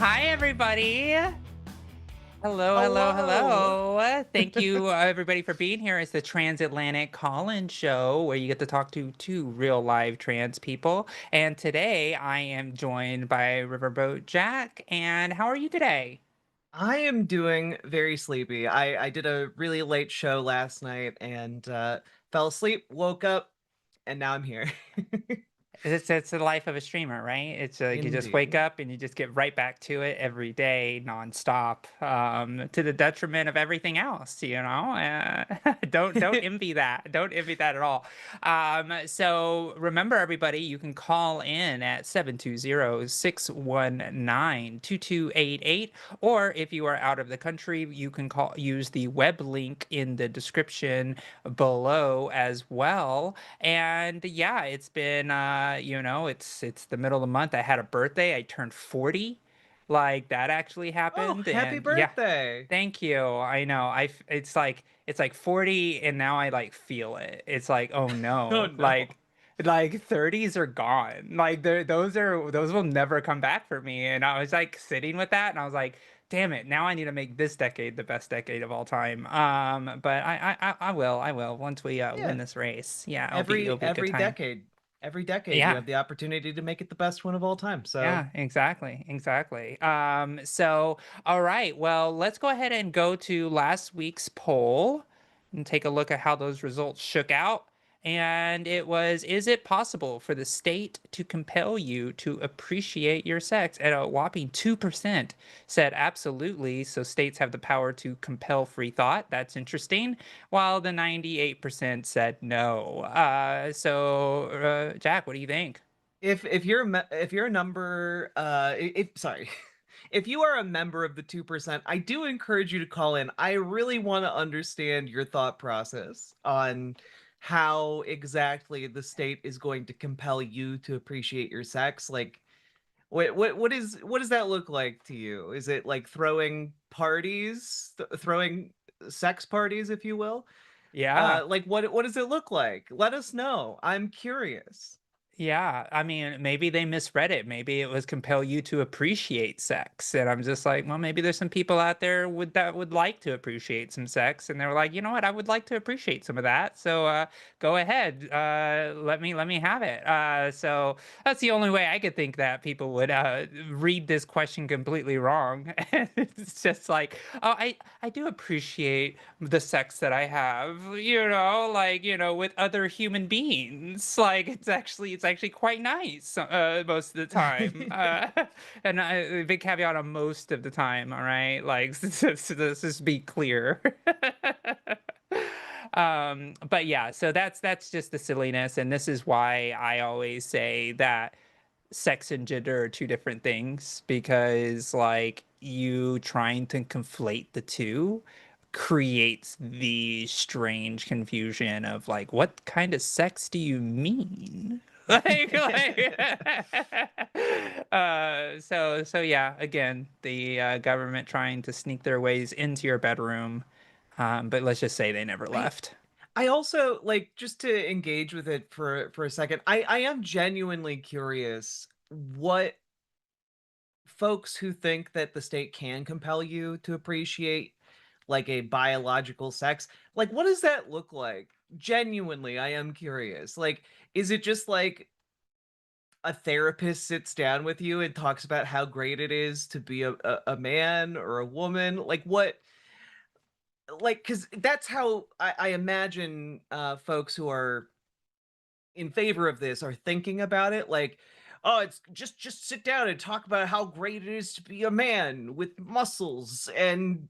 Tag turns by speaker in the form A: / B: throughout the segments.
A: Hi, everybody. Hello, hello,
B: Hello.
A: hello. Thank you, everybody, for being here. It's the Transatlantic Call-In Show where you get to talk to two real live trans people. And today I am joined by RiverboatJack. And how are you today?
B: I am doing very sleepy. I did a really late show last night and fell asleep, woke up, and now I'm here.
A: It's the life of a streamer, right? It's like you just wake
B: Indeed.
A: up and you just get right back to it every day, nonstop, to the detriment of everything else. Don't envy that. Don't envy that at all. So remember, everybody, you can call in at 720-619-2288, or if you are out of the country, you can use the web link in the description below as well. And yeah, it's been it's the middle of the month. I had a birthday. I turned 40. Like that actually
B: Oh,
A: happened.
B: happy
A: And yeah,
B: birthday.
A: thank you. I know. It's like 40 and now I like feel it. It's like, oh
B: Oh
A: no.
B: no.
A: Like 30s are gone. Like those will never come back for me. And I was like sitting with that and I was like, damn it, now I need to make this decade the best decade of all time. But I will once we win
B: Yeah.
A: this race. Yeah, it'll
B: Every
A: be a good
B: every
A: time.
B: decade. Every decade you
A: Yeah.
B: have the opportunity to make it the best one of all time. So
A: Yeah, exactly. Exactly. So all right, well, let's go ahead and go to last week's poll and take a look at how those results shook out. And it was, is it possible for the state to compel you to appreciate your sex? And a whopping 2% said absolutely. So states have the power to compel free thought. That's interesting. While the 98% said no. Jack, what do you think?
B: if you're a number if sorry if you are a member of the 2%, I do encourage you to call in. I really want to understand your thought process on how exactly the state is going to compel you to appreciate your sex. Like what does that look like to you? Is it like throwing parties, throwing sex parties, if you will?
A: Yeah.
B: Like what does it look like? Let us know. I'm curious.
A: Yeah, I mean, maybe they misread it. Maybe it was compel you to appreciate sex. And I'm just like, well, maybe there's some people out there that would like to appreciate some sex. And they were like, you know what? I would like to appreciate some of that. So go ahead. Let me have it. So that's the only way I could think that people would read this question completely wrong. It's just like, oh, I do appreciate the sex that I have, with other human beings. Like it's actually quite nice most of the time. And big caveat on most of the time, all right? Like so let's just be clear. But yeah, so that's just the silliness, and this is why I always say that sex and gender are two different things because like you trying to conflate the two creates the strange confusion of like what kind of sex do you mean? So yeah, again, the government trying to sneak their ways into your bedroom, but let's just say they never
B: I
A: left.
B: I also like just to engage with it for a second. I am genuinely curious what folks who think that the state can compel you to appreciate like a biological sex, like what does that look like? Genuinely, I am curious. Like, is it just like a therapist sits down with you and talks about how great it is to be a man or a woman? Like what like because that's how I imagine folks who are in favor of this are thinking about it. Like, oh, it's just sit down and talk about how great it is to be a man with muscles and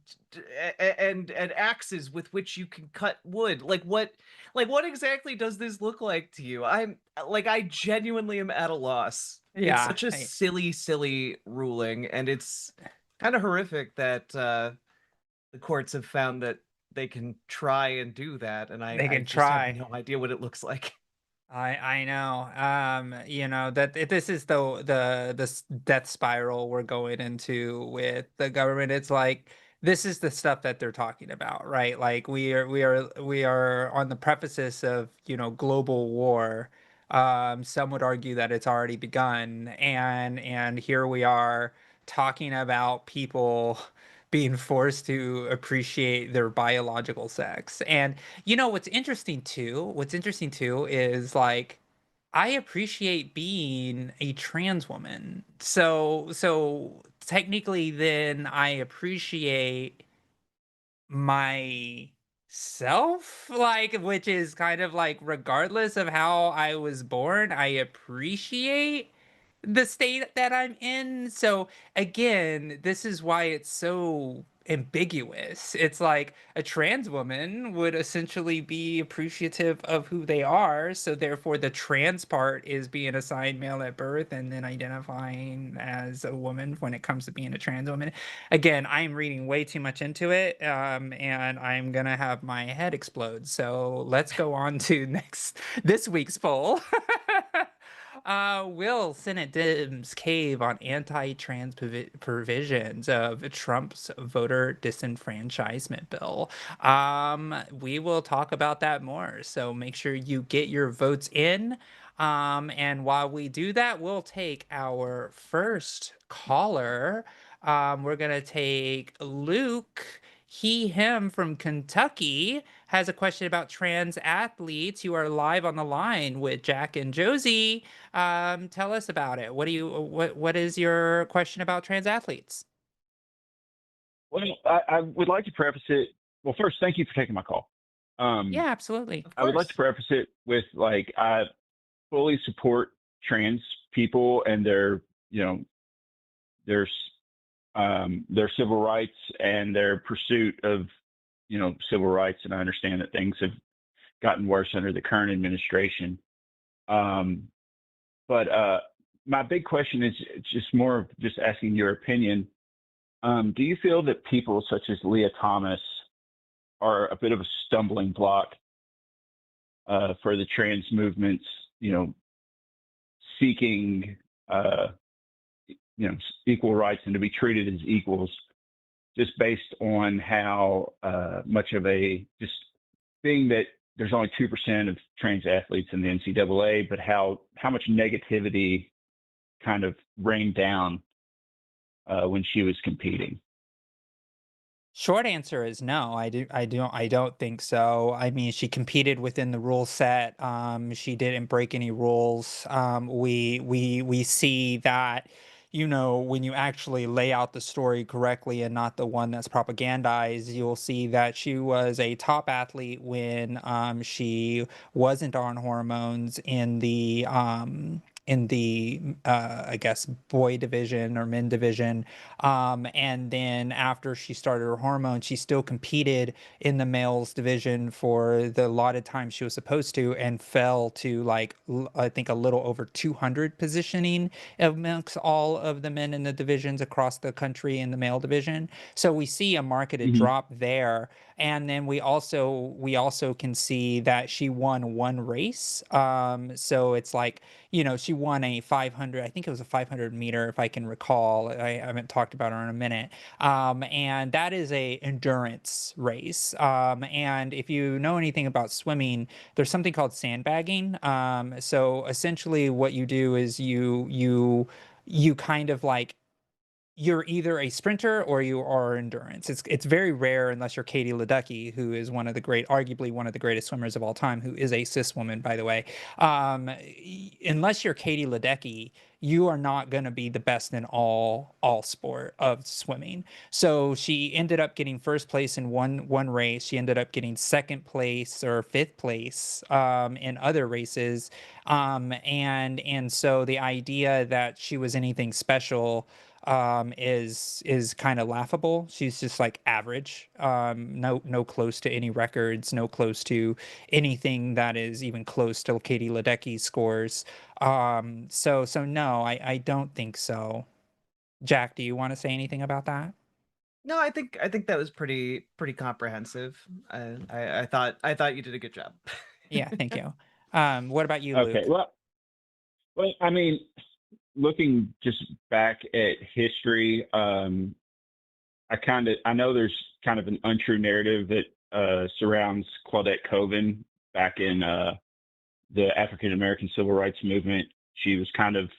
B: and axes with which you can cut wood. Like what exactly does this look like to you? I'm like I genuinely am at a loss. It's
A: Yeah,
B: such a silly ruling, and it's kind of horrific that the courts have found that they can try and do that, and
A: they
B: I
A: can
B: just have
A: try.
B: no idea what it looks like.
A: I know. This is the death spiral we're going into with the government. It's like this is the stuff that they're talking about, right? Like we are on the precipice of, global war. Some would argue that it's already begun, and here we are talking about people being forced to appreciate their biological sex. And what's interesting too is like I appreciate being a trans woman. So technically then I appreciate myself, like, which is kind of like regardless of how I was born, I appreciate the state that I'm in. So again, this is why it's so ambiguous. It's like a trans woman would essentially be appreciative of who they are, so therefore the trans part is being assigned male at birth and then identifying as a woman when it comes to being a trans woman. Again, I'm reading way too much into it, and I'm gonna have my head explode. So let's go on to this week's poll. Will Senate Dems cave on anti-trans provisions of Trump's voter disenfranchisement bill? We will talk about that more. So make sure you get your votes in. And while we do that, we'll take our first caller. We're gonna take Luke, him from Kentucky has a question about trans athletes. You are live on the line with Jack and Josie. Tell us about it. What is your question about trans athletes?
C: Well, I would like to preface it. Well, first, thank you for taking my call.
A: Yeah, absolutely.
B: Of
C: I would like to
B: course.
C: preface it with like I fully support trans people and you know, their their civil rights and their pursuit of civil rights. And I understand that things have gotten worse under the current administration. Um, but my big question is just more of just asking your opinion. Do you feel that people such as Leah Thomas are a bit of a stumbling block for the trans movements, seeking, uh, equal rights and to be treated as equals, just based on how much of just being that there's only 2% of trans athletes in the NCAA, but how much negativity kind of rained down when she was competing.
A: Short answer is no. I don't think so. I mean, she competed within the rule set. She didn't break any rules. We see that, when you actually lay out the story correctly and not the one that's propagandized, you'll see that she was a top athlete when she wasn't on hormones in the I guess boy division or men division. And then after she started her hormones, she still competed in the males division for the allotted time she was supposed to, and fell to like I think a little over 200 positioning amongst all of the men in the divisions across the country in the male division. So we see a marketed
C: Hmm.
A: drop there. And then we also can see that she won one race. So it's like, she won a 500, I think it was a 500 meter, if I can recall. I haven't talked about her in a minute. And that is a endurance race. And if you know anything about swimming, there's something called sandbagging. So essentially what you do is you kind of like you're either a sprinter or you are endurance. It's very rare unless you're Katie Ledecky, who is arguably one of the greatest swimmers of all time, who is a cis woman, by the way. Unless you're Katie Ledecky, you are not going to be the best in all sport of swimming. So she ended up getting first place in one race. She ended up getting second place or fifth place in other races. And so the idea that she was anything special is kind of laughable. She's just like average. No close to any records, no close to anything that is even close to Katie Ledecky's scores. So no, I don't think so. Jack, do you want to say anything about that?
B: No, I think that was pretty comprehensive. I thought you did a good job.
A: Yeah, thank you. What about you,
C: Okay,
A: Luke?
C: well, I mean, looking just back at history, I know there's kind of an untrue narrative that surrounds Claudette Colvin back in the African American civil rights movement. She was kind of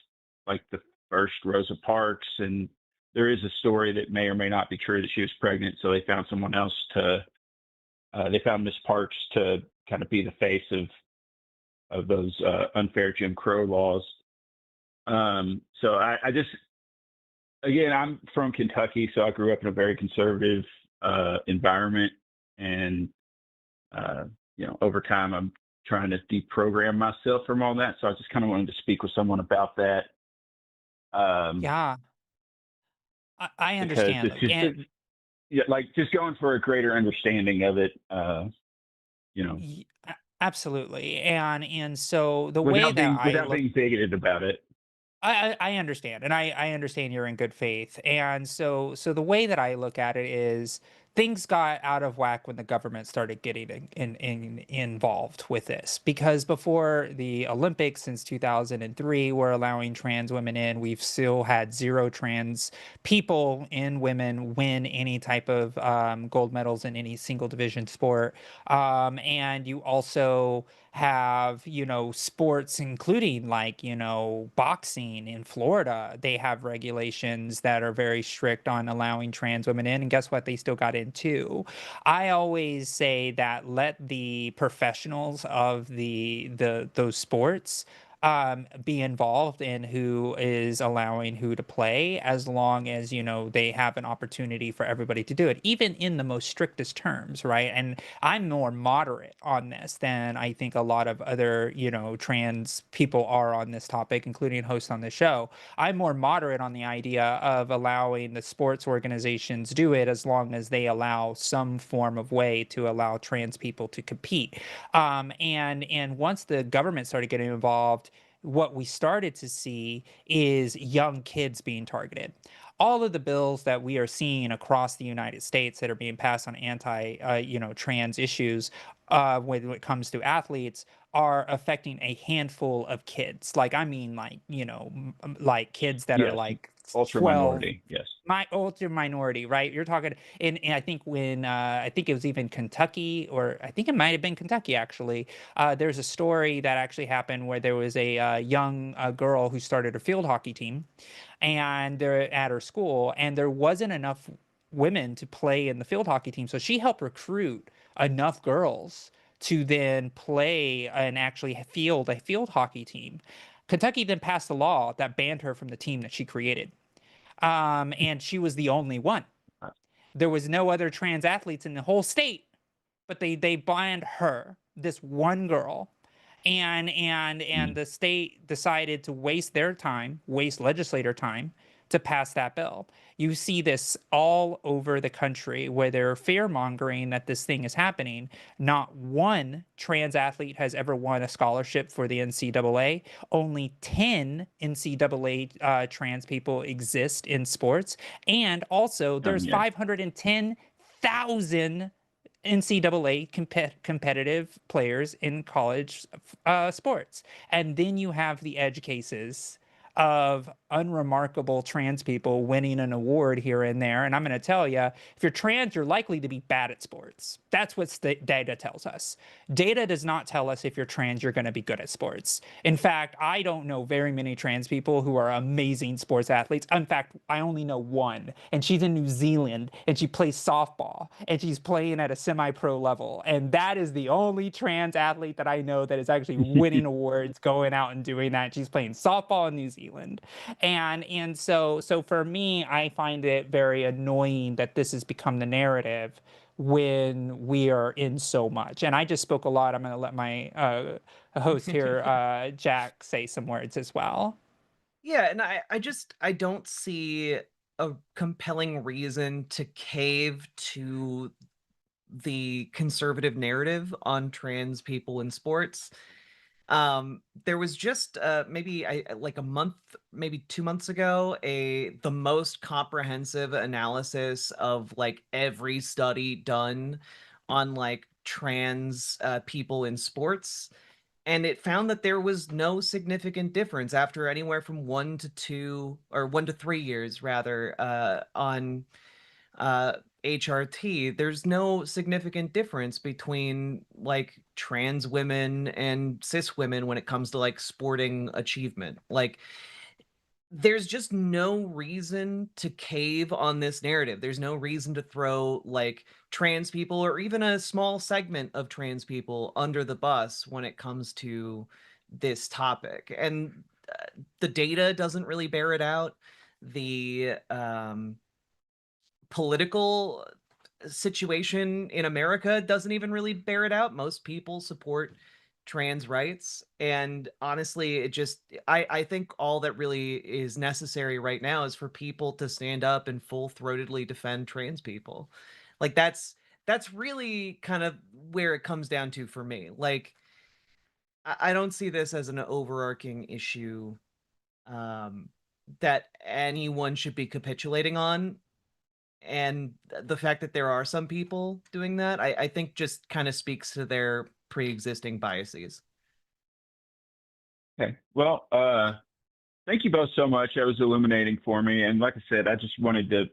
C: like the first Rosa Parks, and there is a story that may or may not be true that she was pregnant, so they found someone else to. They found Miss Parks to kind of be the face of those unfair Jim Crow laws. So I just, again, I'm from Kentucky, so I grew up in a very conservative environment, and over time I'm trying to deprogram myself from all that. So I just kind of wanted to speak with someone about that.
A: Yeah, I
C: Because
A: understand.
C: it's just, yeah, like just going for a greater understanding of it,
A: Absolutely. And so the way
C: without
A: that
C: being
A: I
C: without
A: look
C: being bigoted about it.
A: I understand, and I understand you're in good faith, and so the way that I look at it is things got out of whack when the government started getting involved with this, because before the Olympics since 2003 were allowing trans women in, we've still had zero trans people in women win any type of gold medals in any single division sport, and you also have, sports, including like, boxing in Florida. They have regulations that are very strict on allowing trans women in. And guess what? They still got in too. I always say that let the professionals of those sports be involved in who is allowing who to play, as long as they have an opportunity for everybody to do it, even in the most strictest terms, right? And I'm more moderate on this than I think a lot of other trans people are on this topic, including hosts on the show. I'm more moderate on the idea of allowing the sports organizations do it, as long as they allow some form of way to allow trans people to compete. And once the government started getting involved, what we started to see is young kids being targeted. All of the bills that we are seeing across the United States that are being passed on trans issues, when it comes to athletes, are affecting a handful of kids. Like, I mean, like, like kids that are
C: Yes,
A: like
C: ultra
A: 12,
C: minority. Yes.
A: my ultra minority, right? You're talking, and I think when I think it was even Kentucky, or I think it might have been Kentucky actually. There's a story that actually happened where there was a young girl who started a field hockey team, and they're at her school, and there wasn't enough women to play in the field hockey team, so she helped recruit enough girls to then play and actually field a field hockey team. Kentucky then passed a law that banned her from the team that she created, and she was the only one. There was no other trans athletes in the whole state, but they banned her, this one girl. And
C: Mm.
A: the state decided to waste their time, waste legislator time, to pass that bill. You see this all over the country, where they're fear mongering that this thing is happening. Not one trans athlete has ever won a scholarship for the NCAA. Only 10 NCAA trans people exist in sports. And also, there's
C: Yeah.
A: 510,000 NCAA competitive players in college sports. And then you have the edge cases of unremarkable trans people winning an award here and there. And I'm going to tell you, if you're trans, you're likely to be bad at sports. That's what data tells us. Data does not tell us if you're trans, you're going to be good at sports. In fact, I don't know very many trans people who are amazing sports athletes. In fact, I only know one, and she's in New Zealand, and she plays softball, and she's playing at a semi-pro level. And that is the only trans athlete that I know that is actually winning awards, going out and doing that. She's playing softball in New Zealand. And so for me, I find it very annoying that this has become the narrative when we are in so much. And I just spoke a lot. I'm going to let my host here, Jack, say some words as well.
B: Yeah, and I don't see a compelling reason to cave to the conservative narrative on trans people in sports. There was just maybe like a month, maybe 2 months ago, the most comprehensive analysis of like every study done on like trans people in sports, and it found that there was no significant difference after anywhere from 1 to 3 years rather on HRT. There's no significant difference between like trans women and cis women when it comes to like sporting achievement. Like there's just no reason to cave on this narrative. There's no reason to throw like trans people or even a small segment of trans people under the bus when it comes to this topic. And the data doesn't really bear it out. The political situation in America doesn't even really bear it out. Most people support trans rights. And honestly, I think all that really is necessary right now is for people to stand up and full-throatedly defend trans people. Like that's really kind of where it comes down to for me. Like I don't see this as an overarching issue um that anyone should be capitulating on, and the fact that there are some people doing that, I think just kind of speaks to their pre-existing biases.
C: Okay. Well, thank you both so much. That was illuminating for me. And like I said, I just wanted to,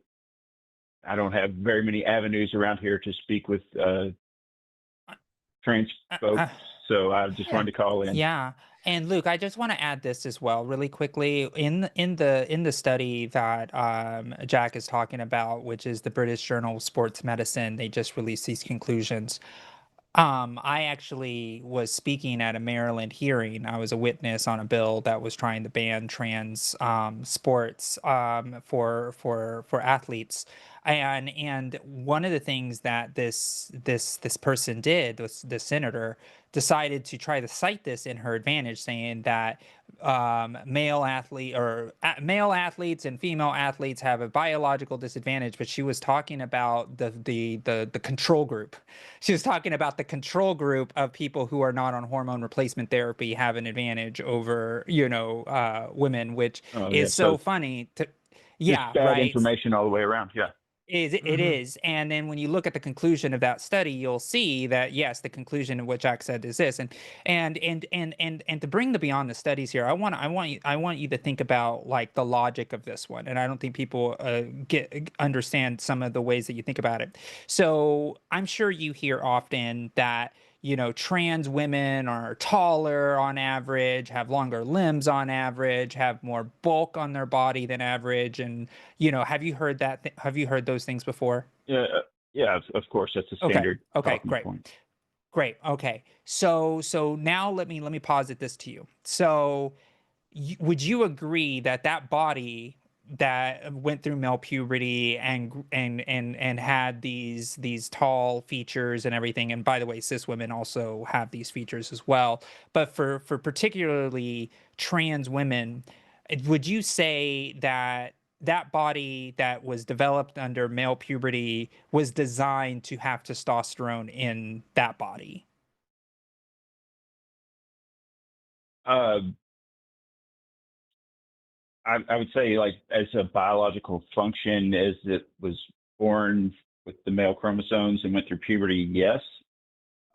C: I don't have very many avenues around here to speak with trans folks. So I just
B: Yeah.
C: wanted to call in.
A: Yeah. And Luke, I just want to add this as well, really quickly. In the study that Jack is talking about, which is the British Journal of Sports Medicine, they just released these conclusions. I actually was speaking at a Maryland hearing. I was a witness on a bill that was trying to ban trans sports for athletes. And one of the things that this person did, this senator, decided to try to cite this in her advantage, saying that male athletes and female athletes have a biological disadvantage. But she was talking about the control group. She was talking about the control group of people who are not on hormone replacement therapy have an advantage over, women, which
C: Oh, yeah.
A: is so funny to,
C: Just
A: yeah,
C: bad
A: right.
C: information all the way around. Yeah.
A: It is. And then when you look at the conclusion of that study, you'll see that yes, the conclusion of what Jack said is this. And to bring the beyond the studies here, I want you to think about like the logic of this one. And I don't think people understand some of the ways that you think about it. So I'm sure you hear often that trans women are taller on average, have longer limbs on average, have more bulk on their body than average. And, have you heard that? Have you heard those things before?
C: Yeah. Yeah. Of course. That's a
A: Okay.
C: standard
A: Okay.
C: talking
A: Great.
C: point.
A: Great. Okay. So now let me posit this to you. So would you agree that that body that went through male puberty and had these tall features and everything, and by the way, cis women also have these features as well, but for particularly trans women, would you say that that body that was developed under male puberty was designed to have testosterone in that body?
C: Uh, I would say, like, as a biological function, as it was born with the male chromosomes and went through puberty, yes.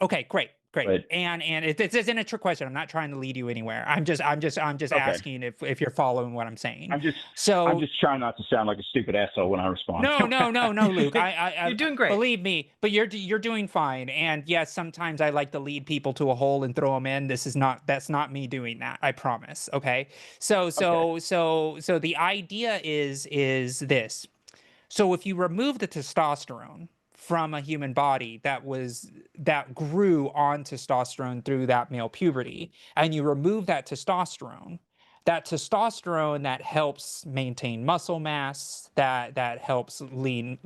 A: Okay, great, great.
C: But
A: And this isn't a trick question. I'm not trying to lead you anywhere. I'm just
C: okay,
A: asking if you're following what I'm saying.
C: I'm just
A: So
C: trying not to sound like a stupid asshole when I respond.
A: no, Luke.
B: You're doing great.
A: Believe me, but you're doing fine. And yes, sometimes I like to lead people to a hole and throw them in. That's not me doing that. I promise. Okay. So
C: Okay.
A: so the idea is this. So if you remove the testosterone from a human body that grew on testosterone through that male puberty, and you remove that testosterone that helps maintain muscle mass, that helps lean,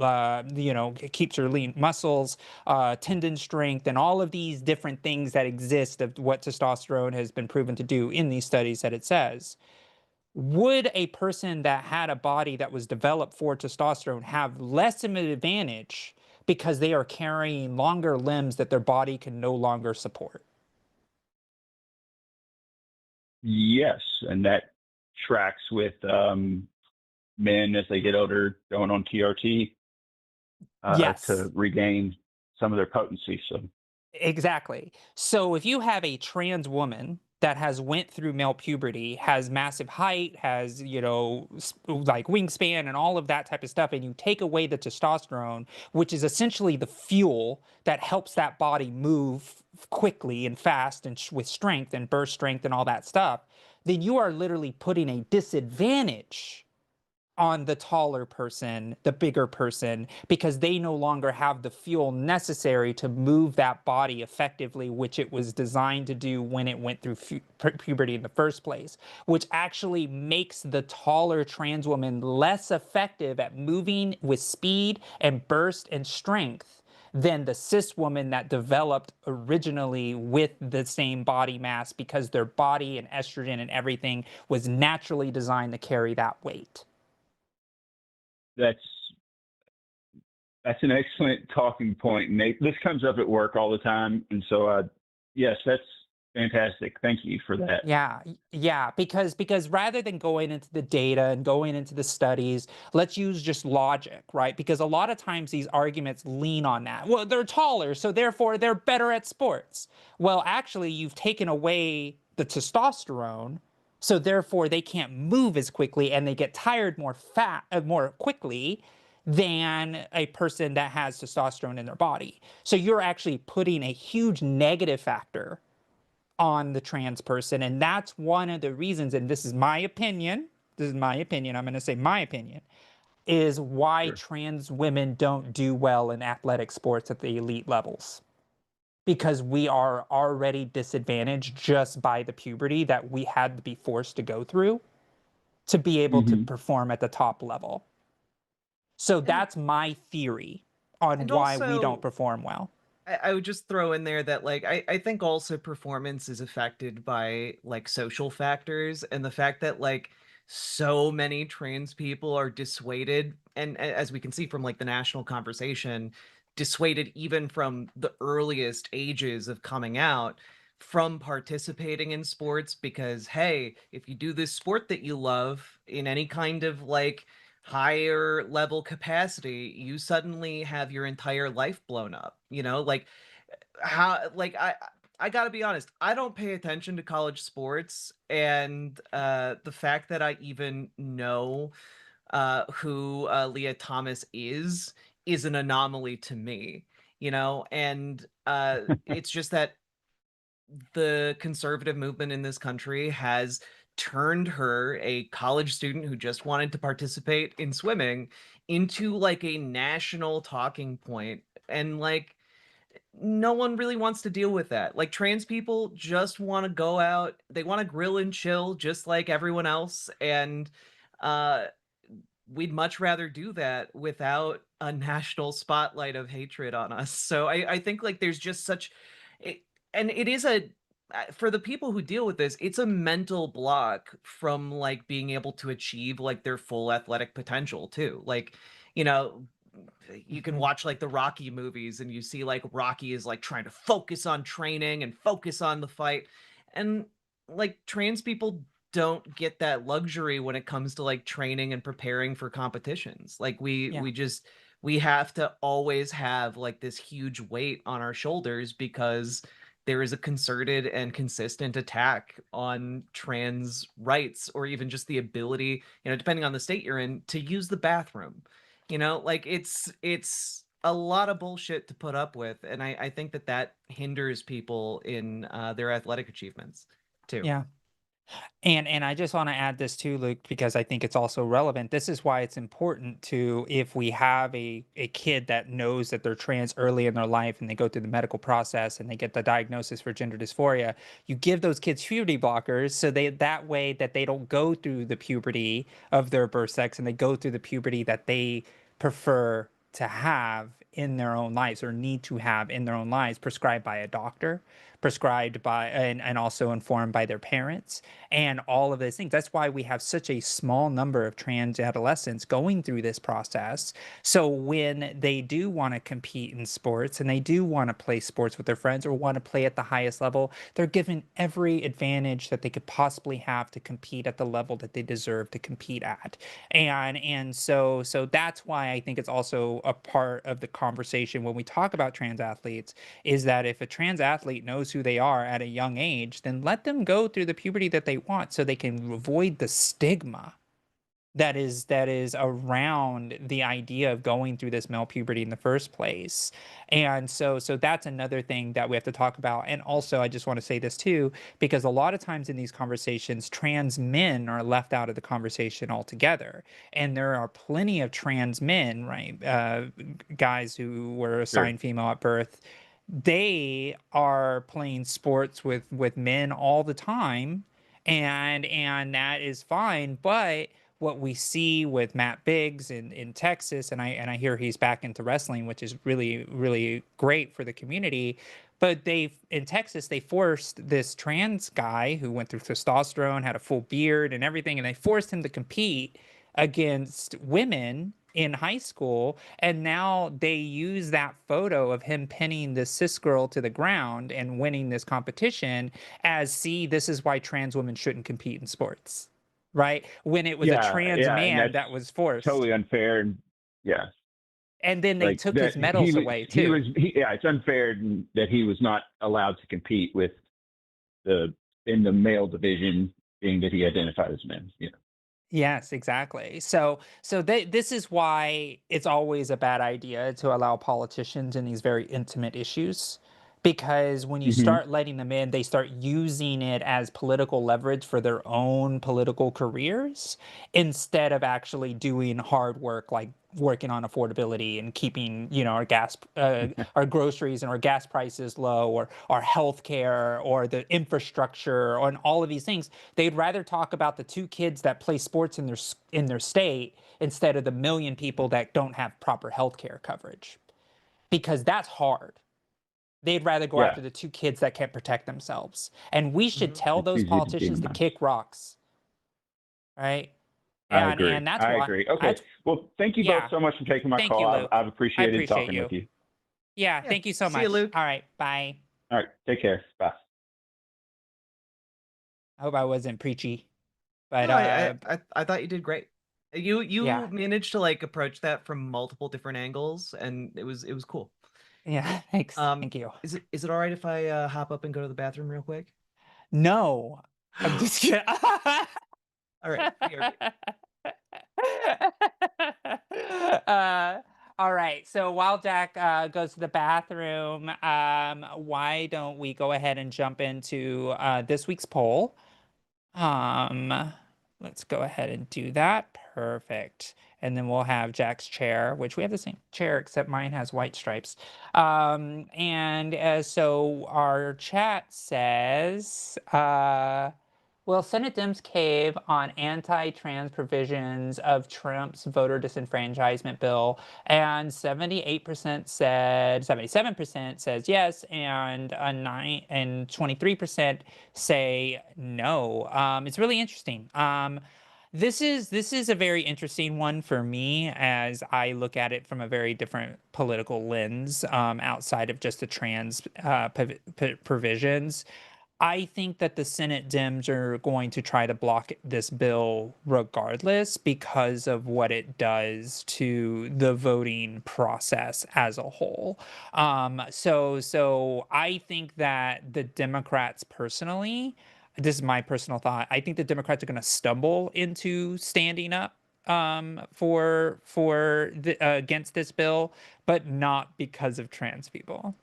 A: keeps your lean muscles, tendon strength, and all of these different things that exist of what testosterone has been proven to do in these studies that it says. Would a person that had a body that was developed for testosterone have less of an advantage because they are carrying longer limbs that their body can no longer support?
C: Yes, and that tracks with men as they get older going on TRT
A: Yes.
C: to regain some of their potency. So
A: Exactly. So if you have a trans woman that has went through male puberty, has massive height, has, like wingspan and all of that type of stuff, and you take away the testosterone, which is essentially the fuel that helps that body move quickly and fast and with strength and burst strength and all that stuff, then you are literally putting a disadvantage on the taller person, the bigger person, because they no longer have the fuel necessary to move that body effectively, which it was designed to do when it went through puberty in the first place, which actually makes the taller trans woman less effective at moving with speed and burst and strength than the cis woman that developed originally with the same body mass, because their body and estrogen and everything was naturally designed to carry that weight.
C: That's an excellent talking point, Nate. This comes up at work all the time, and so yes, that's fantastic. Thank you for that.
A: Yeah, because rather than going into the data and going into the studies, let's use just logic, right? Because a lot of times these arguments lean on that. Well, they're taller, so therefore they're better at sports. Well, actually, you've taken away the testosterone, so therefore they can't move as quickly and they get tired more quickly than a person that has testosterone in their body. So you're actually putting a huge negative factor on the trans person. And that's one of the reasons, and this is my opinion, I'm going to say my opinion, is why
C: Sure.
A: trans women don't do well in athletic sports at the elite levels. Because we are already disadvantaged just by the puberty that we had to be forced to go through to be able to perform at the top level. So that's my theory on why we don't perform well.
B: I would just throw in there that like I think also performance is affected by like social factors, and the fact that like so many trans people are dissuaded, and as we can see from like the national conversation, dissuaded even from the earliest ages of coming out from participating in sports, because hey, if you do this sport that you love in any kind of like higher level capacity, you suddenly have your entire life blown up, you know? Like how like I got to be honest, I don't pay attention to college sports, and the fact that I even know who Leah Thomas is an anomaly to me, you know? And it's just that the conservative movement in this country has turned her, a college student who just wanted to participate in swimming, into like a national talking point. And like, no one really wants to deal with that. Like, trans people just want to go out, they want to grill and chill just like everyone else. And uh, we'd much rather do that without a national spotlight of hatred on us. So I think like there's just such it, and it is a for the people who deal with this, it's a mental block from like being able to achieve like their full athletic potential too. Like, you know, you can watch like the Rocky movies and you see like Rocky is like trying to focus on training and focus on the fight. And like trans people don't get that luxury when it comes to like training and preparing for competitions. Like we have to always have like this huge weight on our shoulders because there is a concerted and consistent attack on trans rights, or even just the ability, you know, depending on the state you're in, to use the bathroom. You know, like it's a lot of bullshit to put up with, and I think that that hinders people in their athletic achievements too.
A: Yeah. And I just want to add this too, Luke, because I think it's also relevant. This is why it's important to, if we have a kid that knows that they're trans early in their life and they go through the medical process and they get the diagnosis for gender dysphoria, you give those kids puberty blockers so that way that they don't go through the puberty of their birth sex and they go through the puberty that they prefer to have in their own lives or need to have in their own lives, prescribed by a doctor, prescribed by and also informed by their parents, and all of those things. That's why we have such a small number of trans adolescents going through this process. So when they do want to compete in sports and they do want to play sports with their friends or want to play at the highest level, they're given every advantage that they could possibly have to compete at the level that they deserve to compete at. And so that's why I think it's also a part of the conversation when we talk about trans athletes, is that if a trans athlete knows who they are at a young age, then let them go through the puberty that they want so they can avoid the stigma that is around the idea of going through this male puberty in the first place. And so that's another thing that we have to talk about. And also I just want to say this too, because a lot of times in these conversations trans men are left out of the conversation altogether, and there are plenty of trans men, right, guys who were
C: Sure.
A: assigned female at birth. They are playing sports with men all the time, and that is fine. But what we see with Matt Biggs in Texas, and I hear he's back into wrestling, which is really great for the community. But they in Texas they forced this trans guy who went through testosterone, had a full beard and everything, and they forced him to compete against women in high school, and now they use that photo of him pinning this cis girl to the ground and winning this competition as, see, this is why trans women shouldn't compete in sports, right? When it was a
C: Yeah,
A: trans
C: yeah, and
A: man
C: that's
A: that was forced.
C: totally unfair. And yeah,
A: And then they
C: like
A: took
C: that
A: his medals away too.
C: yeah, it's unfair that he was not allowed to compete with the in the male division, being that he identified as men. Yeah.
A: Yes, exactly. This is why it's always a bad idea to allow politicians in these very intimate issues, because when you
C: Hmm.
A: start letting them in, they start using it as political leverage for their own political careers instead of actually doing hard work like working on affordability and keeping, our our groceries and our gas prices low, or our healthcare or the infrastructure, or and all of these things. They'd rather talk about the 2 kids that play sports in their state instead of the million people that don't have proper healthcare coverage, because that's hard. They'd rather go
C: Yeah,
A: after the 2 kids that can't protect themselves. And we should
B: Hmm.
A: tell
C: it's
A: those
C: easy to
A: politicians to
C: demonize.
A: kick rocks, right?
C: I
A: And
C: agree.
A: and that's
C: I
A: why
C: agree. Okay.
A: that's
C: Well, thank you both
A: yeah.
C: so much for taking my
A: Thank you,
C: call.
A: Luke.
C: I've
A: I
C: appreciated
A: appreciate
C: talking with
A: you.
C: you.
A: Yeah,
B: Yeah.
A: thank you so
B: See you,
A: much.
B: Luke.
A: All right, bye.
C: All right. Take care. Bye.
A: I hope I wasn't preachy, but
B: No, I thought you did great. You
A: yeah.
B: managed to like approach that from multiple different angles, and it was cool.
A: Yeah, thanks.
B: Um,
A: Thank you.
B: is it all right if I hop up and go to the bathroom real quick?
A: No, I'm just kidding.
B: All right, BRB.
A: uh, all right. So while Jack goes to the bathroom, why don't we go ahead and jump into this week's poll? Um, let's go ahead and do that. Perfect. And then we'll have Jack's chair, which we have the same chair, except mine has white stripes. And so our chat says, will Senate Dems cave on anti-trans provisions of Trump's voter disenfranchisement bill? And 78% said, 77% says yes, and 23% say no. It's really interesting. This is a very interesting one for me, as I look at it from a very different political lens, outside of just the trans provisions. I think that the Senate Dems are going to try to block this bill regardless, because of what it does to the voting process as a whole. So I think that the Democrats personally, this is my personal thought, I think the Democrats are going to stumble into standing up for the against this bill, but not because of trans people.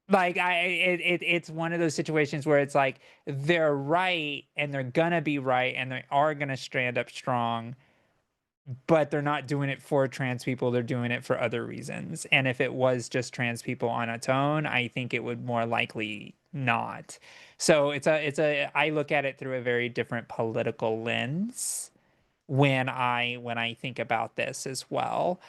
A: Like it's one of those situations where it's like they're right and they're gonna be right and they are gonna stand up strong, but they're not doing it for trans people, they're doing it for other reasons. And if it was just trans people on its own, I think it would more likely not. So it's a I look at it through a very different political lens when I think about this as well.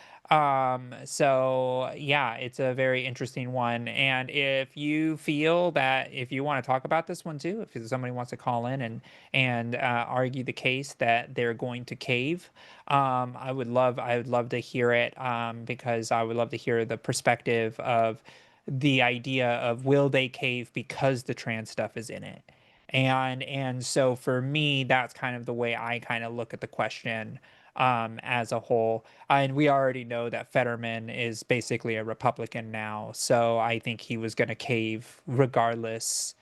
A: So yeah, it's a very interesting one. And if you feel that if you want to talk about this one too, if somebody wants to call in and argue the case that they're going to cave, I would love to hear it, because I would love to hear the perspective of the idea of, will they cave because the trans stuff is in it. And so for me, that's kind of the way I kind of look at the question, as a whole. And we already know that Fetterman is basically a Republican now, so I think he was going to cave regardless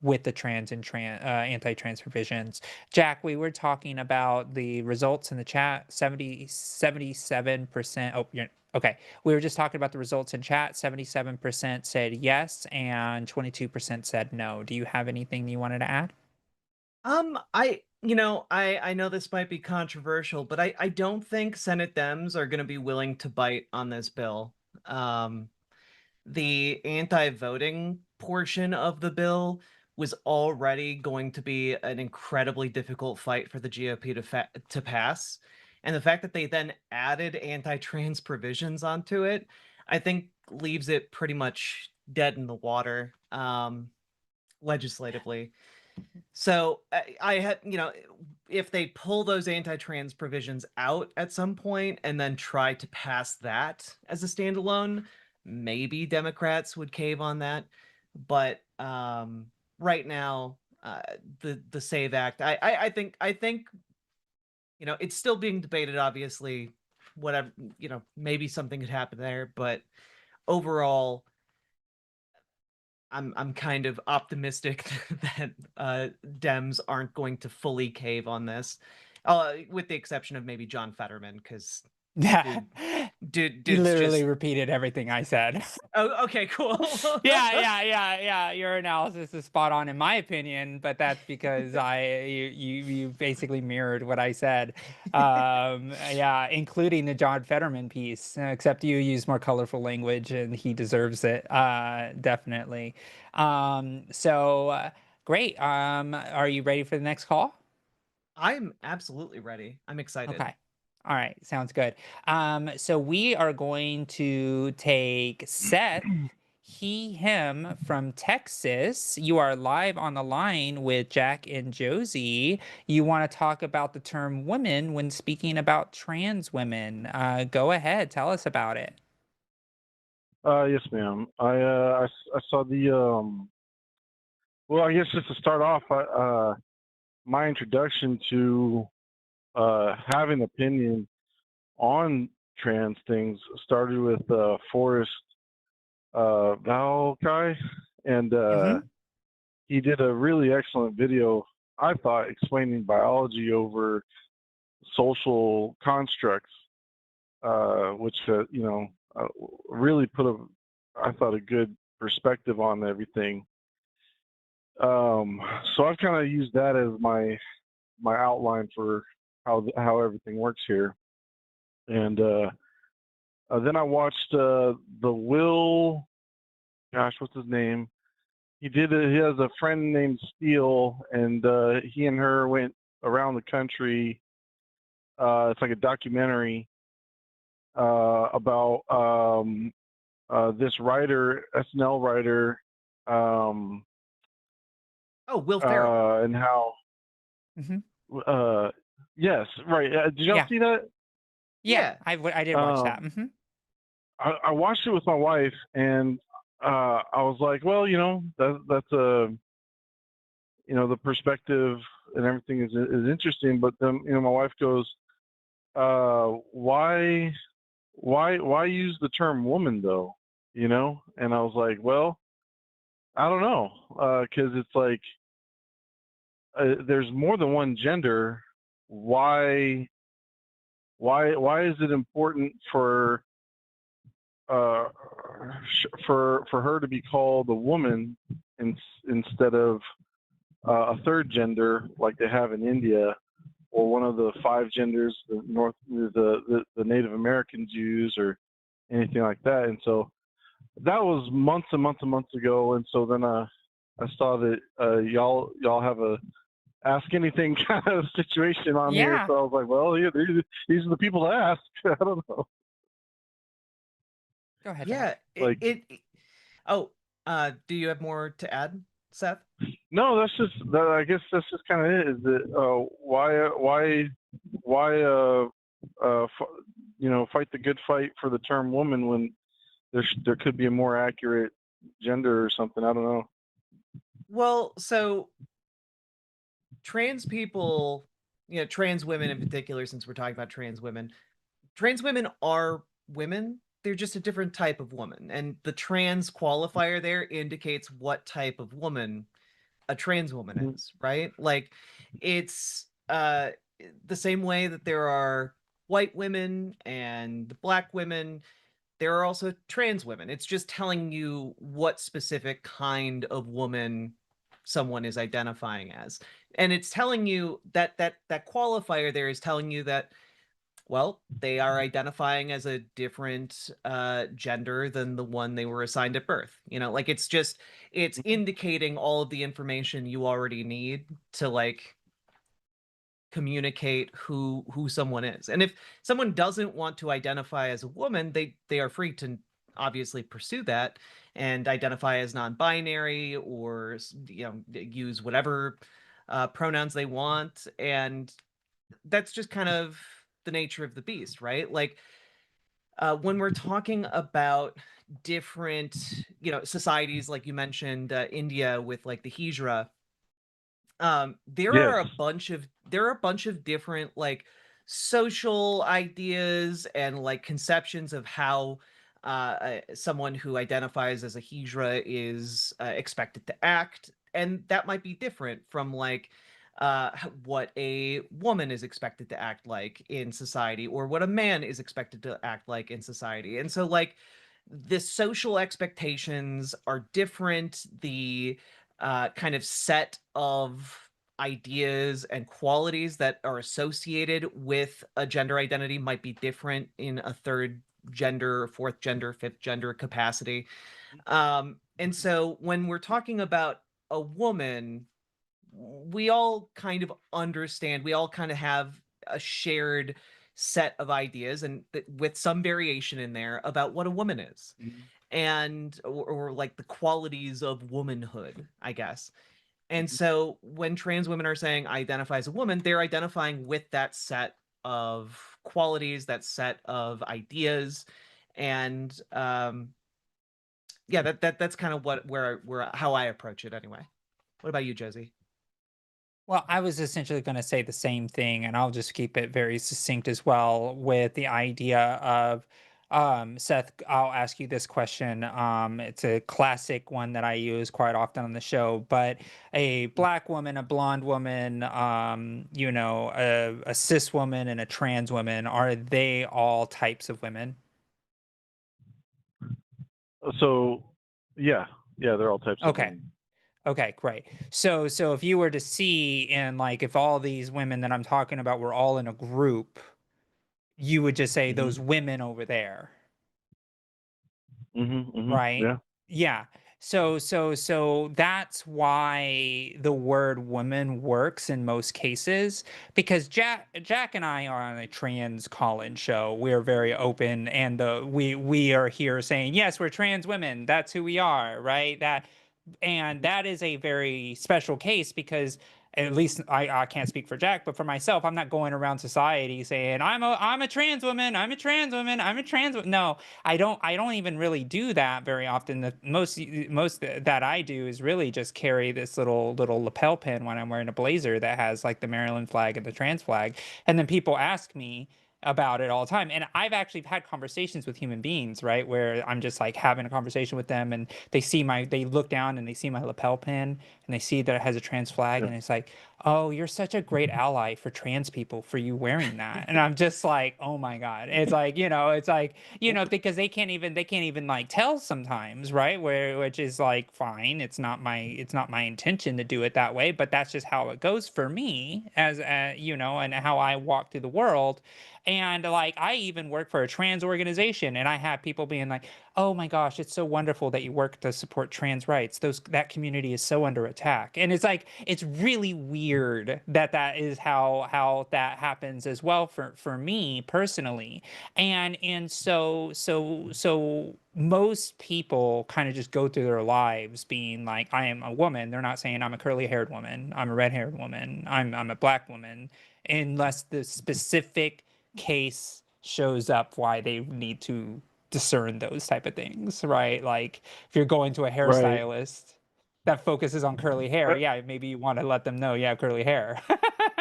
A: with the anti-trans provisions. Jack, we were talking about the results in the chat. 77%. Oh, okay. We were just talking about the results in chat. 77% said yes, and 22% said no. Do you have anything you wanted to add?
B: I know this might be controversial, but I don't think Senate Dems are going to be willing to bite on this bill. The anti-voting portion of the bill was already going to be an incredibly difficult fight for the GOP to pass. And the fact that they then added anti-trans provisions onto it, I think leaves it pretty much dead in the water, legislatively. So I had, if they pull those anti-trans provisions out at some point and then try to pass that as a standalone, maybe Democrats would cave on that. But right now, the Save Act, I think it's still being debated. Obviously, whatever, maybe something could happen there, but overall, I'm kind of optimistic that Dems aren't going to fully cave on this, with the exception of maybe John Fetterman, because
A: Yeah.
B: dude's
A: You literally
B: just...
A: repeated everything I said.
B: Oh, okay, cool.
A: Yeah. Your analysis is spot on in my opinion, but that's because you basically mirrored what I said. Yeah, including the John Fetterman piece, except you use more colorful language and he deserves it. Definitely. Great. Are you ready for the next call?
B: I'm absolutely ready. I'm excited.
A: Okay. All right. Sounds good. So we are going to take Seth, him from Texas. You are live on the line with Jack and Josie. You want to talk about the term women when speaking about trans women. Go ahead. Tell us about it.
D: Yes, ma'am. I saw the well, I guess just to start off, my introduction to having opinion on trans things started with Forrest Val guy, and he did a really excellent video, I thought, explaining biology over social constructs, which really put I thought, a good perspective on everything. So I've kind of used that as my outline for how everything works here, and then I watched the Will, gosh, what's his name? He has a friend named Steele, and he and her went around the country. It's like a documentary about this writer, SNL writer.
B: Will Ferrell.
D: And how? Yes, right. Did y'all see that?
A: Yeah. I did watch that.
D: I watched it with my wife, and I was like, well, that's the perspective and everything is interesting, but then my wife goes, why use the term woman though? And I was like, well, I don't know, because it's like there's more than one gender. Why is it important for her to be called a woman instead of a third gender like they have in India, or one of the 5 genders the Native Americans use, or anything like that? And so that was months and months and months ago. And so then I saw that y'all have a ask anything kind of situation on here. So I was like, well, yeah, these are the people to ask. I don't know.
A: Go ahead.
B: Yeah. Do you have more to add, Seth?
D: No, I guess that's just kind of it. Is that fight the good fight for the term woman when there could be a more accurate gender or something? I don't know.
B: Well, so trans people, trans women in particular, since we're talking about trans women are women. They're just a different type of woman, and the trans qualifier there indicates what type of woman a trans woman
D: Mhm.
B: is, right? Like, it's the same way that there are white women and black women, there are also trans women. It's just telling you what specific kind of woman someone is identifying as. And it's telling you that that qualifier there is telling you that, well, they are identifying as a different gender than the one they were assigned at birth. You know, like, it's just, it's indicating all of the information you already need to, like, communicate who someone is. And if someone doesn't want to identify as a woman, they are free to obviously pursue that and identify as non-binary, or use whatever pronouns they want. And that's just kind of the nature of the beast, right? Like, when we're talking about different, societies, like you mentioned, India with, like, the hijra,
D: Yes.
B: there are a bunch of different, like, social ideas and, like, conceptions of how someone who identifies as a hijra is expected to act, and that might be different from, like, what a woman is expected to act like in society, or what a man is expected to act like in society. And so, like, the social expectations are different. The kind of set of ideas and qualities that are associated with a gender identity might be different in a third gender, fourth gender, fifth gender capacity. And so when we're talking about a woman, we all kind of understand, we all kind of have a shared set of ideas, and with some variation in there, about what a woman is,
D: Mhm.
B: and or like the qualities of womanhood, I guess. And
D: Mhm.
B: so when trans women are saying I identify as a woman, they're identifying with that set of qualities, that set of ideas. And yeah, that's kind of where how I approach it anyway. What about you, Josie?
A: Well, I was essentially going to say the same thing, and I'll just keep it very succinct as well with the idea of Seth. I'll ask you this question. It's a classic one that I use quite often on the show, but a black woman, a blonde woman, a cis woman, and a trans woman, are they all types of women?
D: So, yeah, yeah, they're all types of
A: Okay.
D: women.
A: Okay, great. So if you were to see, and like if all these women that I'm talking about were all in a group, you would just say
D: Hmm.
A: those women over there,
D: Hmm. Hmm.
A: right?
D: Yeah.
A: Yeah. So that's why the word woman works in most cases, because Jack and I are on a trans call-in show. We're very open, and we are here saying, yes, we're trans women. That's who we are, right? That is a very special case, because at least I can't speak for Jack, but for myself, I'm not going around society saying I'm a trans woman, I'm a trans woman, I'm a trans woman. No, I don't even really do that very often. The most that I do is really just carry this little lapel pin when I'm wearing a blazer that has like the Maryland flag and the trans flag. And then people ask me about it all the time. And I've actually had conversations with human beings, right? Where I'm just like having a conversation with them, and they look down and they see my lapel pin, and they see that it has a trans flag,
D: Yeah.
A: and it's like, oh, you're such a great ally for trans people for you wearing that. And I'm just like, oh my God. It's like, because they can't even like tell sometimes, right? Which is like fine. It's not my intention to do it that way, but that's just how it goes for me, as and how I walk through the world. And like I even work for a trans organization, and I have people being like, "Oh my gosh, it's so wonderful that you work to support trans rights. That community is so under attack." And it's like it's really weird that is how that happens as well for me personally. And so most people kind of just go through their lives being like, I am a woman. They're not saying I'm a curly haired woman, I'm a red haired woman, I'm a black woman, unless the specific case shows up why they need to discern those type of things, right? Like if you're going to a
D: Right.
A: hairstylist that focuses on curly hair,
D: I,
A: yeah, maybe you want to let them know, yeah, curly hair.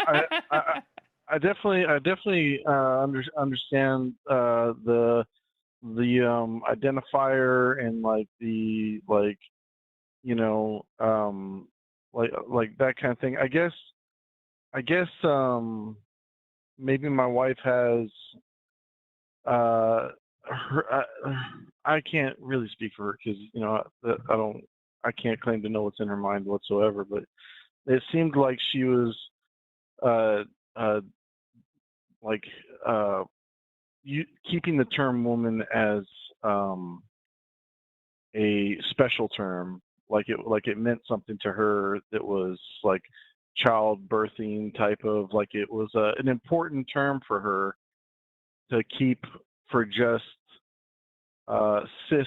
D: I, I, I definitely understand the identifier, and like the, like, you know, like that kind of thing. I guess maybe my wife has I can't really speak for her because I can't claim to know what's in her mind whatsoever. But it seemed like she was uh, uh, like keeping the term woman as a special term, like it meant something to her that was like childbirthing type of, like it was an important term for her to keep for just cis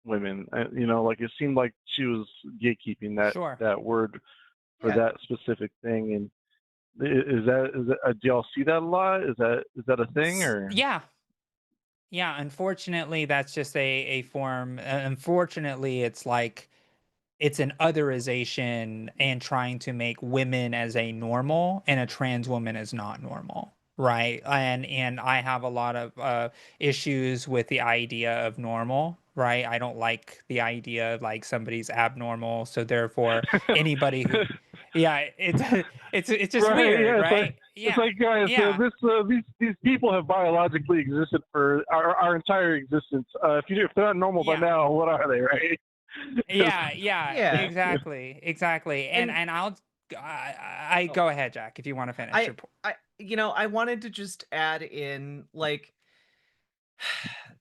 D: women. Like it seemed like she was gatekeeping
A: Sure.
D: that word for
B: Yeah.
D: that specific thing. And is that do y'all see that a lot? Is that a thing or?
A: Yeah. Yeah, unfortunately, that's just a form. Unfortunately, it's like it's an otherization and trying to make women as a normal and a trans woman as not normal, right? And I have a lot of issues with the idea of normal, right? I don't like the idea of like somebody's abnormal, so therefore anybody who, yeah, it's it's just
D: Right,
A: weird,
D: yeah,
A: right?
D: it's
A: Yeah,
D: like guys,
A: yeah,
D: these people have biologically existed for our entire existence. If they're not normal by
A: yeah.
D: now, what are they, right?
A: Yeah, yeah,
B: Yeah.
A: exactly, exactly. And
B: And
A: and I
B: oh,
A: go ahead, Jack, if you want to finish
B: I
A: your point.
B: I wanted to just add in, like,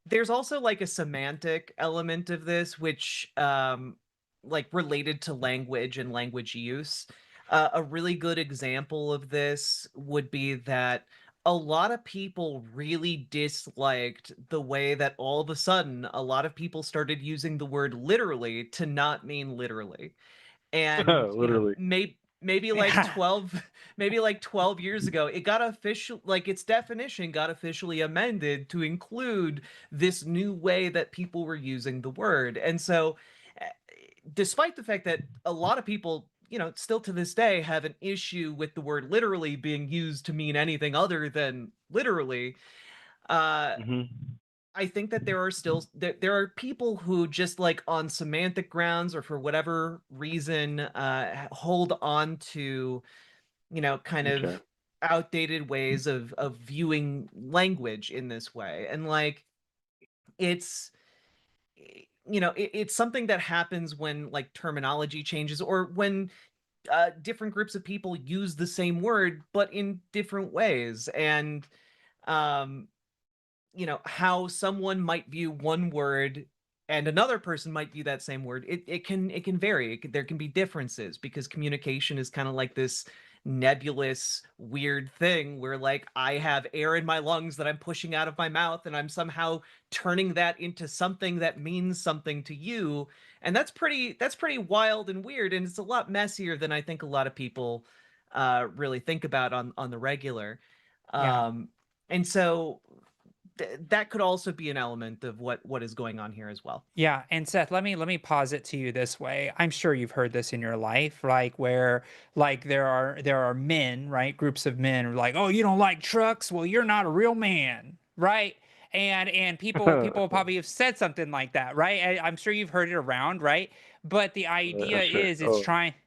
B: there's also like a semantic element of this, which like related to language and language use. A really good example of this would be that a lot of people really disliked the way that all of a sudden a lot of people started using the word literally to not mean literally. And
D: Literally.
B: maybe like
A: Yeah,
B: 12 maybe like 12 years ago, it got official, like its definition got officially amended to include this new way that people were using the word. And so eh, despite the fact that a lot of people, still to this day have an issue with the word literally being used to mean anything other than literally, uh
D: Hmm.
B: I think that there are people who just, like, on semantic grounds or for whatever reason, hold on to, kind of
D: Okay.
B: outdated ways of viewing language in this way. And, like, it's it's something that happens when, like, terminology changes, or when different groups of people use the same word but in different ways. And um how someone might view one word and another person might view that same word, it can vary. There can be differences because communication is kind of like this nebulous weird thing where, like, I have air in my lungs that I'm pushing out of my mouth and I'm somehow turning that into something that means something to you. And that's pretty wild and weird, and it's a lot messier than I think a lot of people really think about on the regular.
A: yeah,
B: um and so that could also be an element of what is going on here as well.
A: yeah. And Seth, let me pause it to you this way. I'm sure you've heard this in your life, like where like there are men, right? Groups of men who are like, oh, you don't like trucks? Well, you're not a real man, right? And people probably have said something like that, right? I'm sure you've heard it around, right? But the idea
D: Sure.
A: is
D: Oh,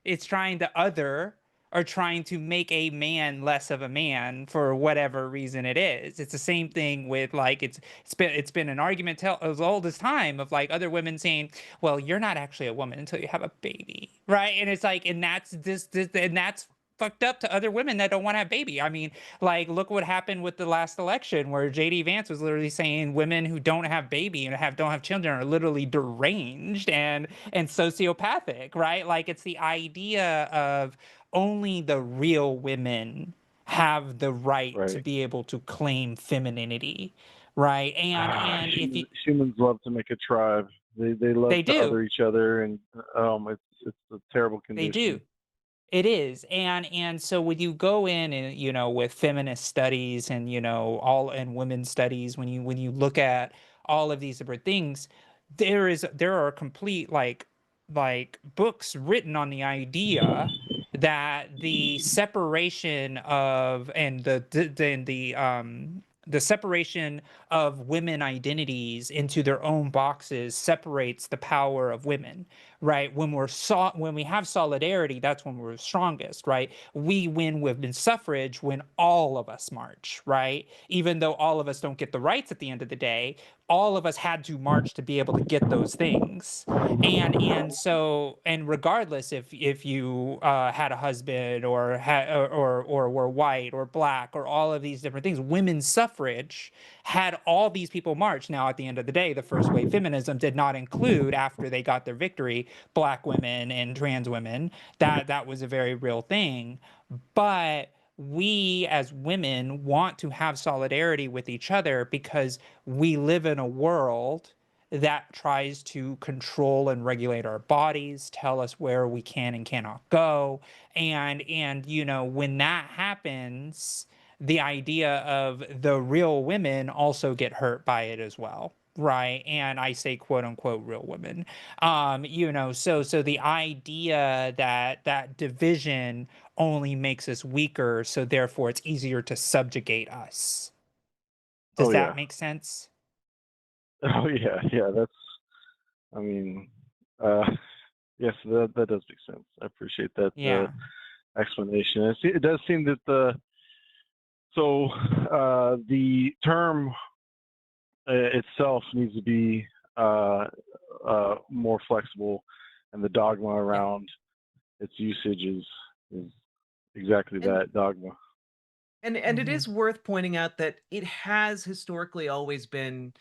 A: it's trying to other or trying to make a man less of a man for whatever reason it is. It's the same thing with like it's been an argument as old as time of like other women saying, "Well, you're not actually a woman until you have a baby," right? And it's like, and that's this and that's fucked up to other women that don't want to have baby. I mean, like look what happened with the last election where JD Vance was literally saying women who don't have baby and don't have children are literally deranged and sociopathic, right? Like it's the idea of only the real women have the right to
D: right.
A: be able to claim femininity, right? And if you
D: Humans love to make a tribe. They love
A: they
D: to
A: do
D: other each other, and it's a terrible
A: they do
D: condition.
A: it is. And so when you go in and with feminist studies and all and women's studies, when you look at all of these different things, there are complete like books written on the idea that the separation of and the separation of women identities into their own boxes separates the power of women, right? When we have solidarity, that's when we're strongest, right? We win women's suffrage when all of us march, right? Even though all of us don't get the rights at the end of the day, all of us had to march to be able to get those things. And regardless if you had a husband or were white or black or all of these different things, women's suffrage had all these people march. Now, at the end of the day, the first wave feminism did not include, after they got their victory, black women and trans women. That was a very real thing. But we as women want to have solidarity with each other because we live in a world that tries to control and regulate our bodies, tell us where we can and cannot go. And you know, when that happens, the idea of the real women also get hurt by it as well. Right. And I say quote unquote real women. You know, so the idea that that division only makes us weaker, so therefore it's easier to subjugate us. Does
D: Oh
A: that
D: yeah.
A: make sense?
D: Oh yeah. Yeah. That's. I mean, yes, that does make sense. I appreciate that
A: Yeah.
D: explanation. It does seem that the term itself needs to be more flexible, and the dogma
A: Yeah.
D: around its usage is exactly
B: And
D: that, dogma.
B: and it
A: Mm-hmm.
B: is worth pointing out that it has historically always been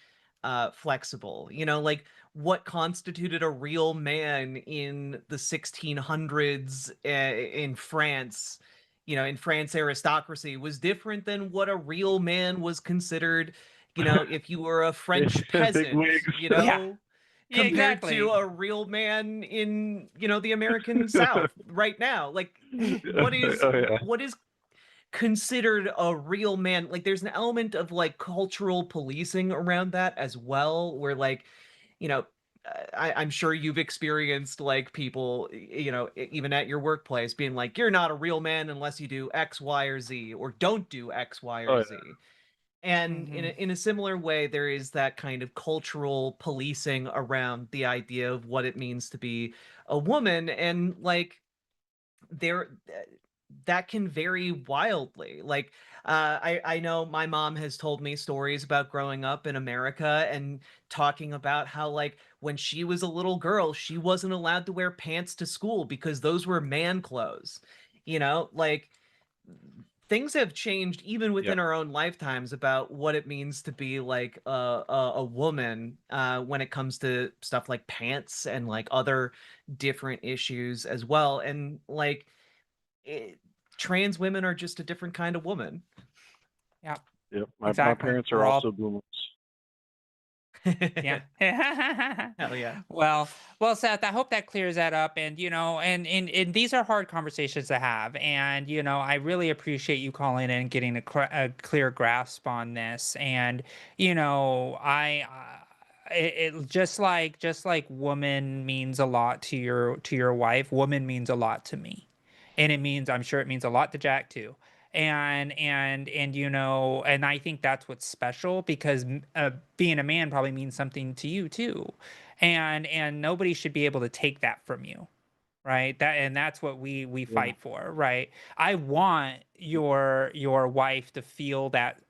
B: flexible. You know, like what constituted a real man in the 1600s in France, you know, in France aristocracy was different than what a real man was considered, you know, if you were a French
D: Big
B: peasant,
D: wigs.
B: you
A: Yeah.
B: know,
A: Yeah,
B: compared to
A: exactly.
B: a real man in, you know, the American South right now. Like
D: Oh yeah.
B: what is considered a real man? Like there's an element of like cultural policing around that as well, where like, you know, I'm sure you've experienced like people, you know, even at your workplace being like, you're not a real man unless you do X, Y, or Z, or don't do X, Y,
D: Oh
B: or
D: yeah.
B: Z. And
A: Mm-hmm.
B: in a similar way, there is that kind of cultural policing around the idea of what it means to be a woman. And like, there that can vary wildly. Like I know my mom has told me stories about growing up in America and talking about how like when she was a little girl she wasn't allowed to wear pants to school because those were man clothes. You know, like things have changed even
C: Yeah.
B: within our own lifetimes about what it means to be like a woman when it comes to stuff like pants and like other different issues as well. And like it, trans women are just a different kind of woman.
A: Yeah,
D: Yep. My
A: exactly.
D: parents are
A: We're all
D: also boomers.
A: yeah.
B: Hell yeah.
A: Well, Seth, I hope that clears that up. And, you know, and these are hard conversations to have. And, you know, I really appreciate you calling in and getting a clear grasp on this. And, you know, it just like woman means a lot to your wife, woman means a lot to me. And I'm sure it means a lot to Jack too. And you know, and I think that's what's special because being a man probably means something to you too. And nobody should be able to take that from you, right? That's what we
D: Yeah.
A: fight for, right? I want your wife to feel that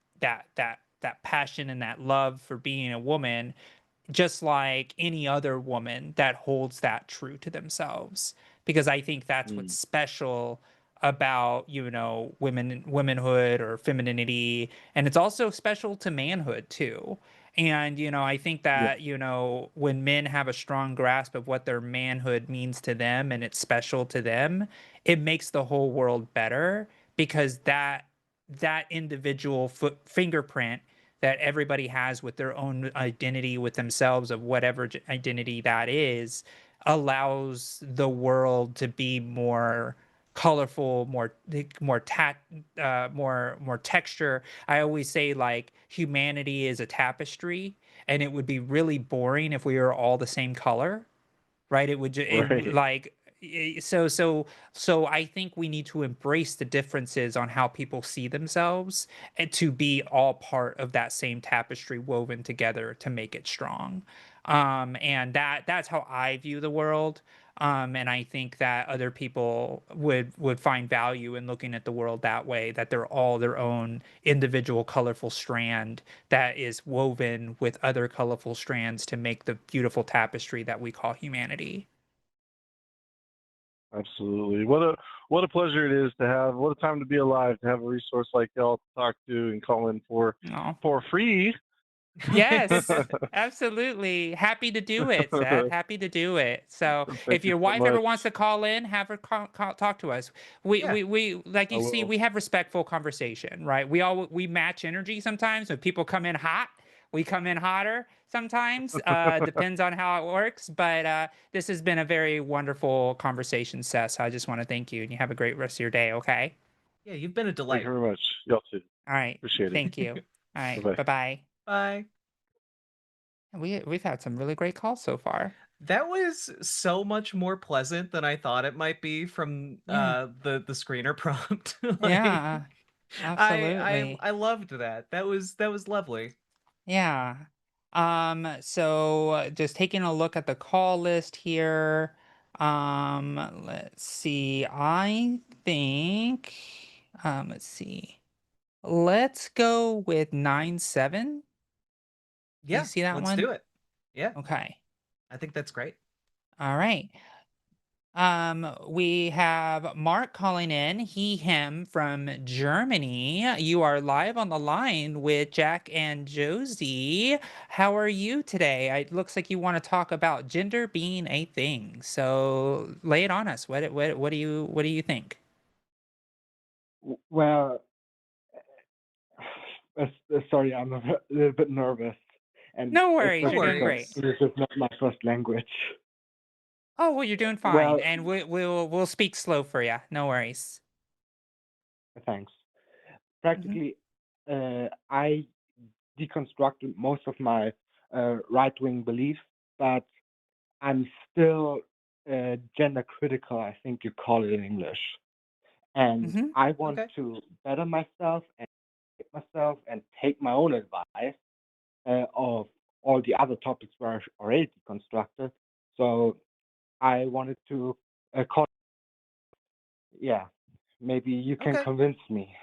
A: passion and that love for being a woman, just like any other woman that holds that true to themselves, because I think that's what's
D: Mm.
A: special about, you know, womanhood or femininity. And it's also special to manhood too. And, you know, I think
D: Yeah.
A: that, you know, when men have a strong grasp of what their manhood means to them and it's special to them, it makes the whole world better, because that individual fingerprint that everybody has with their own identity with themselves, of whatever identity that is, allows the world to be more colorful, more texture. I always say, like, humanity is a tapestry, and it would be really boring if we were all the same color, right?
D: Right.
A: Like, so I think we need to embrace the differences on how people see themselves, and to be all part of that same tapestry woven together to make it strong. And that's how I view the world. And I think that other people would find value in looking at the world that way, that they're all their own individual colorful strand that is woven with other colorful strands to make the beautiful tapestry that we call humanity.
D: Absolutely. What a pleasure it is to have. What a time to be alive to have a resource like y'all to talk to and call in
A: Oh.
D: for free.
A: Yes, absolutely. Happy to do it, Seth. Happy to do it. So,
D: Thank
A: if
D: you
A: your
D: so
A: wife ever
D: much.
A: wants to call in, have her talk to us. We,
B: Yeah.
A: we, we, like
D: I
A: you see,
D: will.
A: we have respectful conversation, right? We match energy sometimes. When people come in hot, we come in hotter sometimes. Depends on how it works. But this has been a very wonderful conversation, Seth. So I just want to thank you, and you have a great rest of your day. Okay.
B: Yeah, you've been a
D: Thank you
B: delight.
D: very much. Y'all too.
A: All right.
D: Appreciate it.
A: Thank you. All right.
D: Bye-bye.
A: Bye bye.
B: Bye.
A: We've had some really great calls so far.
B: That was so much more pleasant than I thought it might be from
A: Yeah.
B: the screener prompt.
A: Yeah. Absolutely.
B: I loved that. That was lovely.
A: Yeah. So just taking a look at the call list here. Let's see. I think let's see. Let's go with 9-7. Do you
B: Yeah,
A: see that
B: let's
A: one?
B: do it. Yeah,
A: Okay.
B: I think that's great.
A: All right. We have Mark calling in, he, him from Germany. You are live on the line with Jack and Josie. How are you today? It looks like you want to talk about gender being a thing. So lay it on us. What do you think?
E: Well, sorry, I'm a little bit nervous, and
A: No worries,
B: No
A: you're
E: especially
A: doing
E: because
A: great.
B: worries.
E: English is not my first language.
A: Oh, well, you're doing fine,
E: Well,
A: and we'll speak slow for you. No worries.
E: thanks.
A: Hmm.
E: Practically, I deconstructed most of my right-wing beliefs, but I'm still gender critical, I think you call it in English. And
A: Hmm.
E: I want
B: Okay.
E: to better myself and take my own advice of all the other topics were already constructed. So I wanted to call. Yeah, maybe you can
B: Okay.
E: convince me.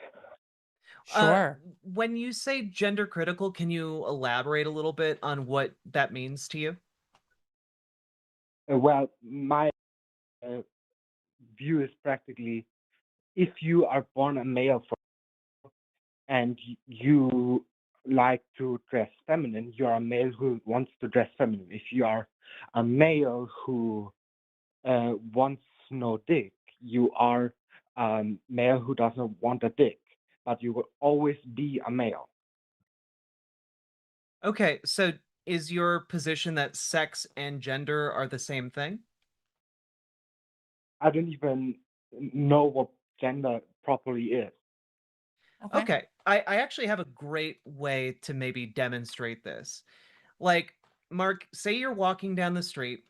B: Uh,
A: Sure.
B: when you say gender critical, can you elaborate a little bit on what that means to you?
E: Well, my uh, view is practically if you are born a male and you like to dress feminine, you are a male who wants to dress feminine. If you are a male who wants no dick, you are a male who doesn't want a dick, but you will always be a male.
B: Okay, so is your position that sex and gender are the same thing?
E: I don't even know what gender properly is.
A: Okay.
B: Okay, I actually have a great way to maybe demonstrate this. Like, Mark, say you're walking down the street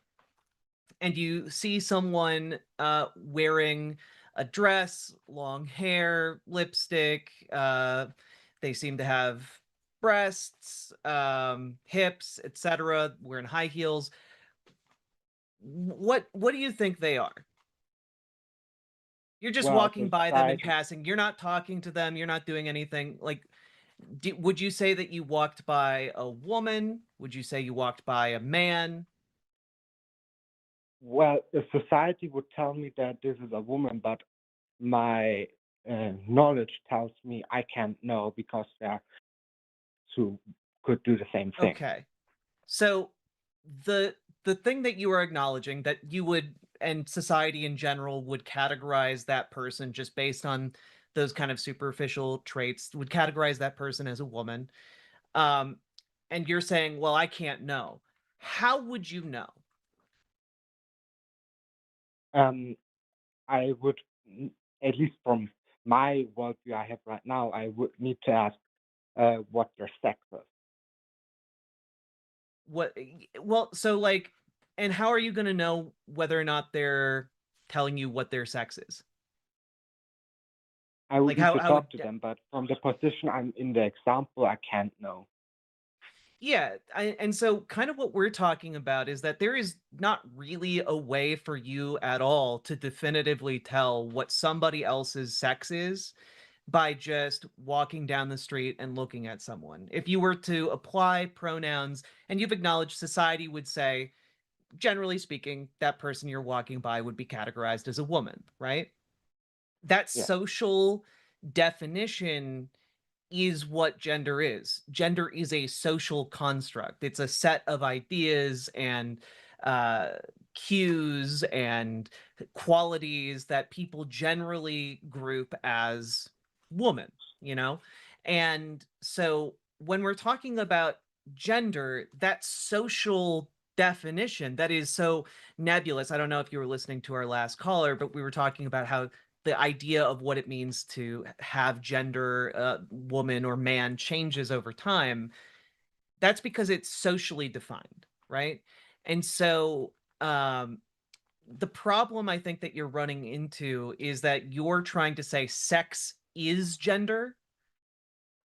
B: and you see someone wearing a dress, long hair, lipstick, they seem to have breasts, hips, etc., wearing high heels. What do you think they are? You're just
E: Well,
B: walking by them in
E: society,
B: passing. You're not talking to them. You're not doing anything. Like, would you say that you walked by a woman? Would you say you walked by a man?
E: well, the society would tell me that this is a woman, but my knowledge tells me I can't know because there are who could do the same thing.
B: Okay. So the thing that you are acknowledging that you would and society in general would categorize that person just based on those kind of superficial traits, would categorize that person as a woman. Um, and you're saying, well, I can't know. How would you know?
E: Um, I would, at least from my worldview I have right now, I would need to ask what their sex is.
B: Well, so like, and how are you going to know whether or not they're telling you what their sex is?
E: I would
B: Like
E: need to
B: how would
E: talk to them, but from the position I'm in the example, I can't know.
B: Yeah, and so kind of what we're talking about is that there is not really a way for you at all to definitively tell what somebody else's sex is by just walking down the street and looking at someone. If you were to apply pronouns and you've acknowledged society would say, generally speaking, that person you're walking by would be categorized as a woman, right? That
E: Yeah.
B: social definition is what gender is. Gender is a social construct. It's a set of ideas and uh, cues and qualities that people generally group as woman, you know? And so when we're talking about gender, that social definition that is so nebulous. I don't know if you were listening to our last caller, but we were talking about how the idea of what it means to have gender, woman or man, changes over time. That's because it's socially defined, right? And so the problem I think that you're running into is that you're trying to say sex is gender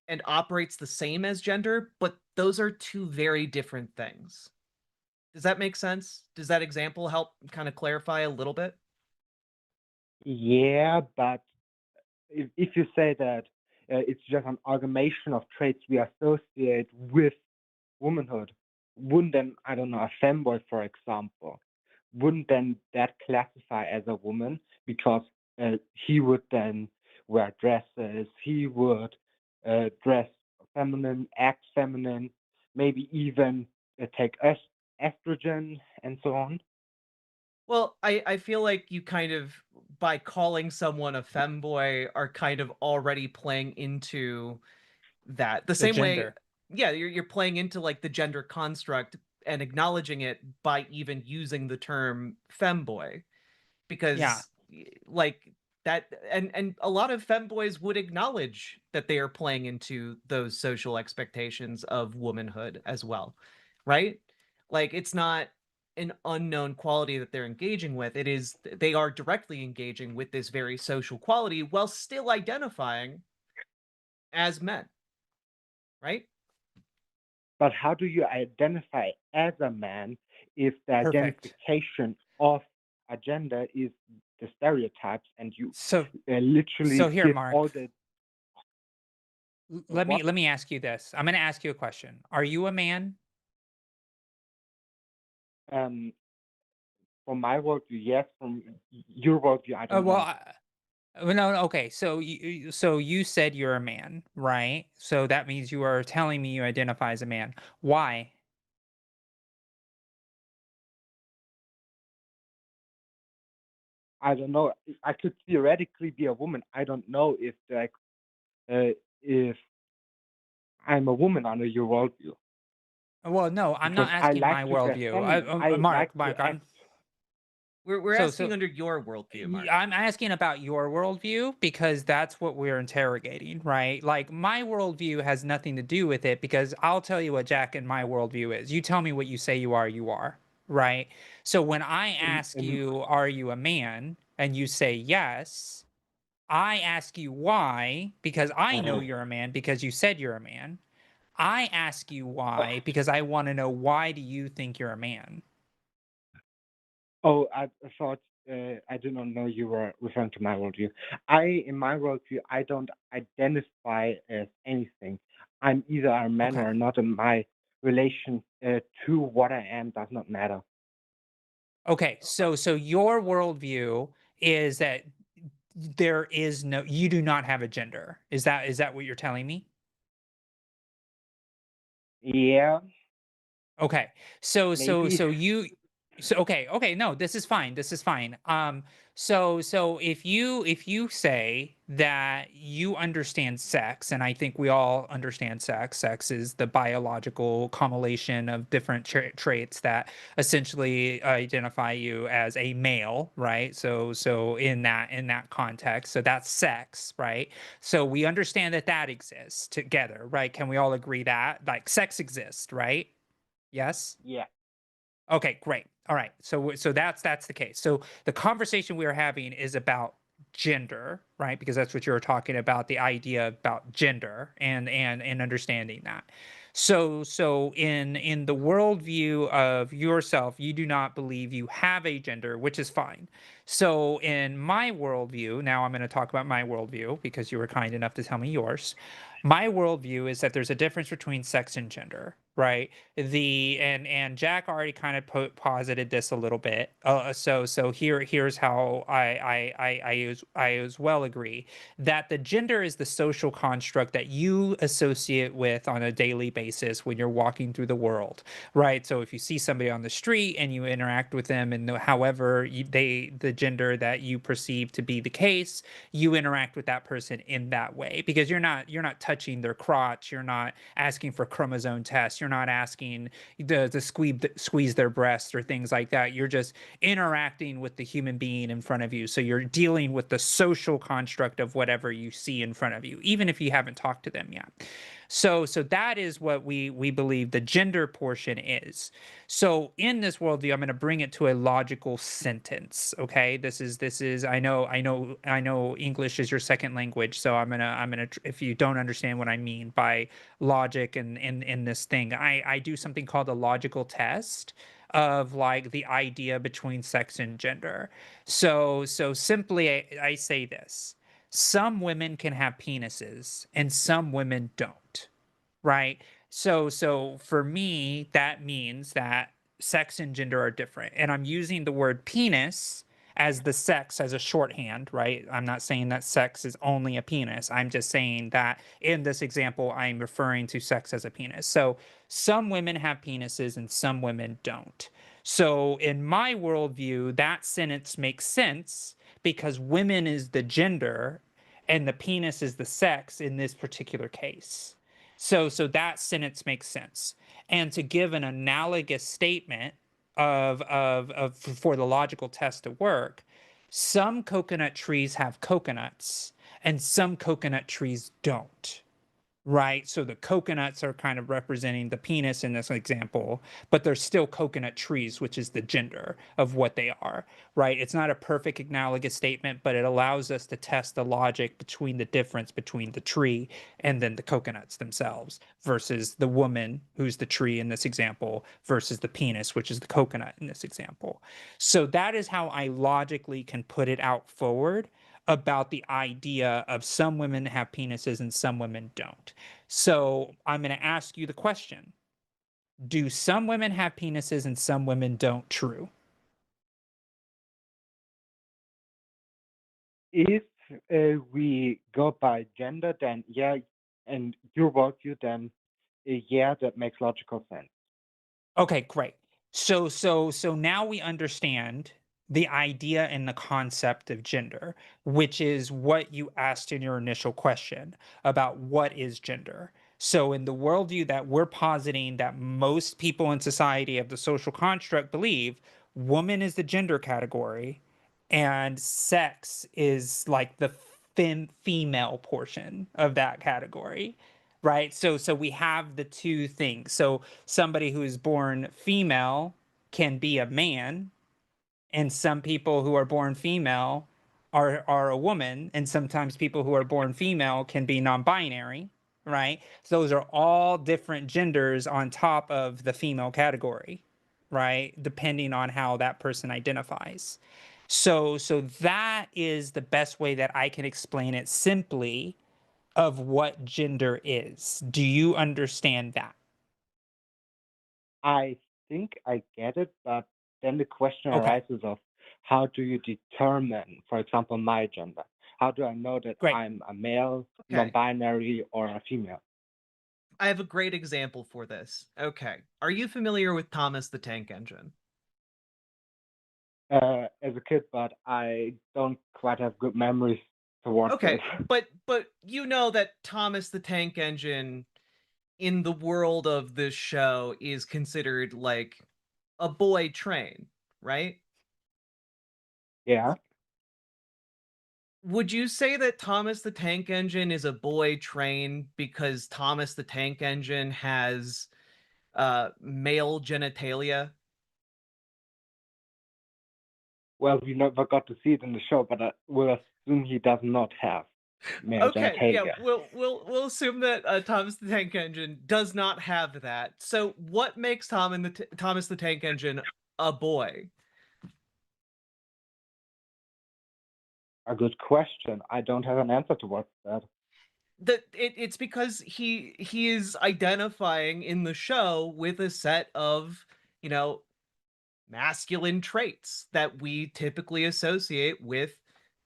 B: and operates the same as gender, but those are two very different things. Does that make sense? Does that example help kind of clarify a little bit?
E: Yeah, but if you say that it's just an amalgamation of traits we associate with womanhood, wouldn't then, I don't know, a femboy, for example, wouldn't then that classify as a woman? Because he would then wear dresses, he would dress feminine, act feminine, maybe even take estrogen and so on.
B: Well, I feel like you kind of, by calling someone a femboy, are kind of already playing into that. The
A: The
B: same way,
A: gender.
B: yeah, you're playing into like the gender construct and acknowledging it by even using the term femboy,
A: Yeah.
B: because like that, and a lot of femboys would acknowledge that they are playing into those social expectations of womanhood as well, right? Like it's not an unknown quality that they're engaging with. It is, they are directly engaging with this very social quality while still identifying as men, right?
E: But how do you identify as a man if the
A: Perfect.
E: identification of a gender is the stereotypes and you
A: So
E: literally
A: here,
E: give all
A: Mark,
E: the
A: let
E: what?
A: me ask you this. I'm going to ask you a question. Are you a man?
E: Um, from my worldview, yes. From your worldview, I don't
A: Well,
E: know.
A: no, okay. So you said you're a man, right? So that means you are telling me you identify as a man. Why?
E: I don't know. I could theoretically be a woman. I don't know if I'm a woman under your worldview
A: Well, no, I'm
E: because
A: not
E: I
A: asking my
E: like to dress
A: worldview.
E: feminine. I like to
A: Mark,
E: act.
B: We're
A: so
B: asking
A: so
B: under your worldview, Mark.
A: I'm asking about your worldview because that's what we're interrogating, right? Like my worldview has nothing to do with it because I'll tell you what Jack and my worldview is. You tell me what you say you are, right? So when I
E: In,
A: ask
E: in,
A: you, are you a man? And you say yes, I ask you why, because I know you're a man because you said you're a man. I ask you why because I want to know why do you think you're a man?
E: oh, I thought I did not know you were referring to my worldview. In my worldview, I don't identify as anything. I'm either a man
A: Okay.
E: or not, and my relation to what I am does not matter.
A: Okay, so your worldview is that there is no you do not have a gender. Is that what you're telling me?
E: Yeah,
A: Okay.
E: maybe.
A: So okay, no, this is fine. This is fine. So if you say that you understand sex, and I think we all understand sex. Sex is the biological culmination of different traits that essentially identify you as a male, right? So in that context, so that's sex, right? So we understand that that exists together, right? Can we all agree that like sex exists, right? Yes?
E: Yeah.
A: Okay, great. All right. So that's the case. So the conversation we are having is about gender, right? Because that's what you were talking about, the idea about gender and understanding that. So in the worldview of yourself, you do not believe you have a gender, which is fine. So in my worldview, now I'm going to talk about my worldview because you were kind enough to tell me yours. My worldview is that there's a difference between sex and gender, right? And Jack already kind of posited this a little bit. So here's how I as well agree that the gender is the social construct that you associate with on a daily basis when you're walking through the world, right? So if you see somebody on the street and you interact with them, and however the gender that you perceive to be the case, you interact with that person in that way, because you're not touching their crotch, you're not asking for chromosome tests, you're not asking to squeeze their breasts or things like that. You're just interacting with the human being in front of you. So you're dealing with the social construct of whatever you see in front of you, even if you haven't talked to them yet. So that is what we believe the gender portion is. So in this worldview, I'm going to bring it to a logical sentence. Okay, this is I know English is your second language, so I'm gonna if you don't understand what I mean by logic and in this thing, I do something called a logical test of like the idea between sex and gender. So simply I say this: some women can have penises and some women don't, right? So for me, that means that sex and gender are different. And I'm using the word penis as the sex as a shorthand, right? I'm not saying that sex is only a penis. I'm just saying that in this example, I'm referring to sex as a penis. So some women have penises and some women don't. So in my worldview, that sentence makes sense because women is the gender and the penis is the sex in this particular case. So that sentence makes sense. And to give an analogous statement of for the logical test to work, some coconut trees have coconuts and some coconut trees don't. Right. So the coconuts are kind of representing the penis in this example, but they're still coconut trees, which is the gender of what they are. Right. It's not a perfect analogous statement, but it allows us to test the logic between the difference between the tree and then the coconuts themselves versus the woman, who's the tree in this example, versus the penis, which is the coconut in this example. So that is how I logically can put it out forward about the idea of some women have penises and some women don't. So I'm going to ask you the question: do some women have penises and some women don't? True.
E: If we go by gender, then yeah, and your worldview, then yeah, that makes logical sense.
A: Okay, great. So now we understand the idea and the concept of gender, which is what you asked in your initial question about what is gender. So in the worldview that we're positing that most people in society of the social construct believe, woman is the gender category and sex is like the female portion of that category, right? So we have the two things. So somebody who is born female can be a man, and some people who are born female are a woman, and sometimes people who are born female can be non-binary, right? So those are all different genders on top of the female category, right? Depending on how that person identifies. So that is the best way that I can explain it simply of what gender is. Do you understand that?
E: I think I get it, but then the question
A: Okay,
E: arises of how do you determine, for example, my gender? How do I know that
A: great.
E: I'm a male,
B: Okay.
E: non-binary, or a female?
B: I have a great example for this. Okay. Are you familiar with Thomas the Tank Engine?
E: As a kid, but I don't quite have good memories towards
B: Okay,
E: it.
B: but you know that Thomas the Tank Engine in the world of this show is considered like a boy train, right?
E: Yeah.
B: Would you say that Thomas the Tank Engine is a boy train because Thomas the Tank Engine has male genitalia?
E: Well, we never got to see it in the show, but we'll assume he does not have male
B: Okay, yeah,
E: genitalia.
B: we'll assume that Thomas the Tank Engine does not have that. So, what makes Thomas the Tank Engine a boy?
E: A good question. I don't have an answer towards that.
B: It's because he is identifying in the show with a set of, you know, masculine traits that we typically associate with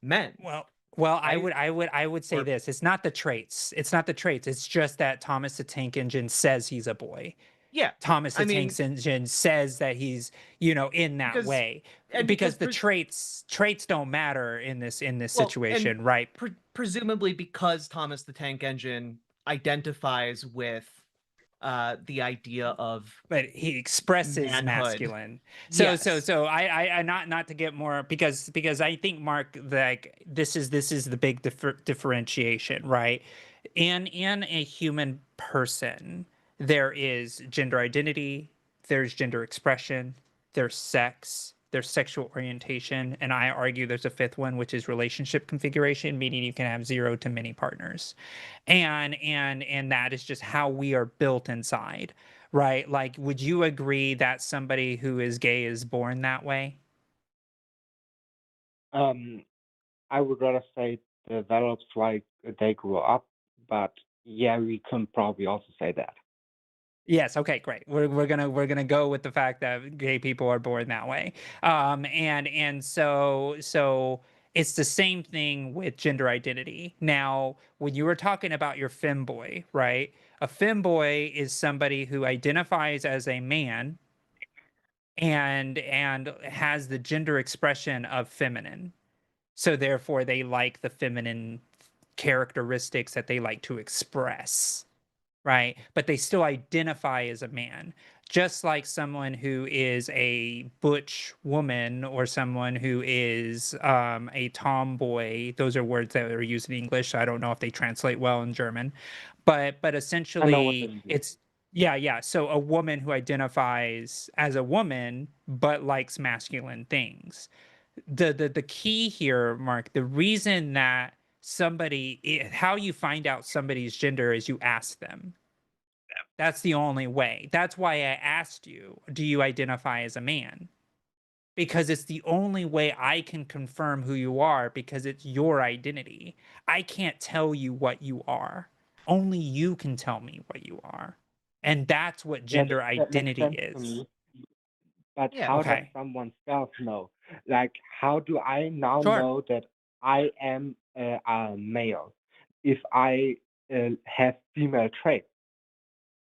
B: men.
A: Well,
B: right?
A: I would say
B: Or
A: this. It's not the traits. It's not the traits. It's just that Thomas the Tank Engine says he's a boy.
B: yeah,
A: Thomas the
B: I
A: Tank
B: mean,
A: Engine says that he's, you know, in that
B: because
A: way.
B: and
A: Because
B: because
A: the traits don't matter in this
B: well, and
A: situation, right?
B: presumably because Thomas the Tank Engine identifies with the idea of
A: But he expresses
B: manhood.
A: masculine.
B: Yes.
A: So I not to get more because I think Mark, like this is the big differentiation, right? In a human person, there is gender identity, there's gender expression, there's sex, there's sexual orientation, and I argue there's a fifth one, which is relationship configuration, meaning you can have 0 to many partners. And that is just how we are built inside, right? Like, would you agree that somebody who is gay is born that way?
E: I would rather say it develops like they grew up, but yeah, we can probably also say that.
A: Yes. Okay. Great. We're gonna go with the fact that gay people are born that way. And so it's the same thing with gender identity. Now, when you were talking about your femboy, right? A femboy is somebody who identifies as a man and has the gender expression of feminine. So therefore, they like the feminine characteristics that they like to express, right? But they still identify as a man, just like someone who is a butch woman or someone who is a tomboy. Those are words that are used in English. So I don't know if they translate well in German, but
E: I know what
A: essentially
E: they mean.
A: it's yeah. So a woman who identifies as a woman but likes masculine things. The key here, Mark, the reason that how you find out somebody's gender is you ask them. That's the only way. That's why I asked you, do you identify as a man? Because it's the only way I can confirm who you are because it's your identity. I can't tell you what you are. Only you can tell me what you are. And that's what
E: Yeah,
A: gender
E: that makes
A: identity
E: sense to
A: is.
E: me. But
B: Yeah.
E: how does
A: Okay.
E: someone self know? Like, how do I now
A: Sure.
E: know that I am a male if I have female traits,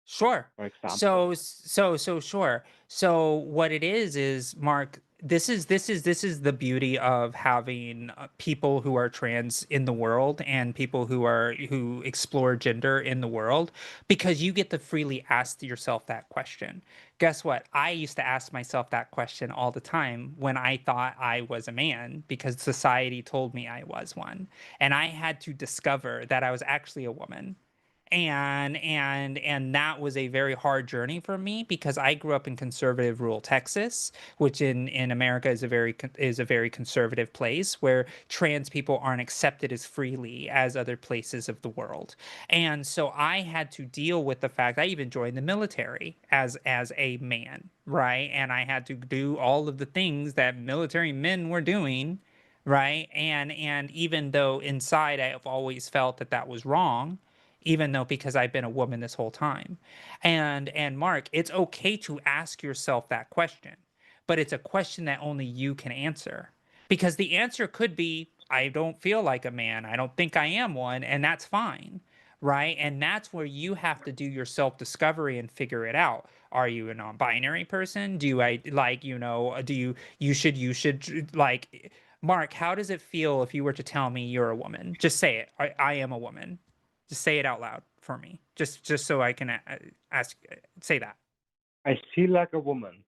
A: Sure.
E: for example?
A: So sure. So what it is Mark, this is the beauty of having people who are trans in the world and people who explore gender in the world, because you get to freely ask yourself that question. Guess what? I used to ask myself that question all the time when I thought I was a man because society told me I was one, and I had to discover that I was actually a woman. And that was a very hard journey for me because I grew up in conservative rural Texas, which in America is a very conservative place where trans people aren't accepted as freely as other places of the world. And so I had to deal with the fact I even joined the military as a man, right? And I had to do all of the things that military men were doing, right? And even though inside I have always felt that that was wrong, even though because I've been a woman this whole time. And Mark, it's okay to ask yourself that question, but it's a question that only you can answer. Because the answer could be, I don't feel like a man. I don't think I am one, and that's fine. Right. And that's where you have to do your self discovery and figure it out. Are you a non binary person? Do I like, you should like, Mark, how does it feel if you were to tell me you're a woman? Just say it. I am a woman. Just say it out loud for me, just so I can ask. Say that.
E: I feel like a woman.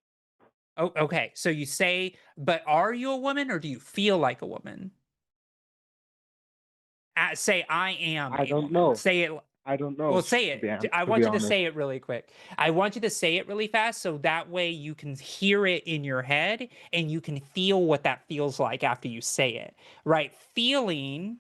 A: Oh, okay. So you say, but are you a woman or do you feel like a woman? Say I am
E: I
A: a
E: don't
A: woman.
E: know.
A: Say it.
E: I don't know,
A: Well, say
E: to be,
A: it. I
E: to
A: want
E: be
A: you to
E: honest.
A: say it really quick. I want you to say it really fast so that way you can hear it in your head and you can feel what that feels like after you say it, right? Feeling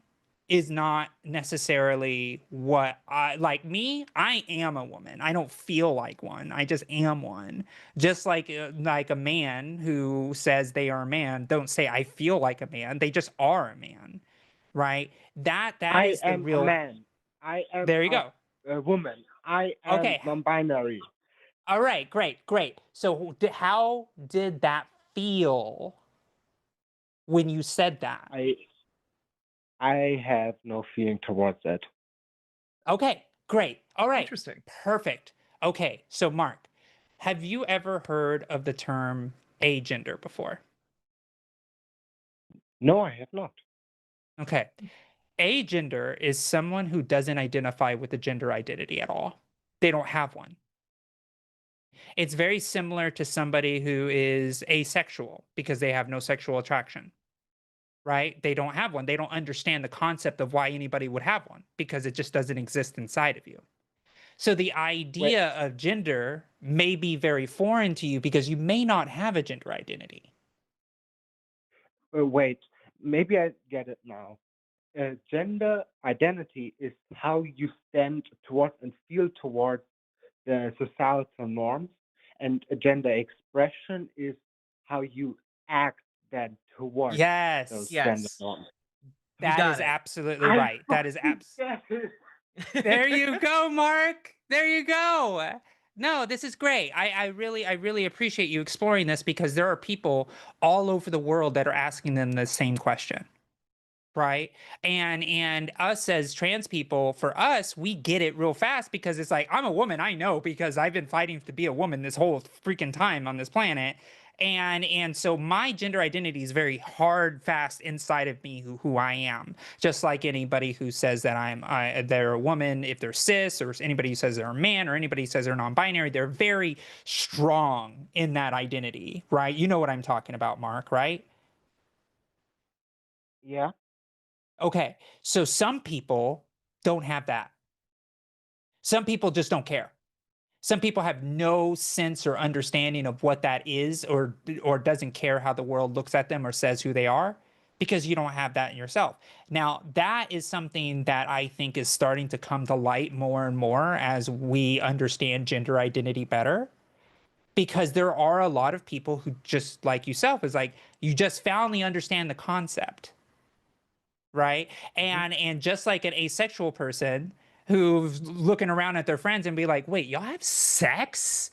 A: is not necessarily what I like. Me, I am a woman. I don't feel like one. I just am one. Just like a man who says they are a man don't say I feel like a man. They just are a man, right? That
E: I
A: is the
E: am a
A: real.
E: man. I am
A: There you go.
E: a woman. I am
A: Okay.
E: non-binary.
A: All right, great. So how did that feel when you said that?
E: I have no feeling towards it.
A: Okay, great. All right.
B: Interesting.
A: Perfect. Okay, so Mark, have you ever heard of the term agender before?
E: No, I have not.
A: Okay. Agender is someone who doesn't identify with a gender identity at all. They don't have one. It's very similar to somebody who is asexual because they have no sexual attraction. Right? They don't have one. They don't understand the concept of why anybody would have one because it just doesn't exist inside of you. So the
E: Wait,
A: idea of gender may be very foreign to you because you may not have a gender identity.
E: wait. Maybe I get it now. Gender identity is how you stand towards and feel towards the societal norms, and gender expression is how you act then towards those
A: Yes,
E: gender
B: Yes,
E: norms.
B: you
A: that
B: got
A: is
B: it.
A: absolutely
E: I
A: right. That is
E: fucking get it.
A: There you go, Mark. There you go. No, this is great. I really appreciate you exploring this because there are people all over the world that are asking them the same question. Right. And us as trans people, for us, we get it real fast because it's like, I'm a woman, I know, because I've been fighting to be a woman this whole freaking time on this planet. And so my gender identity is very hard, fast inside of me who I am. Just like anybody who says that they're a woman, if they're cis, or anybody who says they're a man, or anybody who says they're non-binary, they're very strong in that identity, right? You know what I'm talking about, Mark, right?
E: Yeah.
A: Okay, so some people don't have that. Some people just don't care. Some people have no sense or understanding of what that is, or doesn't care how the world looks at them or says who they are, because you don't have that in yourself. Now, that is something that I think is starting to come to light more and more as we understand gender identity better. Because there are a lot of people who, just like yourself, is like, you just finally understand the concept, right? And just like an asexual person who's looking around at their friends and be like, wait, y'all have sex?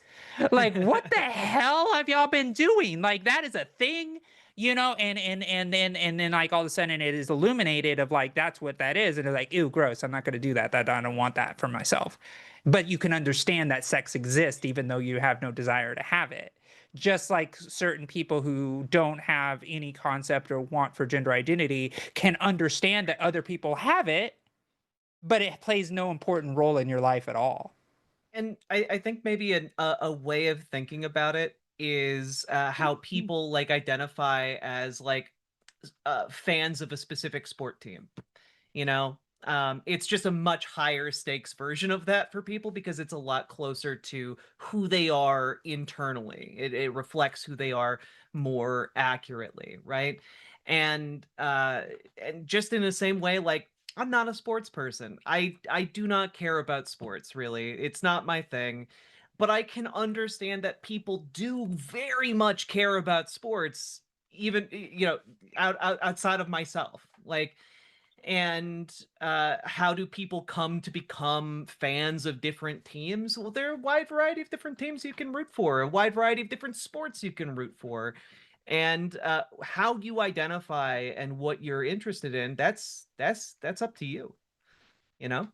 A: Like, what the hell have y'all been doing? Like, that is a thing, you know? And then like all of a sudden it is illuminated of like, that's what that is. And they're like, ew, gross, I'm not gonna do that. I don't want that for myself. But you can understand that sex exists even though you have no desire to have it. Just like certain people who don't have any concept or want for gender identity can understand that other people have it, but it plays no important role in your life at all.
B: And I think maybe a way of thinking about it is how people like identify as like fans of a specific sport team. You know, it's just a much higher stakes version of that for people because it's a lot closer to who they are internally. It reflects who they are more accurately, right? And just in the same way, like I'm not a sports person. I do not care about sports really. It's not my thing. But I can understand that people do very much care about sports, even outside of myself. Like, and how do people come to become fans of different teams? Well, there are a wide variety of different teams you can root for, a wide variety of different sports you can root for, and how you identify and what you're interested in, that's up to you, you know.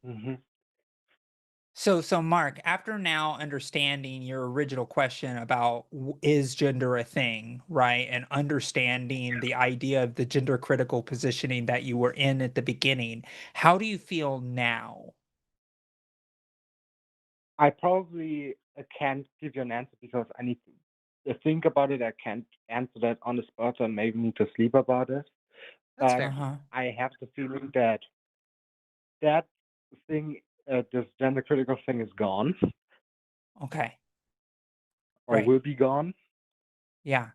E: Mm-hmm.
A: So Mark, after now understanding your original question about is gender a thing, right? And understanding the idea of the gender critical positioning that you were in at the beginning, how do you feel now?
E: I probably can't give you an answer because I need to think about it. I can't answer that on the spot. I maybe need to sleep about it.
B: That's
E: But
B: fair.
A: Uh-huh.
E: I have the feeling that that thing, this gender critical thing is gone
A: Okay.
E: or
A: Right.
E: will be gone.
A: Yeah.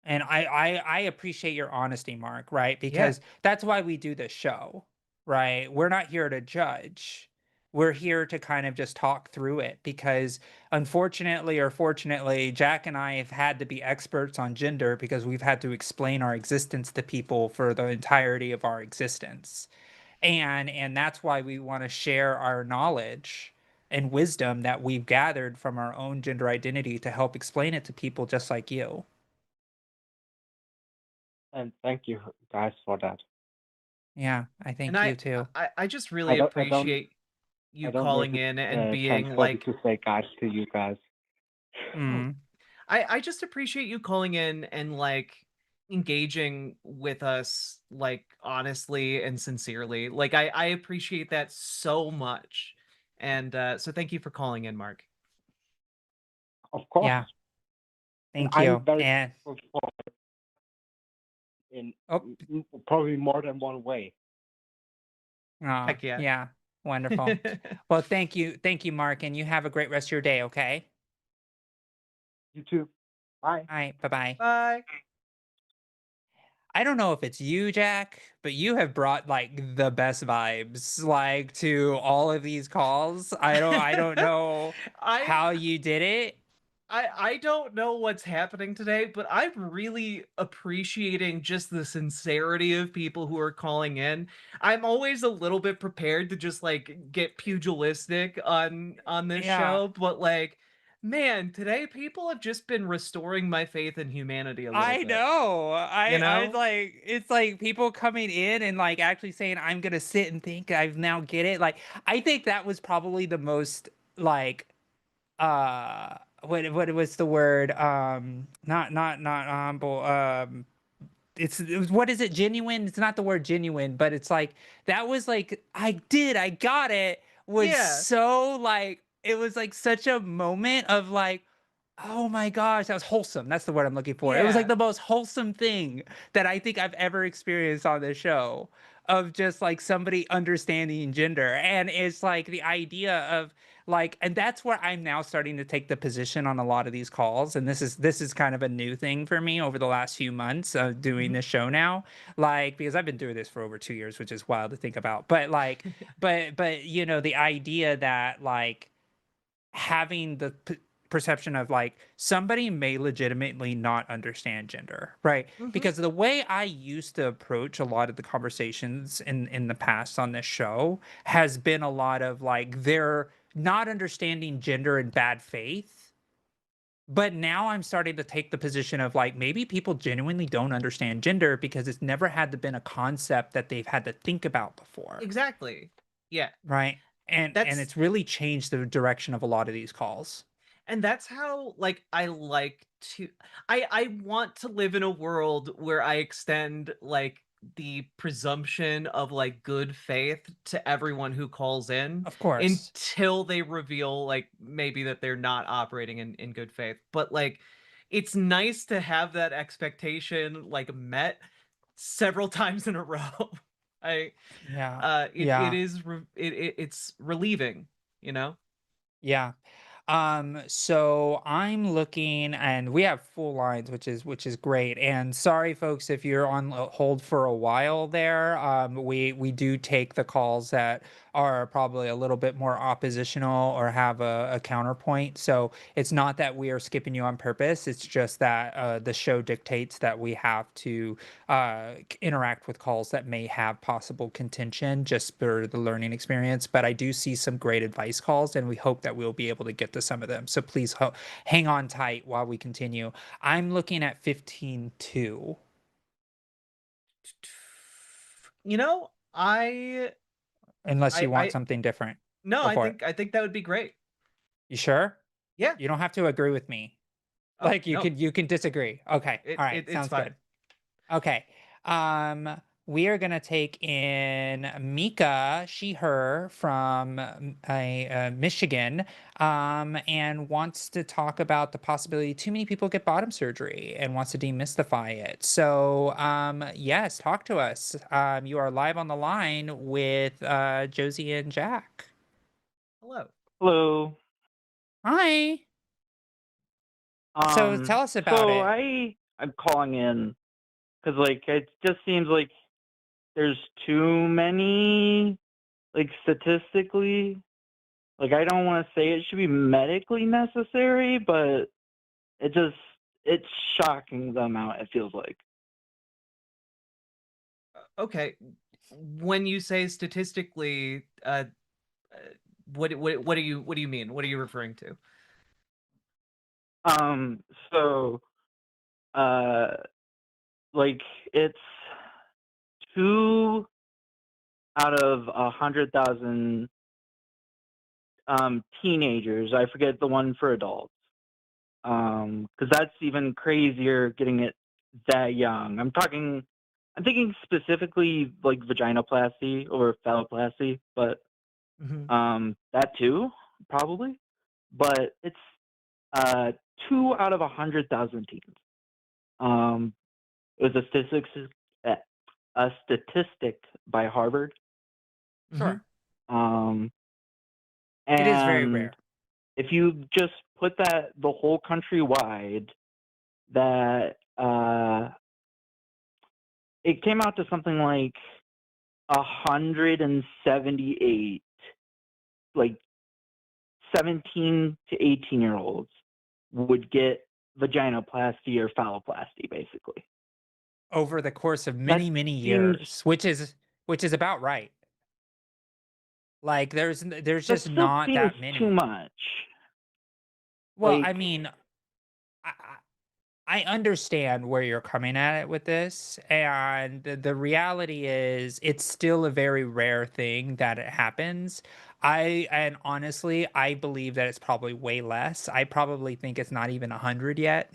A: And I appreciate your honesty, Mark, right?
B: Yeah.
A: Because that's why we do this show, right? We're not here to judge. We're here to kind of just talk through it because unfortunately or fortunately, Jack and I have had to be experts on gender because we've had to explain our existence to people for the entirety of our existence. And that's why we want to share our knowledge and wisdom that we've gathered from our own gender identity to help explain it to people just like you.
E: And thank you guys for that.
A: Yeah, I
B: And
A: thank you too.
B: I just really
E: I don't
B: appreciate
E: I
B: you
E: don't know if
B: calling in
E: it's
B: and being
E: transphobic
B: like,
E: to say guys to you guys.
A: Mm.
B: I just appreciate you calling in and like engaging with us like honestly and sincerely. Like I appreciate that so much. And so thank you for calling in, Mark.
E: Of course.
A: Yeah,
E: And
A: thank
E: I'm
A: you.
E: very
A: And
E: thankful for it in
A: oh,
E: probably more than one way.
A: aw,
B: Heck yeah.
A: yeah, wonderful. Well, thank you, Mark, and you have a great rest of your day. Okay.
E: You too. Bye.
A: All right. Bye bye.
B: Bye.
A: I don't know if it's you, Jack, but you have brought like the best vibes like to all of these calls. I don't know
B: I
A: how you did it.
B: I don't know what's happening today, but I'm really appreciating just the sincerity of people who are calling in. I'm always a little bit prepared to just like get pugilistic on this
A: Yeah.
B: show, but like man, today people have just been restoring my faith in humanity a little
A: I
B: bit.
A: know.
B: You
A: I
B: know?
A: like it's like people coming in and like actually saying I'm gonna sit and think I now get it. Like I think that was probably the most like what was the word not humble it was what is it genuine, it's not the word genuine, but it's like that was like I got it was
B: Yeah.
A: so like it was like such a moment of like oh my gosh, that was wholesome. That's the word I'm looking for. It was like
B: Yeah.
A: the most wholesome thing that I think I've ever experienced on this show of just like somebody understanding gender. And it's like the idea of like, and that's where I'm now starting to take the position on a lot of these calls. And this is kind of a new thing for me over the last few months of doing
B: Mhm.
A: this show now. Like, because I've been doing this for over 2 years, which is wild to think about. But like, but you know, the idea that like having the perception of like somebody may legitimately not understand gender, right?
B: Mhm.
A: Because the way I used to approach a lot of the conversations in the past on this show has been a lot of like they're not understanding gender in bad faith. But now I'm starting to take the position of like maybe people genuinely don't understand gender because it's never had to been a concept that they've had to think about before,
B: Exactly. Yeah.
A: right? And
B: That's
A: it's really changed the direction of a lot of these calls.
B: and that's how like I like to I want to live in a world where I extend like the presumption of like good faith to everyone who calls in
A: Of course.
B: until they reveal like maybe that they're not operating in good faith. But like it's nice to have that expectation like met several times in a row. I
A: Yeah.
B: it
A: Yeah.
B: is it's relieving, you know?
A: Yeah. So I'm looking and we have full lines, which is great. And sorry folks if you're on hold for a while there. We do take the calls that are probably a little bit more oppositional or have a counterpoint. So it's not that we are skipping you on purpose. It's just that the show dictates that we have to interact with calls that may have possible contention just for the learning experience. But I do see some great advice calls, and we hope that we'll be able to get to some of them. So please hang on tight while we continue. I'm looking at 15-2.
B: You know,
A: Unless you want
B: I
A: something different.
B: no,
A: Go for it.
B: I think that would be great.
A: You sure?
B: Yeah.
A: You don't have to agree with me.
B: Oh,
A: Like
B: no.
A: You can disagree. Okay. All right.
B: It's
A: Sounds
B: fine.
A: good. Okay. Um we are going to take in Mika, she, her, from Michigan, and wants to talk about the possibility too many people get bottom surgery and wants to demystify it. So, yes, talk to us. You are live on the line with Josie and Jack.
B: Hello.
F: Hello.
A: Hi. So tell us about
F: So
A: it.
F: I'm calling in because like it just seems like there's too many, like statistically, like I don't want to say it should be medically necessary, but it's shocking the amount it feels like.
B: Okay. When you say statistically, what do you mean? What are you referring to?
F: So like it's 2 out of 100,000 teenagers. I forget the one for adults. Because that's even crazier getting it that young. I'm thinking specifically like vaginoplasty or phalloplasty, but that too, probably. But it's 2 out of 100,000 teens. It was a statistic by Harvard.
A: Sure.
F: It
A: is very rare.
F: If you just put that the whole country wide, that it came out to something like 178, like 17 to 18-year-olds would get vaginoplasty or phalloplasty, basically.
A: Over the course of many, many years, which is about right. Like there's just not that many.
F: Too much.
A: Well, I mean, I understand where you're coming at it with this, and the reality is it's still a very rare thing that it happens. And honestly, I believe that it's probably way less. I probably think it's not even 100 yet.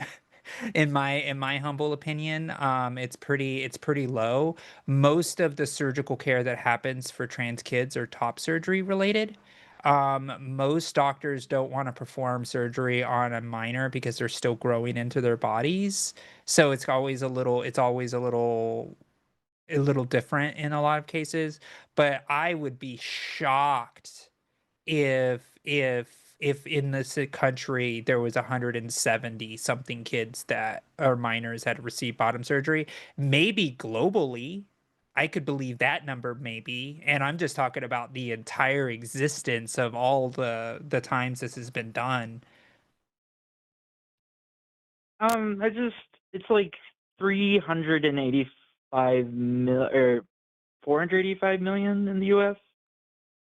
A: In my humble opinion, it's pretty low. Most of the surgical care that happens for trans kids are top surgery related. Most doctors don't want to perform surgery on a minor because they're still growing into their bodies. So it's always a little different in a lot of cases. But I would be shocked if in this country there was 170 something kids that are minors that received bottom surgery. Maybe globally I could believe that number, maybe, and I'm just talking about the entire existence of all the times this has been done.
F: It's like 385 mil or 485 million in the U.S.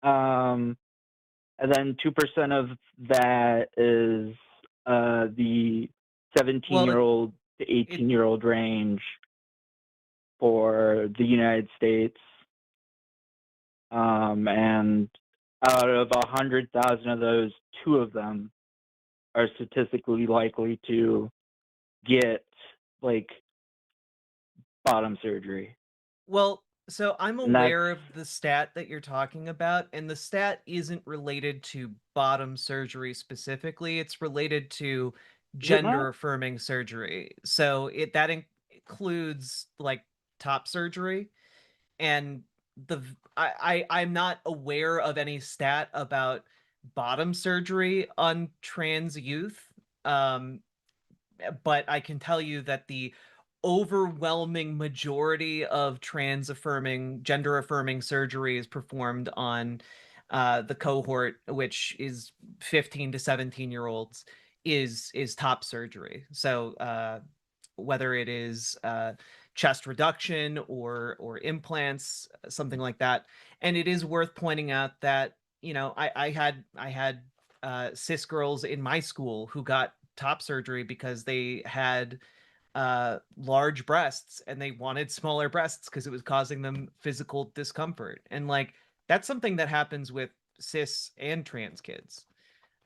F: And then 2% of that is the 17-year-old to 18-year-old range for the United States. And out of 100,000 of those, 2 of them are statistically likely to get like bottom surgery.
B: Well, so I'm aware of the stat that you're talking about, and the stat isn't related to bottom surgery specifically. It's related to gender affirming surgery. So that includes like top surgery, and I'm not aware of any stat about bottom surgery on trans youth. But I can tell you that the overwhelming majority of gender affirming surgeries performed on the cohort, which is 15 to 17-year-olds, is top surgery. So whether it is chest reduction or implants, something like that. And it is worth pointing out that, you know, I had cis girls in my school who got top surgery because they had large breasts and they wanted smaller breasts because it was causing them physical discomfort. And like that's something that happens with cis and trans kids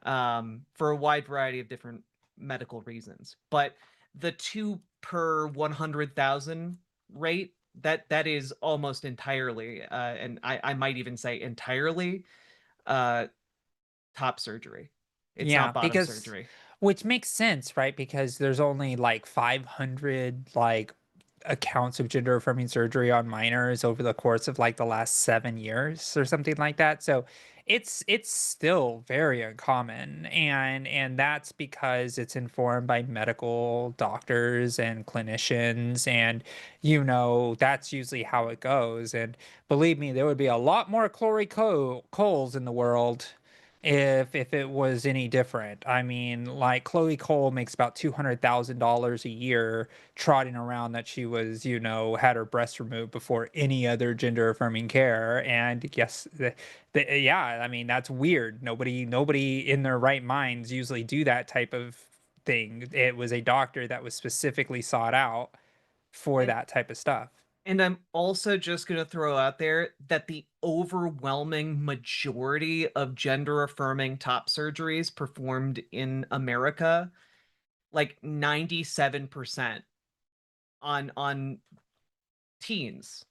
B: for a wide variety of different medical reasons. But the 2 per 100,000 rate that is almost entirely, and I might even say entirely, top surgery. It's
A: Yeah,
B: not bottom
A: because
B: surgery.
A: which makes sense, right? Because there's only like 500 like accounts of gender affirming surgery on minors over the course of like the last 7 years or something like that. So it's still very uncommon, and that's because it's informed by medical doctors and clinicians, and that's usually how it goes. And believe me, there would be a lot more Chloe Coles in the world if it was any different. I mean, like Chloe Cole makes about $200,000 a year trotting around that she was, had her breast removed before any other gender affirming care. And yes, yeah, I mean, that's weird. Nobody in their right minds usually do that type of thing. It was a doctor that was specifically sought out for
B: And
A: that type of stuff.
B: And I'm also just going to throw out there that the overwhelming majority of gender affirming top surgeries performed in America, like 97% on teens,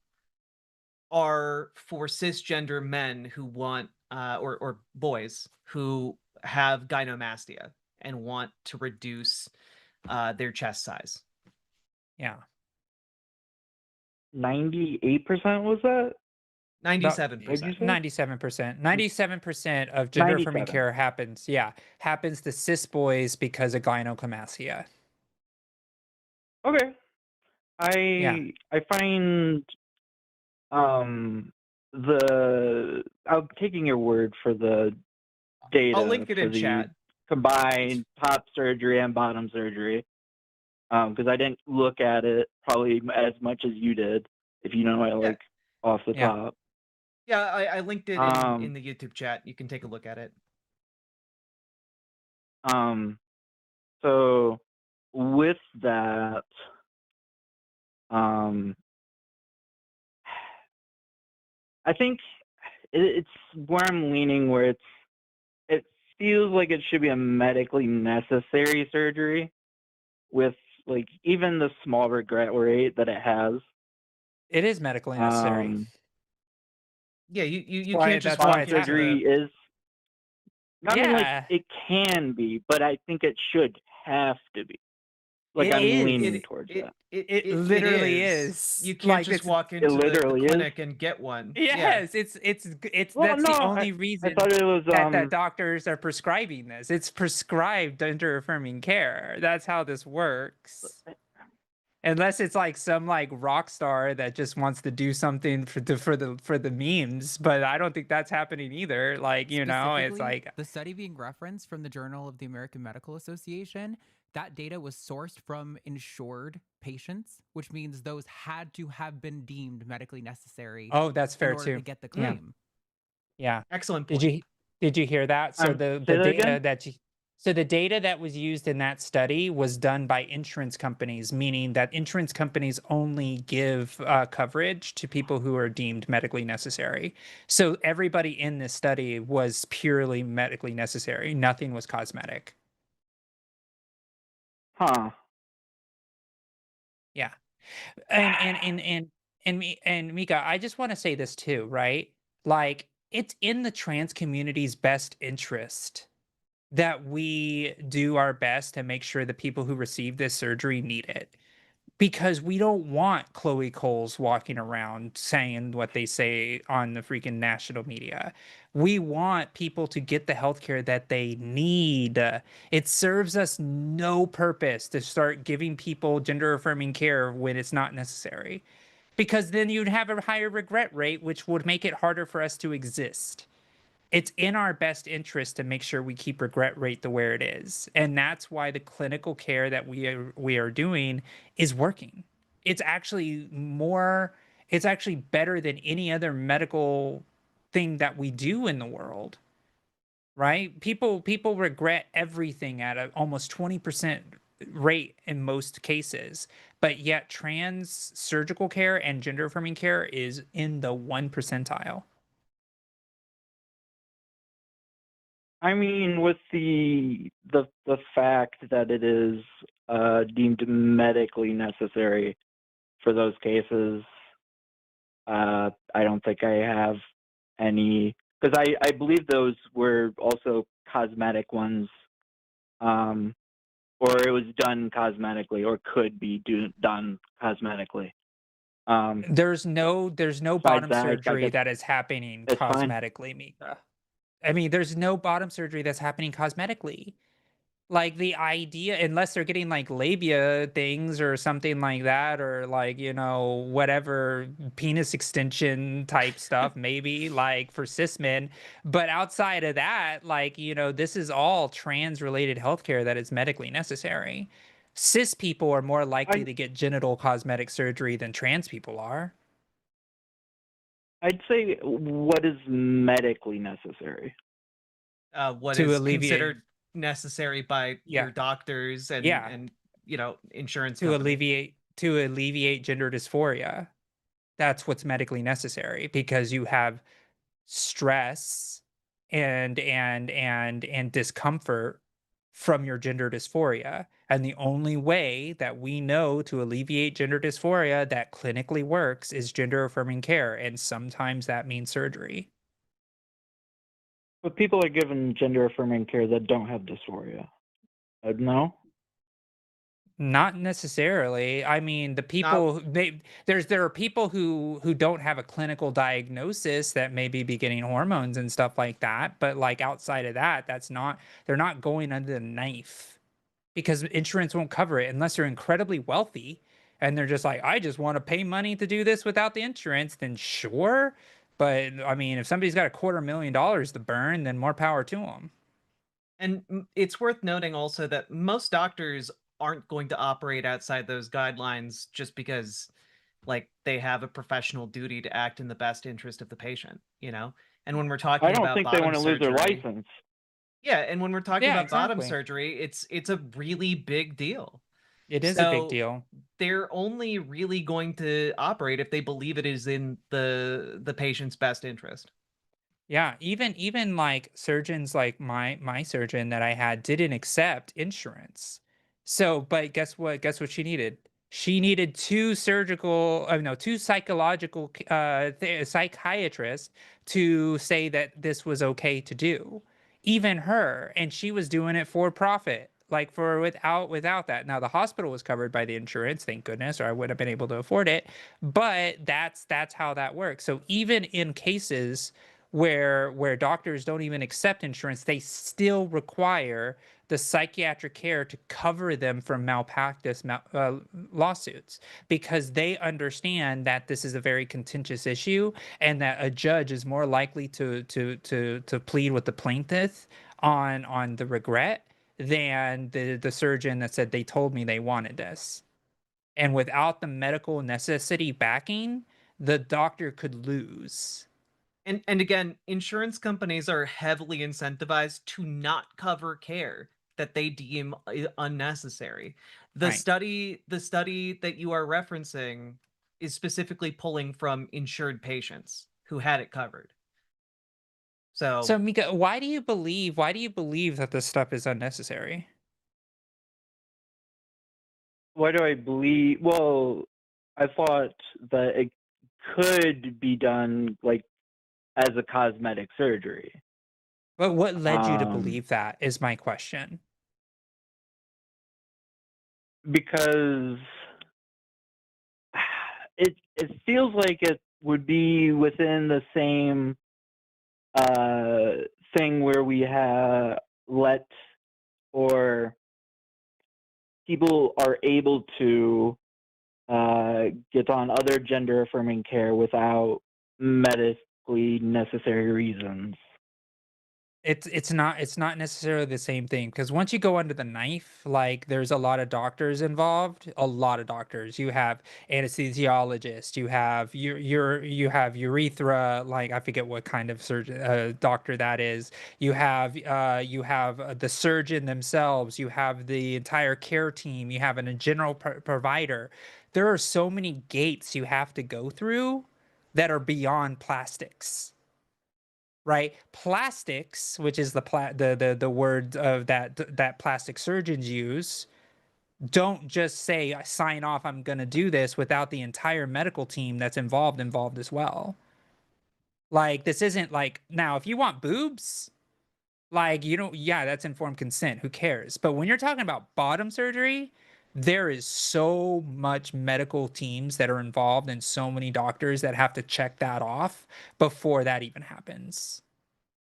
B: are for cisgender men who want or boys who have gynecomastia and want to reduce their chest size.
A: Yeah.
F: 98% was that?
B: 97%.
A: 97%. 97% of gender affirming
F: 97.
A: care happens to cis boys because of gynecomastia.
F: Okay.
A: Yeah.
F: I find I'm taking your word for the data
B: I'll link it
F: for
B: in
F: the
B: chat.
F: combined top surgery and bottom surgery. Because I didn't look at it probably as much as you did, if you know it like off the
A: Yeah.
F: top.
B: Yeah, I linked it in the YouTube chat. You can take a look at it.
F: So with that, I think it's where I'm leaning, where it feels like it should be a medically necessary surgery, with like even the small regret rate that it has.
A: It is medically necessary.
B: Yeah, you
A: Why-
B: can't just
A: that's why
B: walk
A: it's
B: into
F: surgery is. I mean, like
A: Yeah.
F: it can be, but I think it should have to be. Like
A: It
F: I'm
A: is.
F: leaning towards that.
A: It literally is.
B: You can't
A: Like,
B: just
A: it's-
B: walk into the
F: literally is.
B: clinic and get one. Yeah.
A: Yes, it's
F: Well,
A: that's
F: no,
A: the only
F: I
A: reason
F: thought it was
A: that doctors are prescribing this. It's prescribed gender affirming care. That's how this works. Unless it's like some like rock star that just wants to do something for the memes, but I don't think that's happening either. Like, it's
G: Specifically,
A: like
G: the study being referenced from the Journal of the American Medical Association, that data was sourced from insured patients, which means those had to have been deemed medically necessary
A: oh, that's
G: in
A: fair
G: order
A: too.
G: to get the claim.
A: Yeah.
B: Excellent point.
A: Did you hear that? So the
F: say that
A: data
F: again?
A: the data that was used in that study was done by insurance companies, meaning that insurance companies only give coverage to people who are deemed medically necessary. So everybody in this study was purely medically necessary. Nothing was cosmetic.
F: Huh.
A: Yeah. And Mika, I just want to say this too, right? Like, it's in the trans community's best interest that we do our best to make sure the people who receive this surgery need it. Because we don't want Chloe Coles walking around saying what they say on the freaking national media. We want people to get the healthcare that they need. It serves us no purpose to start giving people gender affirming care when it's not necessary. Because then you'd have a higher regret rate, which would make it harder for us to exist. It's in our best interest to make sure we keep regret rate the where it is, and that's why the clinical care that we are doing is working. It's actually better than any other medical thing that we do in the world, right? People regret everything at a almost 20% rate in most cases, but yet trans surgical care and gender affirming care is in the 1 percentile.
F: I mean, with the fact that it is deemed medically necessary for those cases, I don't think I have any, because I believe those were also cosmetic ones, or it was done cosmetically, or could be done cosmetically.
A: There's no
F: Besides
A: bottom
F: that, I
A: surgery
F: guess
A: that is happening
F: it's fine.
A: cosmetically, Mika. I mean, there's no bottom surgery that's happening cosmetically. Like, the idea, unless they're getting like labia things or something like that, or like, you know, whatever penis extension type stuff, maybe like for cis men. But outside of that, like, you know, this is all trans related healthcare that is medically necessary. Cis people are more likely to get genital cosmetic surgery than trans people are.
F: I'd say what is medically necessary.
B: What
A: To
B: is
A: alleviate,
B: considered necessary by
A: yeah,
B: your doctors
A: yeah,
B: and you know, insurance
A: to
B: company.
A: alleviate gender dysphoria. That's what's medically necessary, because you have stress and discomfort from your gender dysphoria, and the only way that we know to alleviate gender dysphoria that clinically works is gender affirming care, and sometimes that means surgery.
F: But people are given gender affirming care that don't have dysphoria. No?
A: Not necessarily. I mean, the
B: Not
A: people there are people who don't have a clinical diagnosis that maybe be getting hormones and stuff like that, but like outside of that, they're not going under the knife, because insurance won't cover it unless you're incredibly wealthy and they're just like, I just want to pay money to do this without the insurance, then sure. But I mean, if somebody's got $250,000 to burn, then more power to them.
B: And it's worth noting also that most doctors aren't going to operate outside those guidelines just because like they have a professional duty to act in the best interest of the patient, you know? And when we're talking
F: I don't
B: about
F: think they
B: bottom
F: want to lose their
B: surgery,
F: license.
B: yeah, and when we're talking
A: Yeah,
B: about bottom
A: exactly.
B: surgery, it's a really big deal.
A: It is a big
B: So
A: deal.
B: they're only really going to operate if they believe it is in the patient's best interest.
A: Yeah, even like surgeons like my surgeon that I had didn't accept insurance. So, but guess what? Guess what she needed? She needed two psychological psychiatrists to say that this was okay to do. Even her, and she was doing it for profit, like for without that. Now the hospital was covered by the insurance, thank goodness, or I would have been able to afford it. But that's how that works. So even in cases where doctors don't even accept insurance, they still require the psychiatric care to cover them from malpractice lawsuits, because they understand that this is a very contentious issue and that a judge is more likely to plead with the plaintiff on the regret than the surgeon that said they told me they wanted this. And without the medical necessity backing, the doctor could lose.
B: And again, insurance companies are heavily incentivized to not cover care that they deem unnecessary. The
A: Right.
B: study that you are referencing is specifically pulling from insured patients who had it covered.
A: So
B: So
A: Mika, why do you believe that this stuff is unnecessary?
F: Why do I believe? Well, I thought that it could be done like as a cosmetic surgery.
A: But what led you to
F: Um,
A: believe that is my question.
F: because it feels like it would be within the same thing where we have let or people are able to get on other gender affirming care without medically necessary reasons.
A: It's not necessarily the same thing, because once you go under the knife, like there's a lot of doctors involved, a lot of doctors. You have anesthesiologists, you have urethra, like I forget what kind of surgeon doctor that is. You have the surgeon themselves, you have the entire care team, you have a general provider. There are so many gates you have to go through that are beyond plastics, right? Plastics, which is the word of that plastic surgeons use, don't just say, I sign off, I'm going to do this without the entire medical team that's involved as well. Like, this isn't like, now, if you want boobs, like, you don't, yeah, that's informed consent. Who cares? But when you're talking about bottom surgery, there is so much medical teams that are involved and so many doctors that have to check that off before that even happens.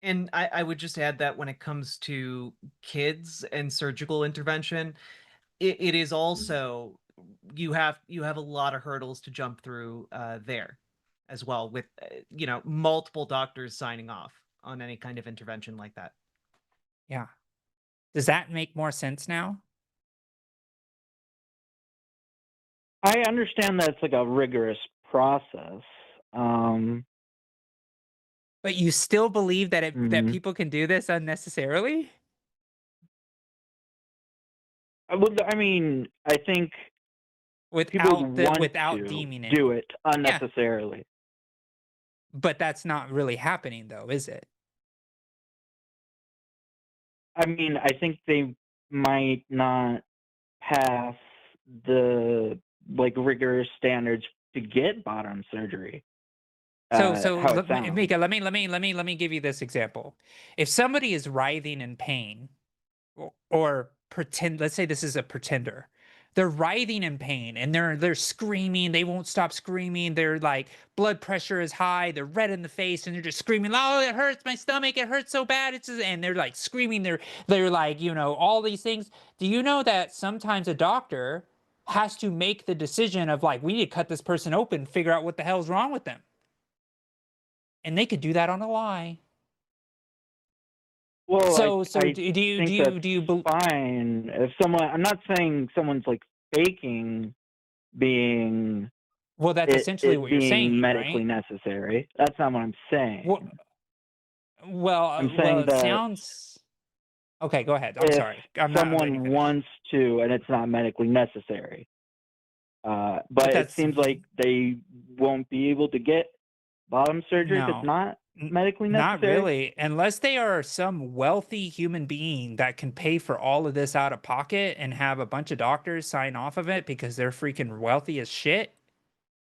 B: And I would just add that when it comes to kids and surgical intervention, it is also, you have a lot of hurdles to jump through there as well, with multiple doctors signing off on any kind of intervention like that.
A: Yeah. Does that make more sense now?
F: I understand that it's like a rigorous process.
A: But you still believe that that
F: Mhm.
A: people can do this unnecessarily?
F: Well, I mean, I think people want
A: without
F: to
A: deeming it.
F: do it
A: Yeah.
F: unnecessarily.
A: But that's not really happening though, is it?
F: I mean, I think they might not pass the like rigorous standards to get bottom surgery.
A: So
F: how it sounds.
A: Mika, let me give you this example. If somebody is writhing in pain, or pretend, let's say this is a pretender. They're writhing in pain and they're screaming, they won't stop screaming, their like blood pressure is high, they're red in the face, and they're just screaming, oh, it hurts my stomach, it hurts so bad, it's just, and they're like screaming, they're like, all these things. Do you know that sometimes a doctor has to make the decision of like, we need to cut this person open, figure out what the hell's wrong with them? And they could do that on a lie.
F: Well,
A: So
F: I
A: do you
F: fine if someone. I'm not saying someone's like faking being.
A: Well, that's essentially what you're saying,
F: medically
A: right?
F: necessary. That's not what I'm saying.
A: Well,
F: I'm saying
A: it
F: that
A: sounds. Okay, go ahead. I'm
F: if
A: sorry. I'm not letting you
F: someone
A: finish.
F: wants to, and it's not medically necessary. But it
A: that's-
F: seems like they won't be able to get bottom surgery if
A: No.
F: it's not medically
A: Not
F: necessary.
A: really, unless they are some wealthy human being that can pay for all of this out of pocket and have a bunch of doctors sign off of it because they're freaking wealthy as shit.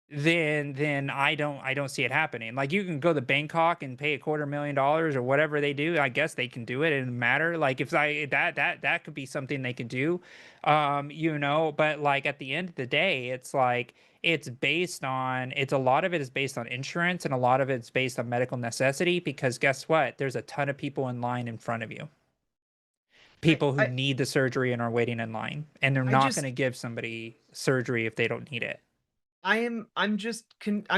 A: Then I don't see it happening. Like, you can go to Bangkok and pay $250,000 or whatever they do. I guess they can do it. It doesn't matter. Like, if that could be something they could do, But like at the end of the day, it's like it's a lot of it is based on insurance and a lot of it's based on medical necessity. Because guess what? There's a ton of people in line in front of you. People who need the surgery and are waiting in line, and they're not going to give somebody surgery if they don't need it.
B: I'm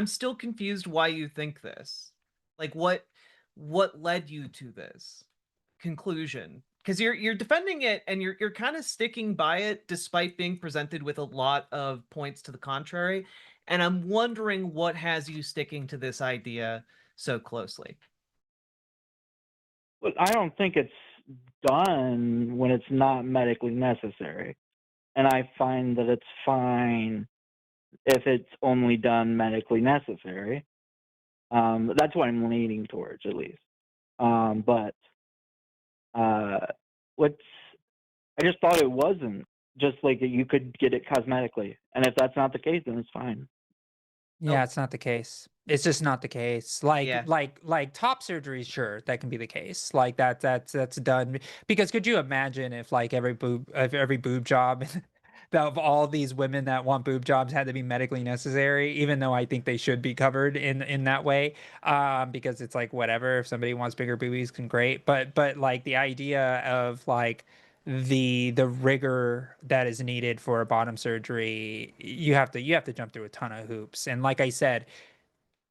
B: still confused why you think this. Like, what led you to this conclusion? Because you're defending it and you're kind of sticking by it despite being presented with a lot of points to the contrary. And I'm wondering what has you sticking to this idea so closely.
F: Well, I don't think it's done when it's not medically necessary. And I find that it's fine if it's only done medically necessary. That's what I'm leaning towards, at least. But I just thought it wasn't. Just like you could get it cosmetically. And if that's not the case, then it's fine.
A: Yeah, it's not the case. It's just not the case. Like,
B: Yeah.
A: like top surgery, sure, that can be the case. Like that's done. Because could you imagine if like every boob job of all these women that want boob jobs had to be medically necessary, even though I think they should be covered in that way. Because it's like, whatever, if somebody wants bigger boobies, can great. But like the idea of like the rigor that is needed for a bottom surgery, you have to jump through a ton of hoops. And like I said,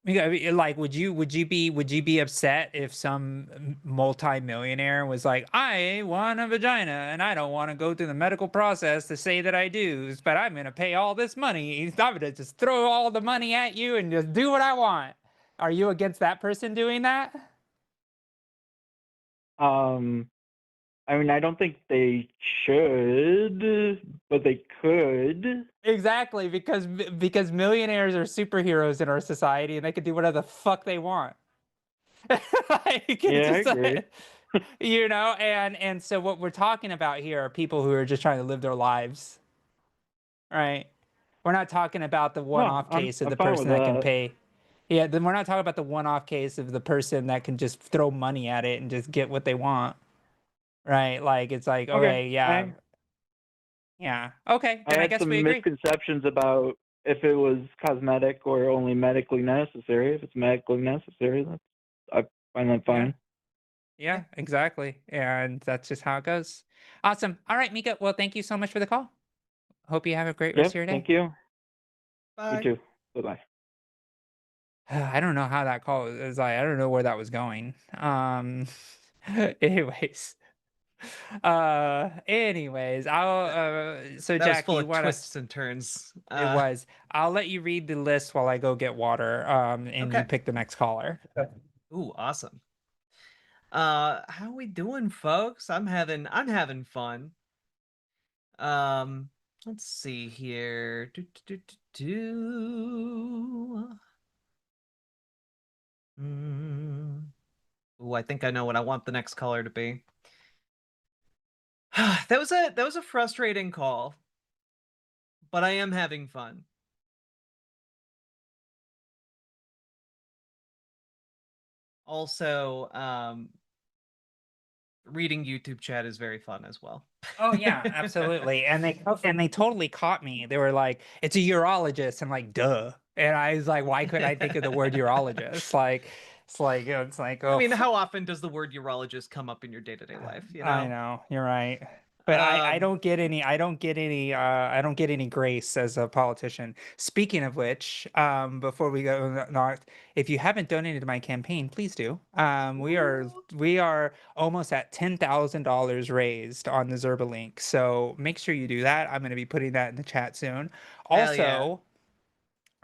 A: like, would you be upset if some multi-millionaire was like, I want a vagina and I don't want to go through the medical process to say that I do, but I'm gonna pay all this money, I'm gonna just throw all the money at you and just do what I want? Are you against that person doing that?
F: I mean, I don't think they should, but they could.
A: Exactly, because millionaires are superheroes in our society and they can do whatever the fuck they want. Like,
F: Yeah, I agree.
A: And so what we're talking about here are people who are just trying to live their lives. Right. We're not talking about the
F: No,
A: one-off case of
F: I'm
A: the
F: fine with
A: person that can
F: that.
A: pay. Yeah, then we're not talking about the one-off case of the person that can just throw money at it and just get what they want. Right? Like it's like,
F: Okay,
A: okay, yeah, yeah. Okay,
F: I
A: then I
F: had
A: guess we
F: some
A: agree.
F: misconceptions about if it was cosmetic or only medically necessary. If it's medically necessary, I find that
A: Yeah.
F: fine.
A: Yeah, exactly. And that's just how it goes. Awesome. All right, Mika. Well, thank you so much for the call. Hope you have a great rest of
F: Yep,
A: your day.
F: thank you. You
B: Bye.
F: too. Bye-bye.
A: I don't know how that call is. I don't know where that was going. Anyways. Anyways, so
B: That was
A: Jack, do
B: full
A: you
B: of
A: want to
B: twists and turns.
A: it was. I'll let you read the list while I go get water. And you
B: Okay.
A: pick the next caller.
B: Ooh, awesome. How we doing, folks? I'm having fun. Let's see here. Ooh, I think I know what I want the next caller to be. That was a frustrating call, but I am having fun. Also, reading YouTube chat is very fun as well.
A: Oh yeah, absolutely. And they totally caught me. They were like, "It's a urologist." I'm like, "Duh." And I was like, "Why couldn't I think of the word urologist?" Like, it's like,
B: I
A: oh,
B: mean, how often does the word urologist come up in your day-to-day life, you
A: I
B: know?
A: know, you're right. But I don't get any I don't get any grace as a politician. Speaking of which, before we go north, if you haven't donated to my campaign, please do. We are almost at $10,000 raised on the Zerba link. So make sure you do that. I'm going to be putting that in the chat soon.
B: Hell yeah.
A: Also,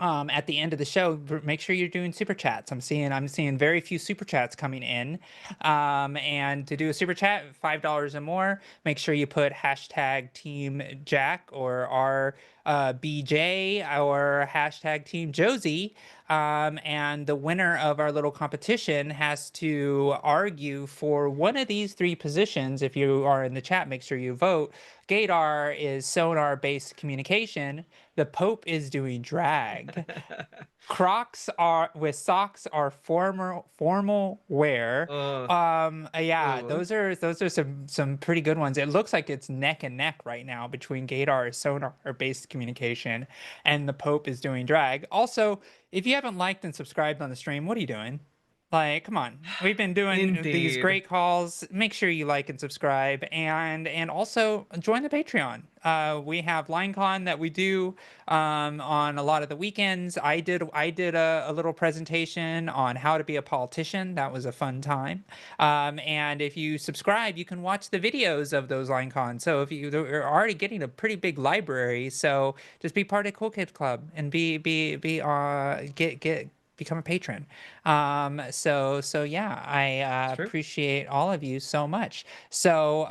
A: at the end of the show, make sure you're doing super chats. I'm seeing very few super chats coming in. And to do a super chat, $5 or more, make sure you put hashtag Team Jack or BJ or hashtag Team Josie. And the winner of our little competition has to argue for one of these three positions. If you are in the chat, make sure you vote. Gaydar is sonar-based communication. The Pope is doing drag. Crocs are with socks are formal wear. Yeah,
B: Ooh.
A: those are some pretty good ones. It looks like it's neck and neck right now between Gaydar sonar-based communication and the Pope is doing drag. Also, if you haven't liked and subscribed on the stream, what are you doing? Like, come on. We've been doing these
B: Indeed.
A: great calls. Make sure you like and subscribe and also join the Patreon. We have LineCon that we do on a lot of the weekends. I did a little presentation on how to be a politician. That was a fun time. And if you subscribe, you can watch the videos of those LineCons. So if you're already getting a pretty big library, so just be part of Cool Kids Club and become a patron. So yeah, I appreciate all of you so much. So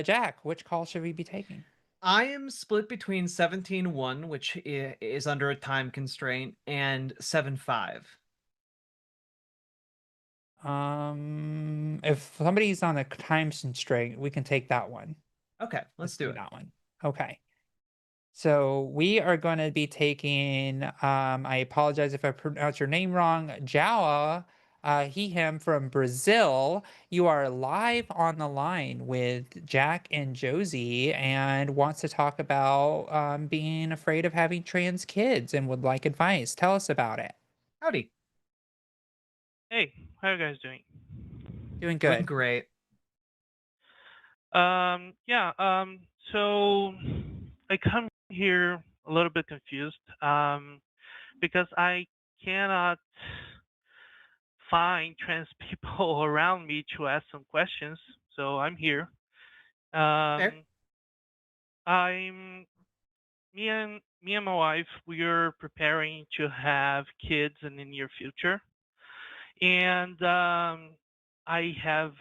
A: Jack, which call should we be taking?
B: I am split between 17-1, which is under a time constraint, and 7-5.
A: If somebody's on a time constraint, we can take that one.
B: Okay, let's do it.
A: That one. Okay. So we are going to be taking, I apologize if I pronounce your name wrong, Jawa, he, him from Brazil. You are live on the line with Jack and Josie and wants to talk about being afraid of having trans kids and would like advice. Tell us about it.
B: Howdy.
H: Hey, how are you guys doing?
A: Doing
B: Doing
A: good.
B: great.
H: So I come here a little bit confused because I cannot find trans people around me to ask some questions. So I'm here.
B: Fair.
H: I'm me and my wife. We are preparing to have kids in the near future, and I have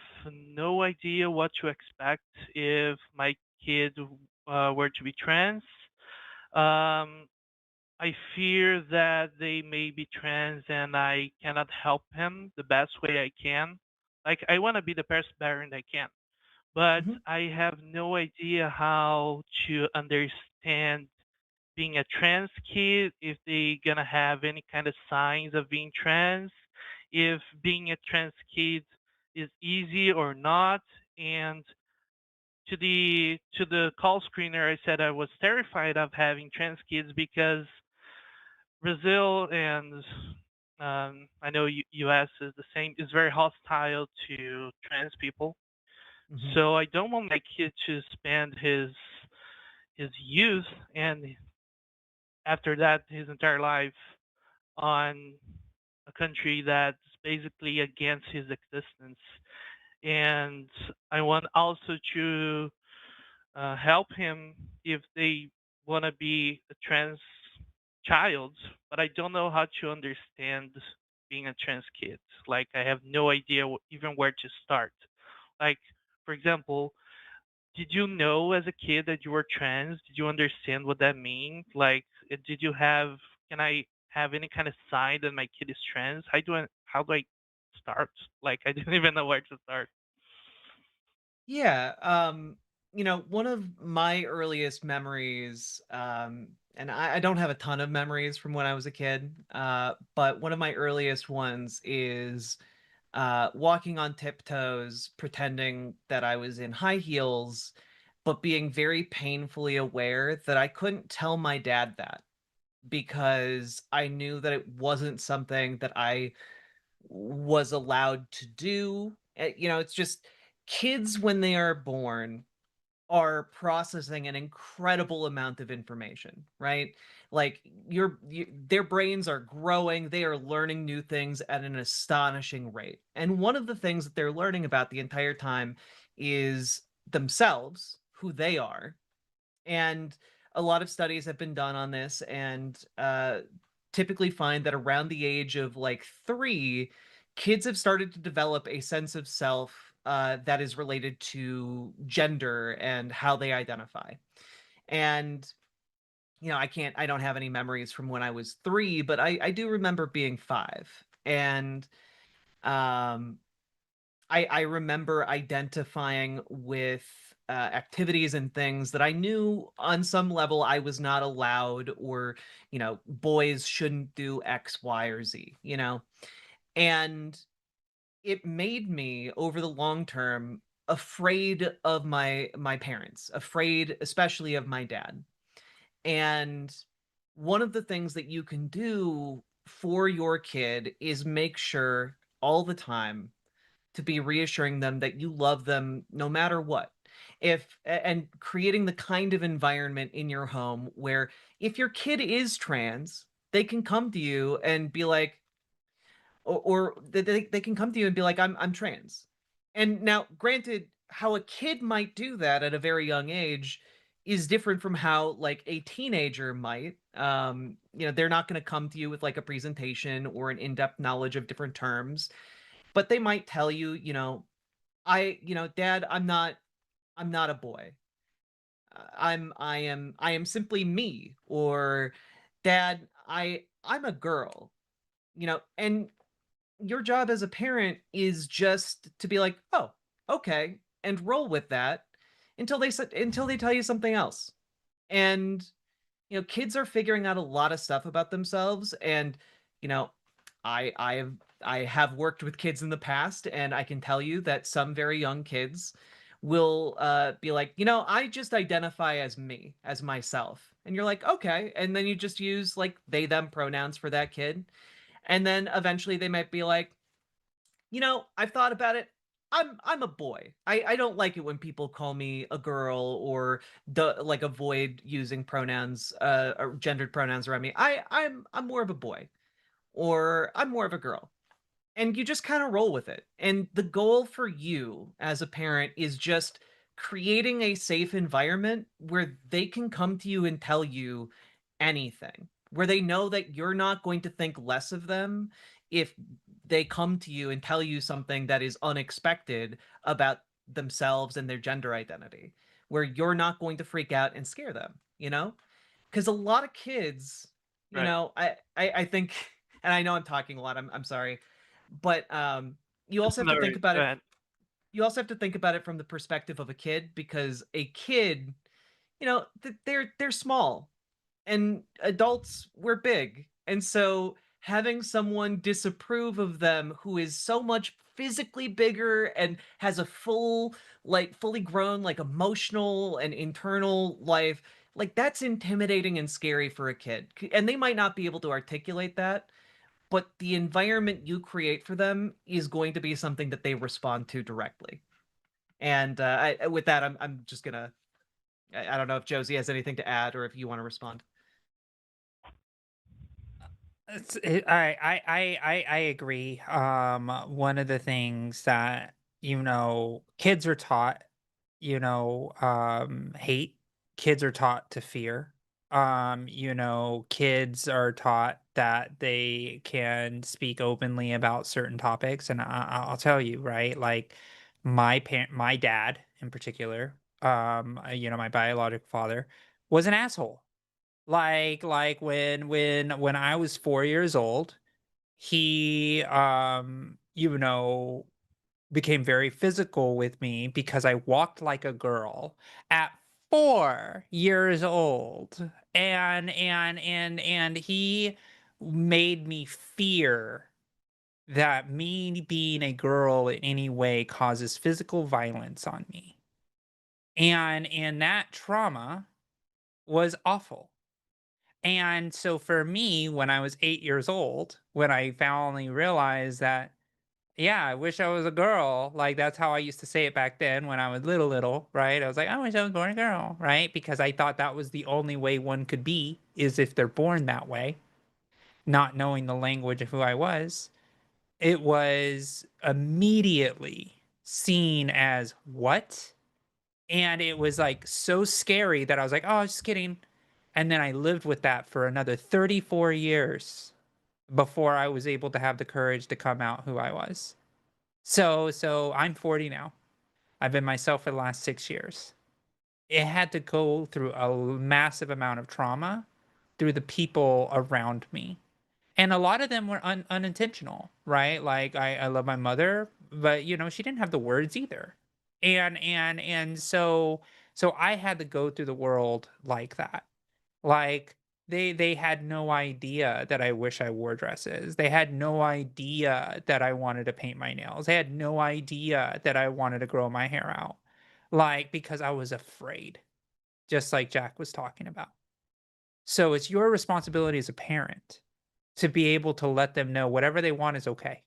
H: no idea what to expect if my kid were to be trans. Um, I fear that they may be trans and I cannot help him the best way I can. Like, I want to be the best parent I can, but
B: Mhm.
H: I have no idea how to understand being a trans kid, if they gonna have any kind of signs of being trans, if being a trans kid is easy or not. And to the call screener, I said I was terrified of having trans kids because Brazil and I know U.S. is the same, is very hostile to trans people.
B: Mhm.
H: So I don't want my kid to spend his youth and after that his entire life on a country that's basically against his existence. And I want also to help him if they want to be a trans child, but I don't know how to understand being a trans kid. Like, I have no idea even where to start. Like, for example, did you know as a kid that you were trans? Did you understand what that means? Like, did you have? Can I have any kind of sign that my kid is trans? How do I start? Like, I didn't even know where to start.
B: Yeah, one of my earliest memories, and I don't have a ton of memories from when I was a kid, but one of my earliest ones is walking on tiptoes, pretending that I was in high heels, but being very painfully aware that I couldn't tell my dad that because I knew that it wasn't something that I was allowed to do. It's just kids when they are born are processing an incredible amount of information, right? Like their brains are growing, they are learning new things at an astonishing rate. And one of the things that they're learning about the entire time is themselves, who they are, and a lot of studies have been done on this and typically find that around the age of like 3, kids have started to develop a sense of self that is related to gender and how they identify. And I don't have any memories from when I was 3, but I do remember being 5. And um I remember identifying with activities and things that I knew on some level I was not allowed, or boys shouldn't do X, Y, or Z. And it made me over the long term afraid of my parents, afraid especially of my dad. And one of the things that you can do for your kid is make sure all the time to be reassuring them that you love them no matter what. And creating the kind of environment in your home where if your kid is trans, they can come to you and be like, or they can come to you and be like, I'm trans. And now, granted, how a kid might do that at a very young age is different from how like a teenager might. They're not going to come to you with like a presentation or an in-depth knowledge of different terms, but they might tell you, Dad, I'm not a boy. I am simply me. Or Dad, I'm a girl. And your job as a parent is just to be like, "Oh, okay," and roll with that until they tell you something else. And kids are figuring out a lot of stuff about themselves. And you know I have worked with kids in the past, and I can tell you that some very young kids will be like, I just identify as me, as myself. And you're like, okay. And then you just use like they them pronouns for that kid. And then eventually they might be like, I've thought about it. I'm a boy. I don't like it when people call me a girl, or like avoid using pronouns, or gendered pronouns around me. I'm more of a boy, or I'm more of a girl. And you just kind of roll with it. And the goal for you as a parent is just creating a safe environment where they can come to you and tell you anything, where they know that you're not going to think less of them if they come to you and tell you something that is unexpected about themselves and their gender identity, where you're not going to freak out and scare them, because a lot of kids,
H: Right.
B: I think, and I know I'm talking a lot, I'm sorry, but you also have
H: No
B: to think
H: worries.
B: about
H: Go
B: it.
H: ahead.
B: You also have to think about it from the perspective of a kid, because a kid, they're small. and adults were big. And so having someone disapprove of them who is so much physically bigger and has a full, like fully grown, like emotional and internal life, like that's intimidating and scary for a kid. And they might not be able to articulate that, but the environment you create for them is going to be something that they respond to directly. And with that, I'm just gonna. I don't know if Josie has anything to add or if you want to respond.
A: I agree. One of the things that, kids are taught, hate. Kids are taught to fear. Kids are taught that they can speak openly about certain topics, and I'll tell you, right? Like my dad in particular, my biological father was an asshole. Like when I was 4 years old, he, became very physical with me because I walked like a girl at 4 years old. And he made me fear that me being a girl in any way causes physical violence on me. And that trauma was awful. And so for me, when I was 8 years old, when I finally realized that, yeah, I wish I was a girl, like, that's how I used to say it back then when I was little, right? I was like, "I wish I was born a girl," right? Because I thought that was the only way one could be, is if they're born that way, not knowing the language of who I was. It was immediately seen as, "What?" And it was, like, so scary that I was like, "Oh, just kidding." And then I lived with that for another 34 years before I was able to have the courage to come out who I was. So I'm 40 now. I've been myself for the last 6 years. It had to go through a massive amount of trauma through the people around me. And a lot of them were unintentional, right? Like I love my mother, but she didn't have the words either. And so I had to go through the world like that. Like, they had no idea that I wish I wore dresses. They had no idea that I wanted to paint my nails. They had no idea that I wanted to grow my hair out. Like, because I was afraid, just like Jack was talking about. So it's your responsibility as a parent to be able to let them know whatever they want is okay.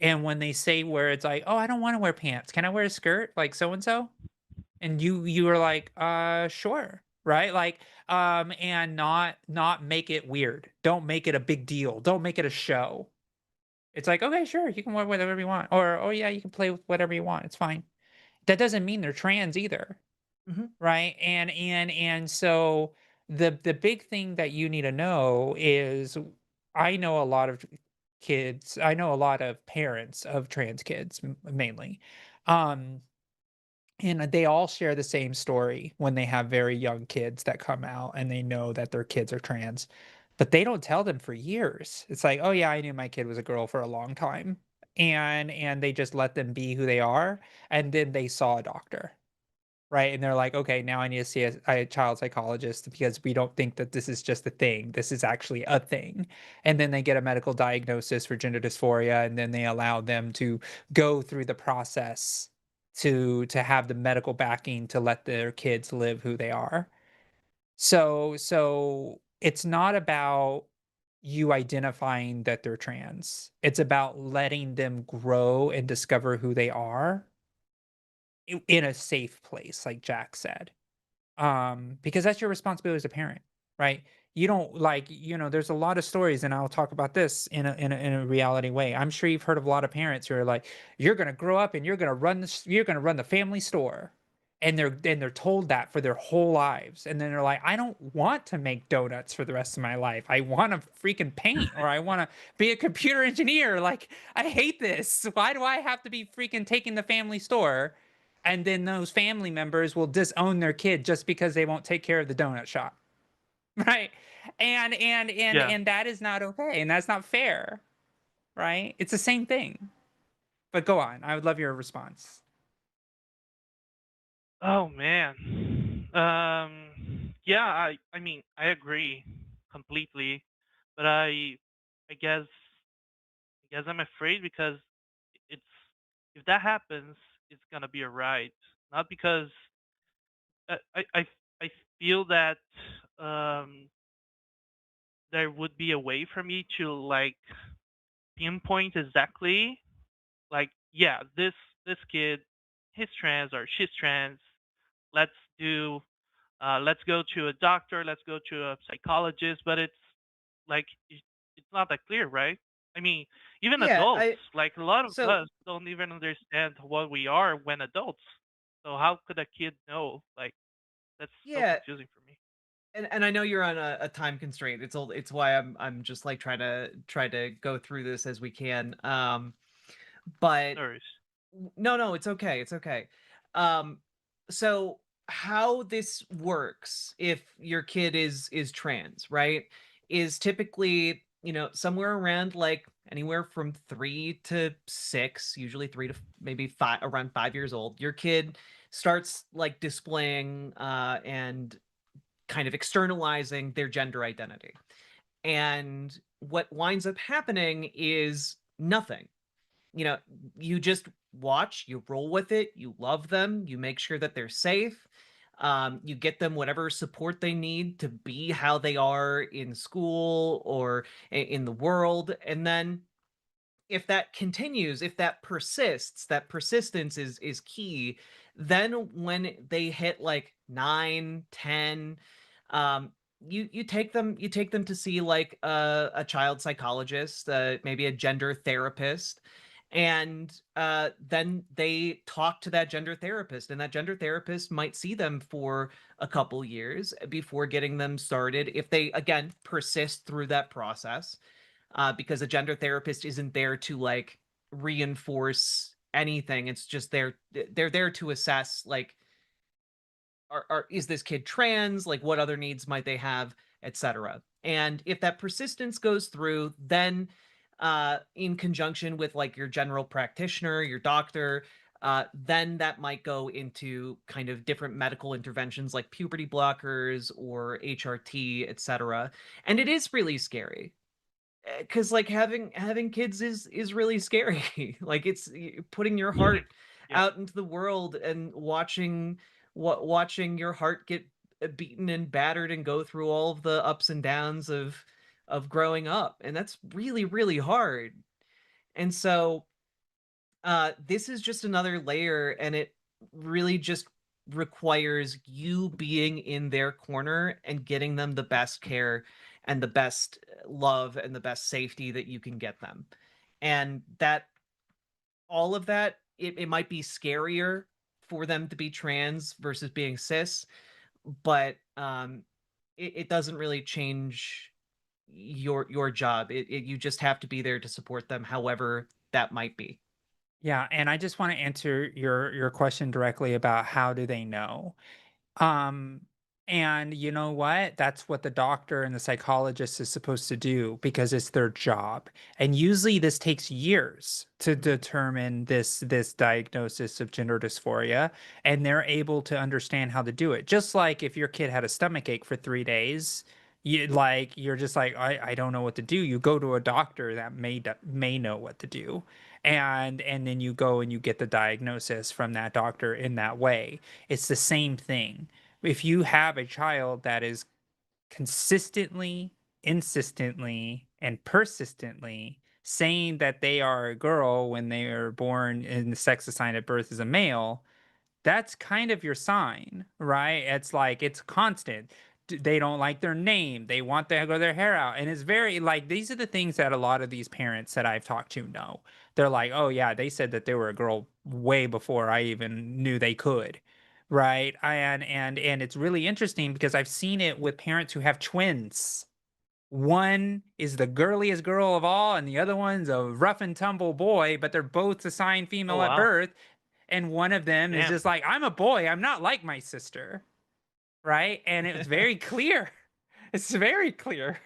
A: And when they say where it's like, "Oh, I don't want to wear pants. Can I wear a skirt like so and so?" And you were like, sure, right? Like, and not make it weird. Don't make it a big deal. Don't make it a show. It's like, okay, sure, you can wear whatever you want. Or, oh yeah, you can play with whatever you want. It's fine. That doesn't mean they're trans either,
B: Mhm.
A: right? And so the big thing that you need to know is, I know a lot of kids, I know a lot of parents of trans kids mainly. Um, and they all share the same story when they have very young kids that come out and they know that their kids are trans, but they don't tell them for years. It's like, "Oh yeah, I knew my kid was a girl for a long time." And they just let them be who they are, and then they saw a doctor, right? And they're like, "Okay, now I need to see a child psychologist because we don't think that this is just a thing. This is actually a thing." And then they get a medical diagnosis for gender dysphoria, and then they allow them to go through the process to have the medical backing to let their kids live who they are. So it's not about you identifying that they're trans. It's about letting them grow and discover who they are in a safe place, like Jack said. Because that's your responsibility as a parent, right? You don't like, there's a lot of stories, and I'll talk about this in a reality way. I'm sure you've heard of a lot of parents who are like, "You're gonna grow up and you're gonna run the family store," and they're told that for their whole lives, and then they're like, "I don't want to make donuts for the rest of my life. I want to freaking paint, or I want to be a computer engineer. Like, I hate this. Why do I have to be freaking taking the family store?" And then those family members will disown their kid just because they won't take care of the donut shop. Right?
H: Yeah.
A: And that is not okay. And that's not fair. Right? It's the same thing. But go on. I would love your response.
H: Oh man. Yeah, I mean, I agree completely, but I guess I'm afraid because it's if that happens, it's gonna be a right. Not because I feel that um there would be a way for me to like pinpoint exactly like yeah this kid he's trans or she's trans. Let's do let's go to a doctor, let's go to a psychologist, but it's like it's not that clear, right? I mean, even
B: Yeah,
H: adults,
B: I
H: like a lot of
B: so
H: us don't even understand what we are when adults. So how could a kid know? Like that's so
B: yeah,
H: confusing for me.
B: and I know you're on a time constraint. It's why I'm just like try to go through this as we can. But
H: No worries.
B: no, it's okay. It's okay. Um, so how this works if your kid is trans, right? Is typically, somewhere around like anywhere from 3 to 6, usually 3 to maybe 5, around 5 years old. Your kid starts like displaying and kind of externalizing their gender identity. And what winds up happening is nothing. You know, you just watch, you roll with it, you love them, you make sure that they're safe. You get them whatever support they need to be how they are in school or in the world. And then if that continues, if that persists, that persistence is key, then when they hit like 9, 10, you take them to see like a child psychologist, maybe a gender therapist, and then they talk to that gender therapist, and that gender therapist might see them for a couple years before getting them started if they again persist through that process, because a gender therapist isn't there to like reinforce anything. It's just they're there to assess like are is this kid trans? Like what other needs might they have, etc. And if that persistence goes through, then in conjunction with like your general practitioner, your doctor, then that might go into kind of different medical interventions like puberty blockers or HRT, etc. And it is really scary because like having kids is really scary. Like it's putting your heart
H: Yeah.
B: out into the world and watching your heart get beaten and battered and go through all of the ups and downs of growing up, and that's really really hard. And so this is just another layer, and it really just requires you being in their corner and getting them the best care and the best love and the best safety that you can get them. And that all of that, it might be scarier for them to be trans versus being cis, but it doesn't really change your job. You just have to be there to support them however that might be.
A: Yeah, and I just want to answer your question directly about how do they know? Um, and you know what? That's what the doctor and the psychologist is supposed to do because it's their job. And usually this takes years to determine this diagnosis of gender dysphoria, and they're able to understand how to do it. Just like if your kid had a stomach ache for 3 days, you're just like I don't know what to do. You go to a doctor that may know what to do. And then you go and you get the diagnosis from that doctor in that way. It's the same thing. If you have a child that is consistently, insistently, and persistently saying that they are a girl when they are born and the sex assigned at birth is a male, that's kind of your sign, right? It's like it's constant. They don't like their name. They want to grow their hair out. And it's very like these are the things that a lot of these parents that I've talked to know. They're like, oh, yeah, they said that they were a girl way before I even knew they could. Right. And it's really interesting because I've seen it with parents who have twins. One is the girliest girl of all, and the other one's a rough and tumble boy, but they're both assigned
H: Oh
A: female at
H: wow.
A: birth. And one of them is
H: Damn.
A: just like, I'm a boy. I'm not like my sister. Right. And it was very clear. It's very clear.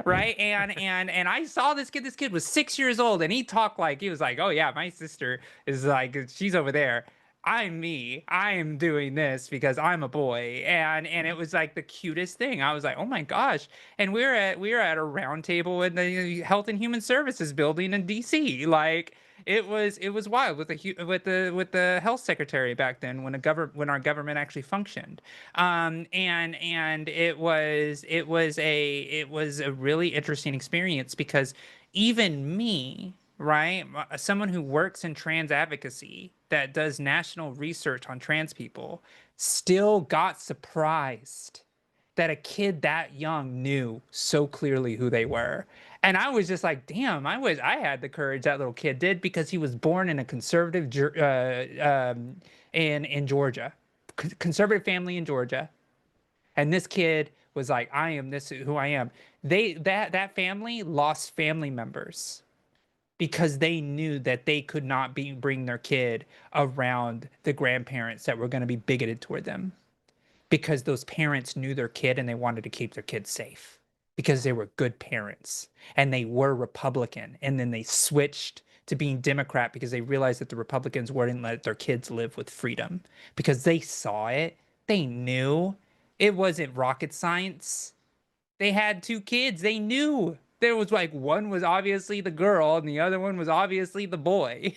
A: Right. And I saw this kid. This kid was 6 years old and he talked like he was like, oh, yeah, my sister is like, she's over there. I'm me. I am doing this because I'm a boy. And it was like the cutest thing. I was like, oh my gosh. And we were at a round table in the Health and Human Services building in DC. Like it was wild with the health secretary back then when when our government actually functioned. And it was a really interesting experience because even me, right? Someone who works in trans advocacy that does national research on trans people still got surprised that a kid that young knew so clearly who they were. And I was just like, damn, I had the courage that little kid did because he was born in a conservative in Georgia, conservative family in Georgia. And this kid was like, I am this who I am. That family lost family members because they knew that they could not bring their kid around the grandparents that were going to be bigoted toward them, because those parents knew their kid and they wanted to keep their kid safe because they were good parents and they were Republican, and then they switched to being Democrat because they realized that the Republicans wouldn't let their kids live with freedom because they saw it. They knew it wasn't rocket science. They had two kids. They knew there was like one was obviously the girl and the other one was obviously the boy.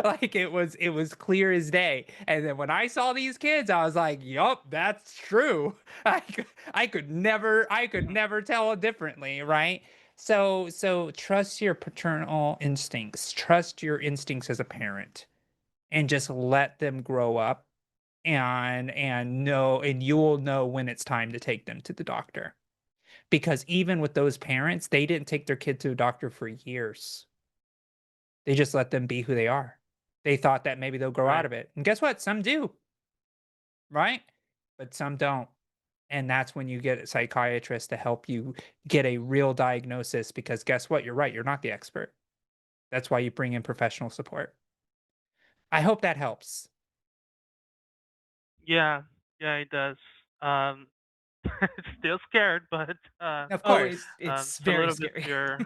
A: Like it was clear as day. And then when I saw these kids, I was like, yup, that's true. I could never tell differently, right? So trust your paternal instincts. Trust your instincts as a parent and just let them grow up and know, and you will know when it's time to take them to the doctor. Because even with those parents, they didn't take their kid to a doctor for years. They just let them be who they are. They thought that maybe they'll grow out
H: Right.
A: of it. And guess what? Some do, right? But some don't. And that's when you get a psychiatrist to help you get a real diagnosis, because guess what? You're right. You're not the expert. That's why you bring in professional support. I hope that helps.
H: Yeah, yeah, it does. Um, still scared, but
A: Of
B: Oh,
A: course.
B: it's
H: it's a
B: very
H: little bit
B: scary.
H: fear.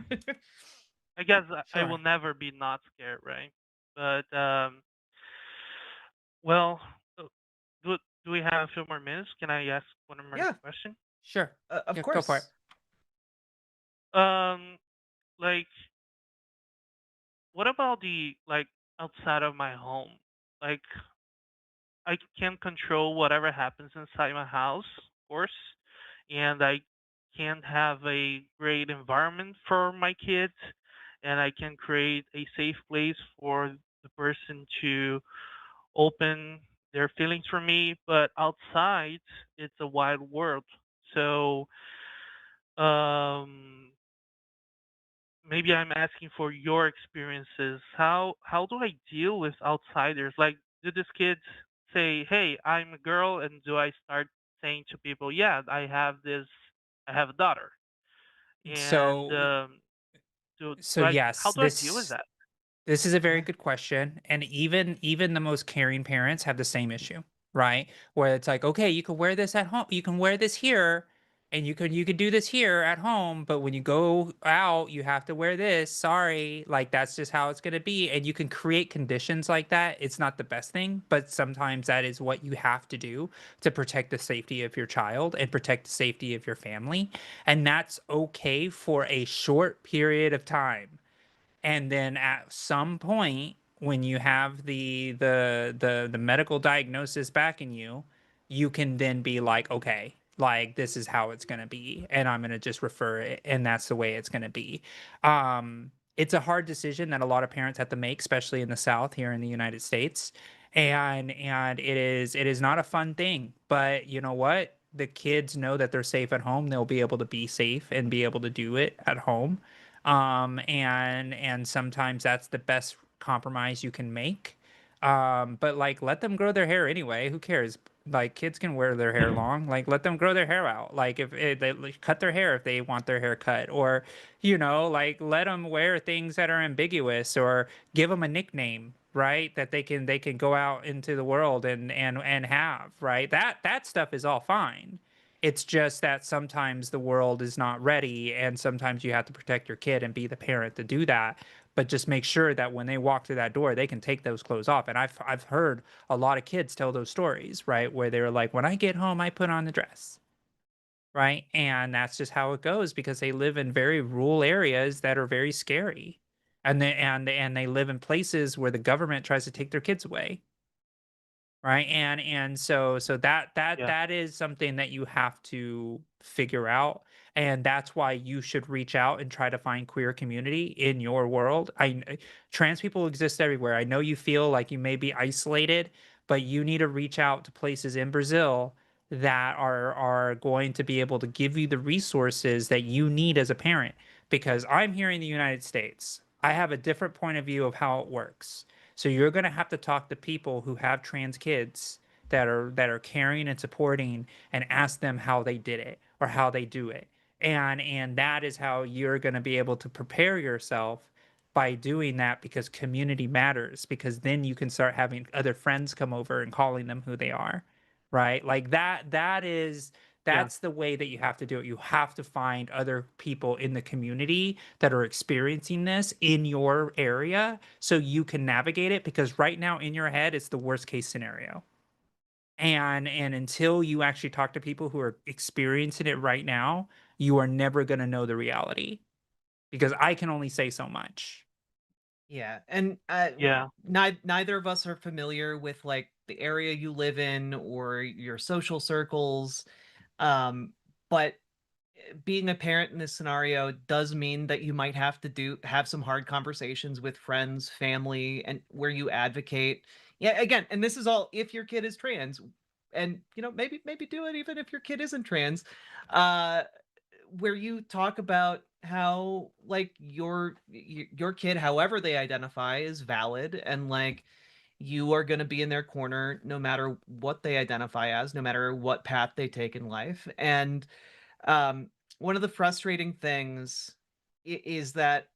H: I guess I will
A: Sure.
H: never be not scared, right? But well, uh, do we have a few more minutes? Can I ask one more
B: Yeah,
H: question?
A: Sure.
B: of
A: Yeah, go for it.
B: course.
H: Um, like, what about the like outside of my home? Like, I can control whatever happens inside my house, of course, and I can have a great environment for my kids, and I can create a safe place for the person to open their feelings for me. But outside, it's a wide world. So, um, maybe I'm asking for your experiences. How do I deal with outsiders? Like, do these kids say, "Hey, I'm a girl," and do I start saying to people, "Yeah, I have a daughter," and
A: So
H: do I how
A: yes,
H: do I deal with that?
A: this is a very
B: Yeah.
A: good question, and even the most caring parents have the same issue, right? Where it's like, okay, you can wear this at home, you can wear this here, and you could do this here at home, but when you go out, you have to wear this. Sorry, like that's just how it's gonna be. And you can create conditions like that. It's not the best thing, but sometimes that is what you have to do to protect the safety of your child and protect the safety of your family, and that's okay for a short period of time. And then at some point, when you have the medical diagnosis backing you, you can then be like, okay, like this is how it's going to be, and I'm going to just refer it, and that's the way it's going to be. It's a hard decision that a lot of parents have to make, especially in the South here in the United States. And it is not a fun thing, but you know what, the kids know that they're safe at home. They'll be able to be safe and be able to do it at home. And sometimes that's the best compromise you can make. But like let them grow their hair anyway. Who cares? Like kids can wear their hair long. Like let them grow their hair out. Like if they like, cut their hair if they want their hair cut, or like let them wear things that are ambiguous, or give them a nickname, right? That they can go out into the world and have, right? That stuff is all fine. It's just that sometimes the world is not ready, and sometimes you have to protect your kid and be the parent to do that. but just make sure that when they walk through that door, they can take those clothes off. And I've heard a lot of kids tell those stories, right? Where they're like, when I get home, I put on the dress. Right. And that's just how it goes because they live in very rural areas that are very scary. And they live in places where the government tries to take their kids away. Right. And so
H: Yeah.
A: that is something that you have to figure out. And that's why you should reach out and try to find queer community in your world. Trans people exist everywhere. I know you feel like you may be isolated, but you need to reach out to places in Brazil that are going to be able to give you the resources that you need as a parent. Because I'm here in the United States. I have a different point of view of how it works. So you're going to have to talk to people who have trans kids that are caring and supporting and ask them how they did it or how they do it. And that is how you're going to be able to prepare yourself by doing that because community matters because then you can start having other friends come over and calling them who they are. Right? Like
H: Yeah.
A: that's the way that you have to do it. You have to find other people in the community that are experiencing this in your area so you can navigate it because right now in your head it's the worst case scenario. And until you actually talk to people who are experiencing it right now, you are never going to know the reality because I can only say so much.
B: Yeah, and
H: Yeah.
B: neither of us are familiar with like the area you live in or your social circles. But being a parent in this scenario does mean that you might have to have some hard conversations with friends, family, and where you advocate. Yeah, again, and this is all if your kid is trans, and maybe do it even if your kid isn't trans. Uh, where you talk about how like your kid, however they identify, is valid, and like you are going to be in their corner no matter what they identify as, no matter what path they take in life. And um, one of the frustrating things is that,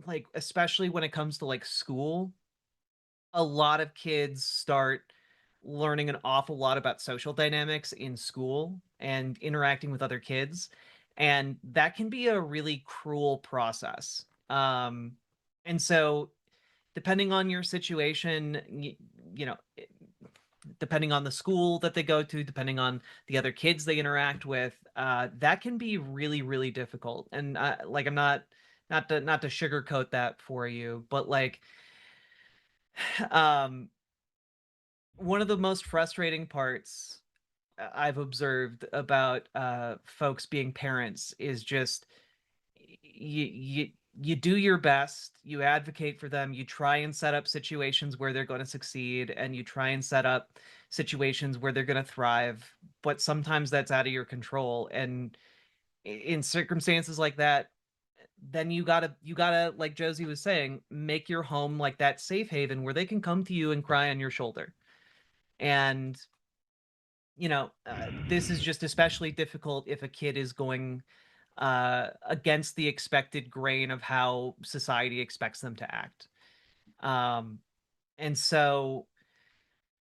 B: like, especially when it comes to like school, a lot of kids start learning an awful lot about social dynamics in school and interacting with other kids. And that can be a really cruel process. And so, depending on your situation, you know, depending on the school that they go to, depending on the other kids they interact with, that can be really, really difficult. And like, I'm not to sugarcoat that for you, but like, um, one of the most frustrating parts I've observed about folks being parents is just you do your best, you advocate for them, you try and set up situations where they're going to succeed, and you try and set up situations where they're going to thrive, but sometimes that's out of your control. And in circumstances like that, then you gotta, like Josie was saying, make your home like that safe haven where they can come to you and cry on your shoulder. And this is just especially difficult if a kid is going against the expected grain of how society expects them to act. Um, and so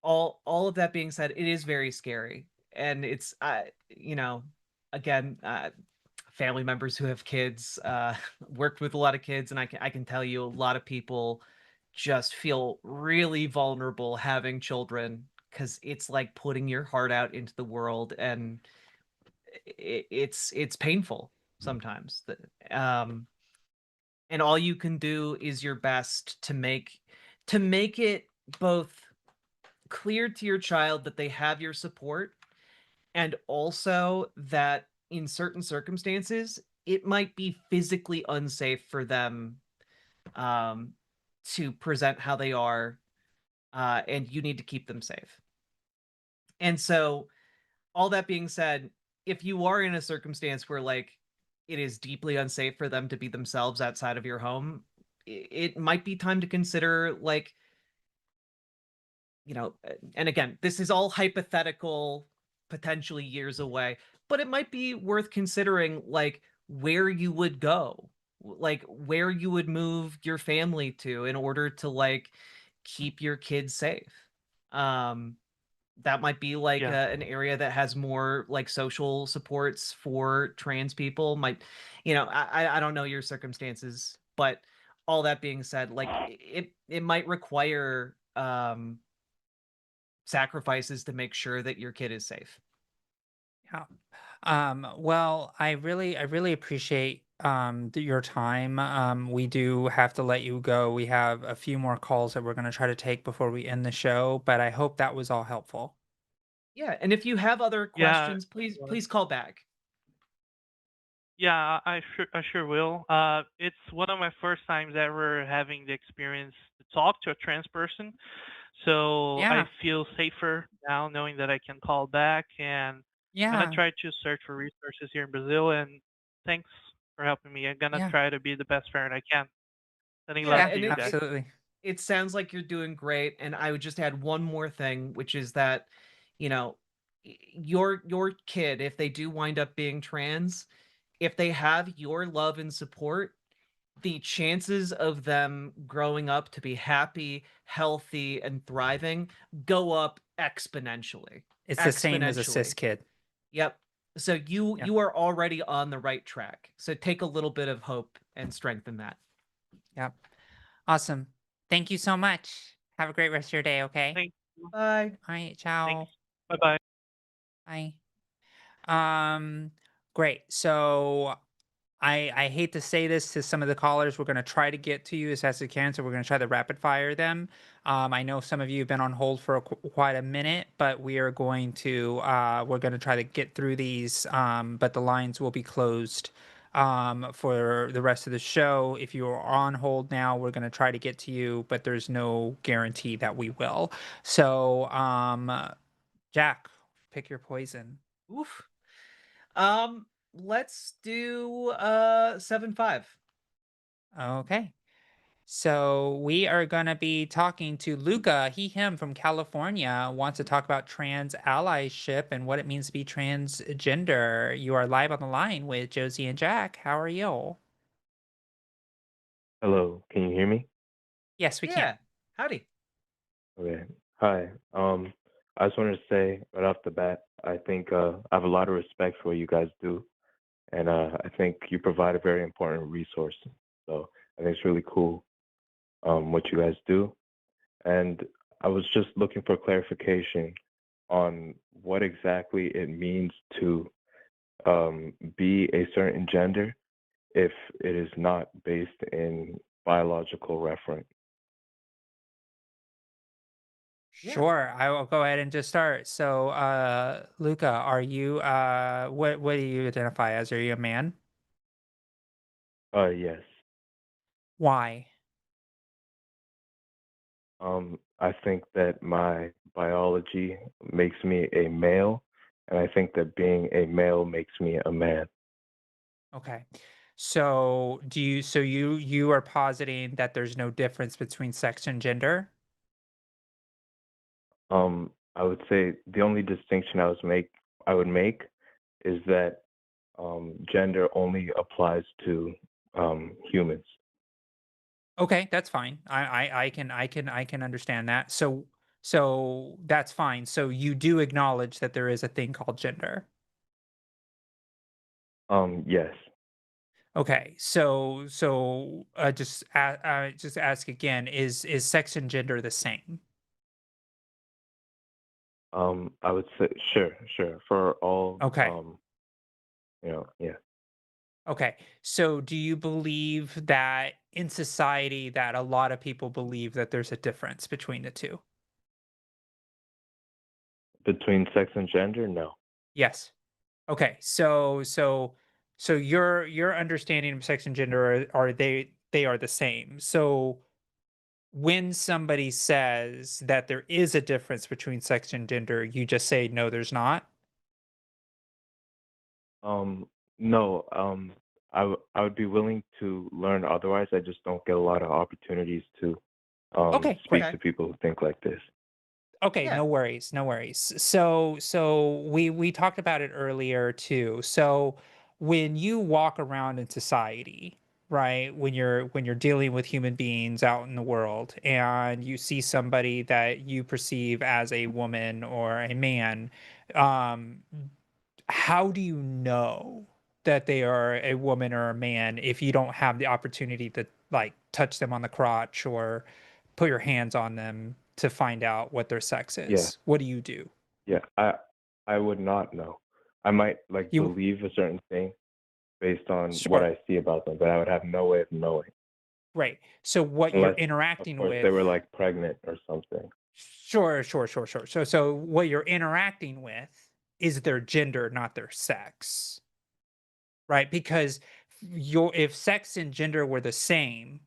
B: all of that being said, it is very scary, and it's again, family members who have kids, worked with a lot of kids, and I can tell you a lot of people just feel really vulnerable having children because it's like putting your heart out into the world, and it's painful sometimes. Um, and all you can do is your best to make it both clear to your child that they have your support, and also that in certain circumstances it might be physically unsafe for them um, to present how they are, and you need to keep them safe. And so, all that being said, if you are in a circumstance where like it is deeply unsafe for them to be themselves outside of your home, it might be time to consider, like, and again, this is all hypothetical, potentially years away, but it might be worth considering, like, where you would go, like where you would move your family to in order to like keep your kids safe. Um, that might be like
H: Yeah.
B: an area that has more like social supports for trans people. Might, I don't know your circumstances, but all that being said, like it might require sacrifices to make sure that your kid is safe.
A: Yeah. Well, I really appreciate your time. We do have to let you go. We have a few more calls that we're going to try to take before we end the show, but I hope that was all helpful.
B: Yeah, and if you have other
H: Yeah,
B: questions, please
H: well,
B: please call back.
H: yeah, I sure will. It's one of my first times ever having the experience to talk to a trans person, so I
A: Yeah.
H: feel safer now knowing that I can call back, and I'm gonna
A: Yeah.
H: try to search for resources here in Brazil. And thanks for helping me. I'm gonna
A: Yeah.
H: try to be the best parent I can. Sending
B: Yeah,
H: love
A: Yeah,
H: to
B: and
H: you guys.
A: absolutely.
B: it sounds like you're doing great, and I would just add one more thing, which is that, you know, your kid, if they do wind up being trans, if they have your love and support, the chances of them growing up to be happy, healthy, and thriving go up exponentially.
A: It's the same as a cis
B: Exponentially.
A: kid.
B: Yep. So you
A: Yeah.
B: you are already on the right track. So take a little bit of hope and strength in that.
A: Yep. Awesome. Thank you so much. Have a great rest of your day, okay?
H: Thank you.
B: Bye.
A: All right,
H: Thanks.
A: ciao.
H: Bye bye.
A: Bye. Um, great. So I hate to say this to some of the callers. We're going to try to get to you as fast as we can. So we're going to try to rapid fire them. I know some of you have been on hold for quite a minute, but we're going to try to get through these. But the lines will be closed for the rest of the show. If you are on hold now, we're going to try to get to you, but there's no guarantee that we will. So, Jack, pick your poison.
B: Oof. Let's do 7-5.
A: Okay. So we are going to be talking to Luca, him from California, wants to talk about trans allyship and what it means to be transgender. You are live on the line with Josie and Jack. How are you?
I: Hello, can you hear me?
A: Yes, we can.
B: Yeah. Howdy.
I: Okay. Hi. I just wanted to say right off the bat, I think I have a lot of respect for what you guys do, and I think you provide a very important resource. So I think it's really cool what you guys do. And I was just looking for clarification on what exactly it means to be a certain gender if it is not based in biological reference.
B: Yeah.
A: Sure, I will go ahead and just start. So, Luca, are you what do you identify as? Are you a man?
I: Yes.
A: Why?
I: I think that my biology makes me a male, and I think that being a male makes me a man.
A: Okay. So, you are positing that there's no difference between sex and gender?
I: I would say the only distinction I would make is that gender only applies to humans.
A: Okay, that's fine. I can understand that. So that's fine. So you do acknowledge that there is a thing called gender.
I: Yes.
A: Okay. Just ask again, is sex and gender the same?
I: I would say sure, sure. For all
A: Okay.
I: yeah.
A: Okay. So do you believe that in society that a lot of people believe that there's a difference between the two?
I: Between sex and gender, no.
A: Yes. Okay, so your understanding of sex and gender are they are the same. So when somebody says that there is a difference between sex and gender, you just say no, there's not.
I: Um, no, I would be willing to learn otherwise. I just don't get a lot of opportunities to
A: Okay, great.
I: speak
B: Okay.
I: to people who think like this.
A: Okay,
B: Yeah.
A: no worries, no worries. So we talked about it earlier too. So when you walk around in society, right? When you're dealing with human beings out in the world and you see somebody that you perceive as a woman or a man, um how do you know that they are a woman or a man if you don't have the opportunity like touch them on the crotch or put your hands on them to find out what their sex
I: Yeah,
A: is, what do you do?
I: yeah. I would not know. I might like
A: You
I: believe a certain thing based on what
A: sure,
I: I see about them, but I would have no way of knowing
A: right. So what you're
I: unless, of
A: interacting
I: course, they
A: with,
I: were like pregnant or something.
A: sure, sure, sure, sure. So what you're interacting with is their gender, not their sex, right? Because your if sex and gender were the same,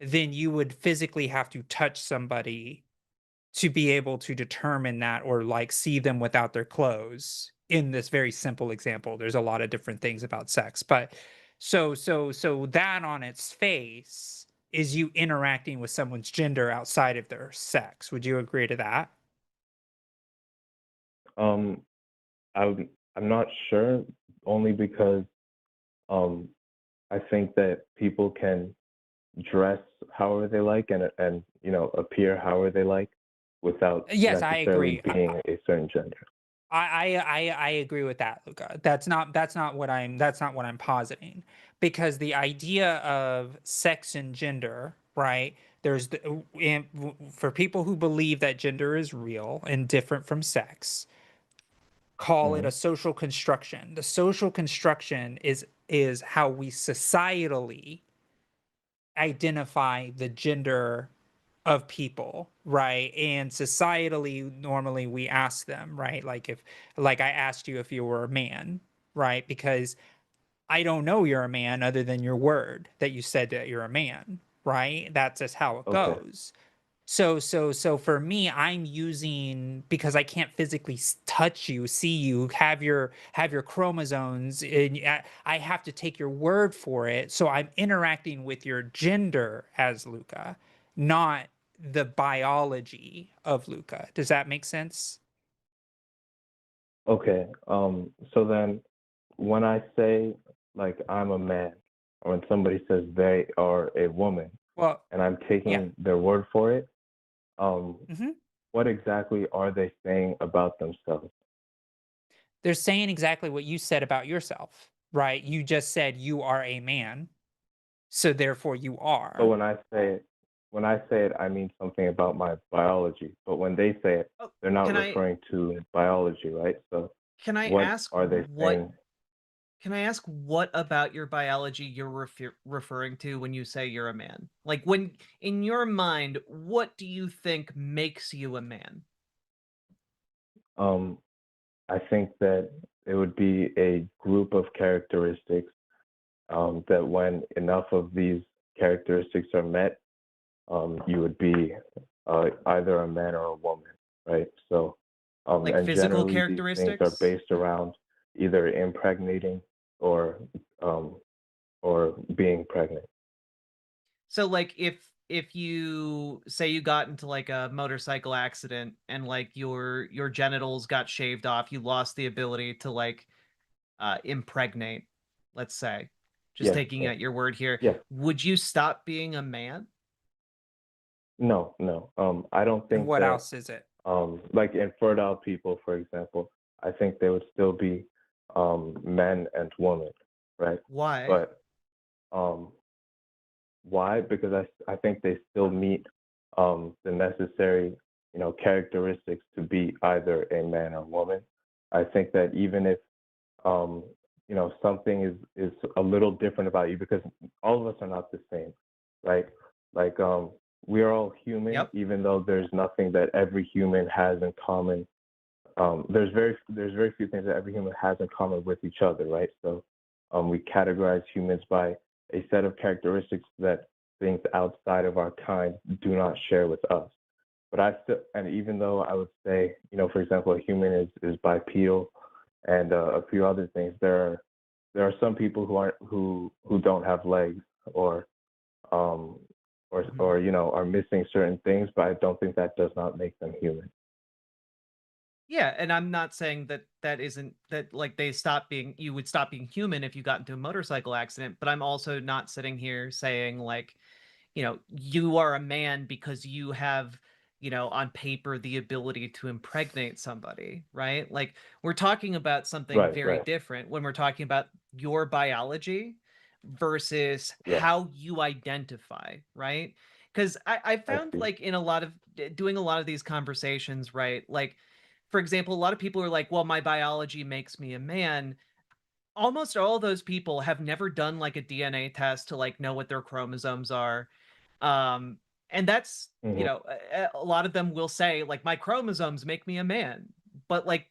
A: then you would physically have to touch somebody to be able to determine that or like see them without their clothes in this very simple example. There's a lot of different things about sex, but so that on its face is you interacting with someone's gender outside of their sex. Would you agree to that?
I: Um, I'm not sure, only because um I think that people can dress however they like and appear however they like without
A: Yes, I
I: necessarily
A: agree.
I: being a certain gender.
A: I agree with that, Luca. That's not what I'm positing, because the idea of sex and gender, right? There's for people who believe that gender is real and different from sex, call it
I: Hmm.
A: a social construction. The social construction is how we societally identify the gender of people, right? And societally, normally we ask them, right? Like I asked you if you were a man, right? Because I don't know you're a man other than your word that you said that you're a man, right? That's just how it
I: Okay.
A: goes. So for me, I'm using, because I can't physically touch you, see you, have your chromosomes, and I have to take your word for it. So I'm interacting with your gender as Luca, not the biology of Luca. Does that make sense?
I: Okay. So then when I say like I'm a man, or when somebody says they are a woman,
A: Well,
I: and I'm
A: yeah.
I: taking their word for it, um,
A: hmm
I: what exactly are they saying about themselves?
A: They're saying exactly what you said about yourself, right? You just said you are a man, so therefore you
I: So
A: are.
I: when I say it, I mean something about my biology. But when they say it,
B: Oh,
I: they're not
B: can I
I: referring to biology, right? So
B: can I
I: what
B: ask
I: are they
B: what
I: saying?
B: can I ask what about your biology you're referring to when you say you're a man? Like when in your mind, what do you think makes you a man?
I: Um, I think that it would be a group of characteristics that when enough of these characteristics are met, you would be either a man or a woman, right? So,
B: Like
I: and
B: physical
I: generally these things are
B: characteristics?
I: based around either impregnating or um, or being pregnant.
B: So like if you say you got into like a motorcycle accident and like your genitals got shaved off, you lost the ability to like impregnate, let's say. Just
I: Yes,
B: taking
I: yes,
B: at your word here,
I: yes.
B: would you stop being a man?
I: No, no. I don't
A: And
I: think
A: what
I: that
A: else is it?
I: like infertile people, for example, I think they would still be men and women, right?
B: Why?
I: But um, why? Because I think they still meet the necessary, characteristics to be either a man or woman. I think that even if um, something is a little different about you, because all of us are not the same, right? Like we are all human,
B: Yep.
I: even though there's nothing that every human has in common. There's very few things that every human has in common with each other, right? So we categorize humans by a set of characteristics that things outside of our kind do not share with us. But and even though I would say, for example, a human is bipedal and a few other things, there are some people who don't have legs or um
B: Mhm.
I: are missing certain things, but I don't think that does not make them human.
B: Yeah, and I'm not saying that that isn't that like they stop being you would stop being human if you got into a motorcycle accident, but I'm also not sitting here saying like, you are a man because you have, on paper the ability to impregnate somebody, right? Like we're talking about something
I: Right,
B: very
I: right.
B: different when we're talking about your biology versus
I: Yeah.
B: how you identify, right? Because I
I: I
B: found
I: see.
B: like in a lot of doing a lot of these conversations, right? Like, for example, a lot of people are like, well, my biology makes me a man. Almost all those people have never done like a DNA test to like know what their chromosomes are. Um, and that's, you
I: hmm
B: know, a lot of them will say like my chromosomes make me a man, but like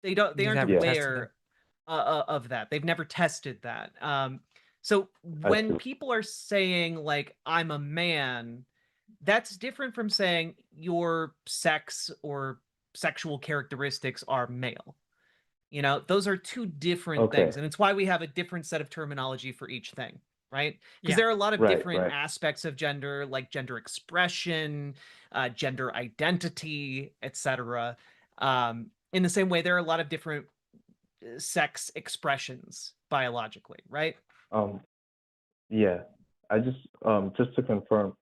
B: they
A: You
B: aren't
A: never
I: Yeah,
A: tested them.
B: aware of that. They've never tested that. So
I: I
B: when
I: see.
B: people are saying like I'm a man, that's different from saying your sex or sexual characteristics are male. You know, those are two different
I: Okay.
B: things, and it's why we have a different set of terminology for each thing, right? Because
A: Yeah.
B: there are a lot of
I: Right,
B: different
I: right.
B: aspects of gender, like gender expression, gender identity, etc. In the same way, there are a lot of different sex expressions biologically, right?
I: Um, yeah. I just to confirm,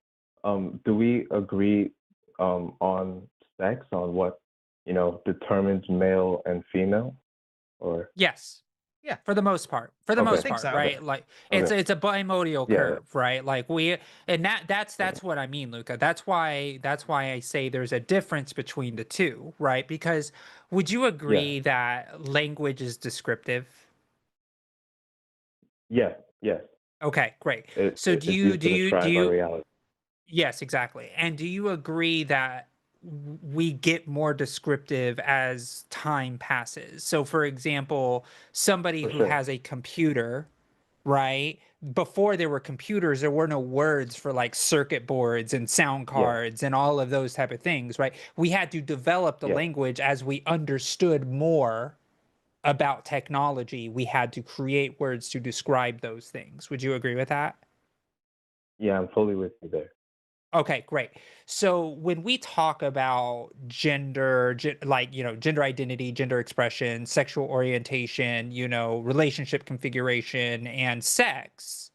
I: do we agree on sex, on what, determines male and female? Or
A: Yes.
B: Yeah,
A: For the most part. For the
B: I
I: okay,
A: most
B: think
A: part,
B: so.
I: okay,
A: right? Like
I: okay.
A: it's a bimodal
I: Yeah, yeah.
A: curve, right? Like and that's
I: Okay.
A: what I mean, Luca. That's why I say there's a difference between the two, right? Because would you
I: Yeah.
A: agree that language is descriptive?
I: Yeah. Yes.
A: Okay, great.
I: It,
A: So
I: it it's used to
A: do
I: describe our
A: you
I: reality.
A: yes, exactly. And do you agree that we get more descriptive as time passes? So for example, somebody
I: For
A: who
I: sure.
A: has a computer, right? Before there were computers, there were no words for like circuit boards and sound
I: Yeah.
A: cards and all of those type of things, right? We had to develop the
I: Yeah.
A: language as we understood more about technology. We had to create words to describe those things. Would you agree with that?
I: Yeah, I'm fully with you there.
A: Okay, great. So when we talk about gender, like, gender identity, gender expression, sexual orientation, relationship configuration, and sex,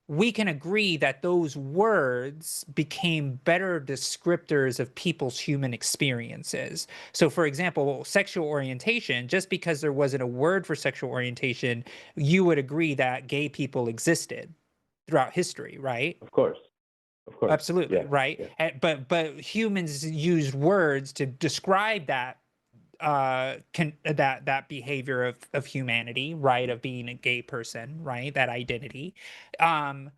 A: we can agree that those words became better descriptors of people's human experiences. So, for example, sexual orientation, just because there wasn't a word for sexual orientation, you would agree that gay people existed throughout history, right?
I: Of course. Of course.
A: Absolutely,
I: Yeah.
A: right?
I: Yeah.
A: But humans used words to describe that that behavior of humanity, right? Of being a gay person, right? That identity. Um,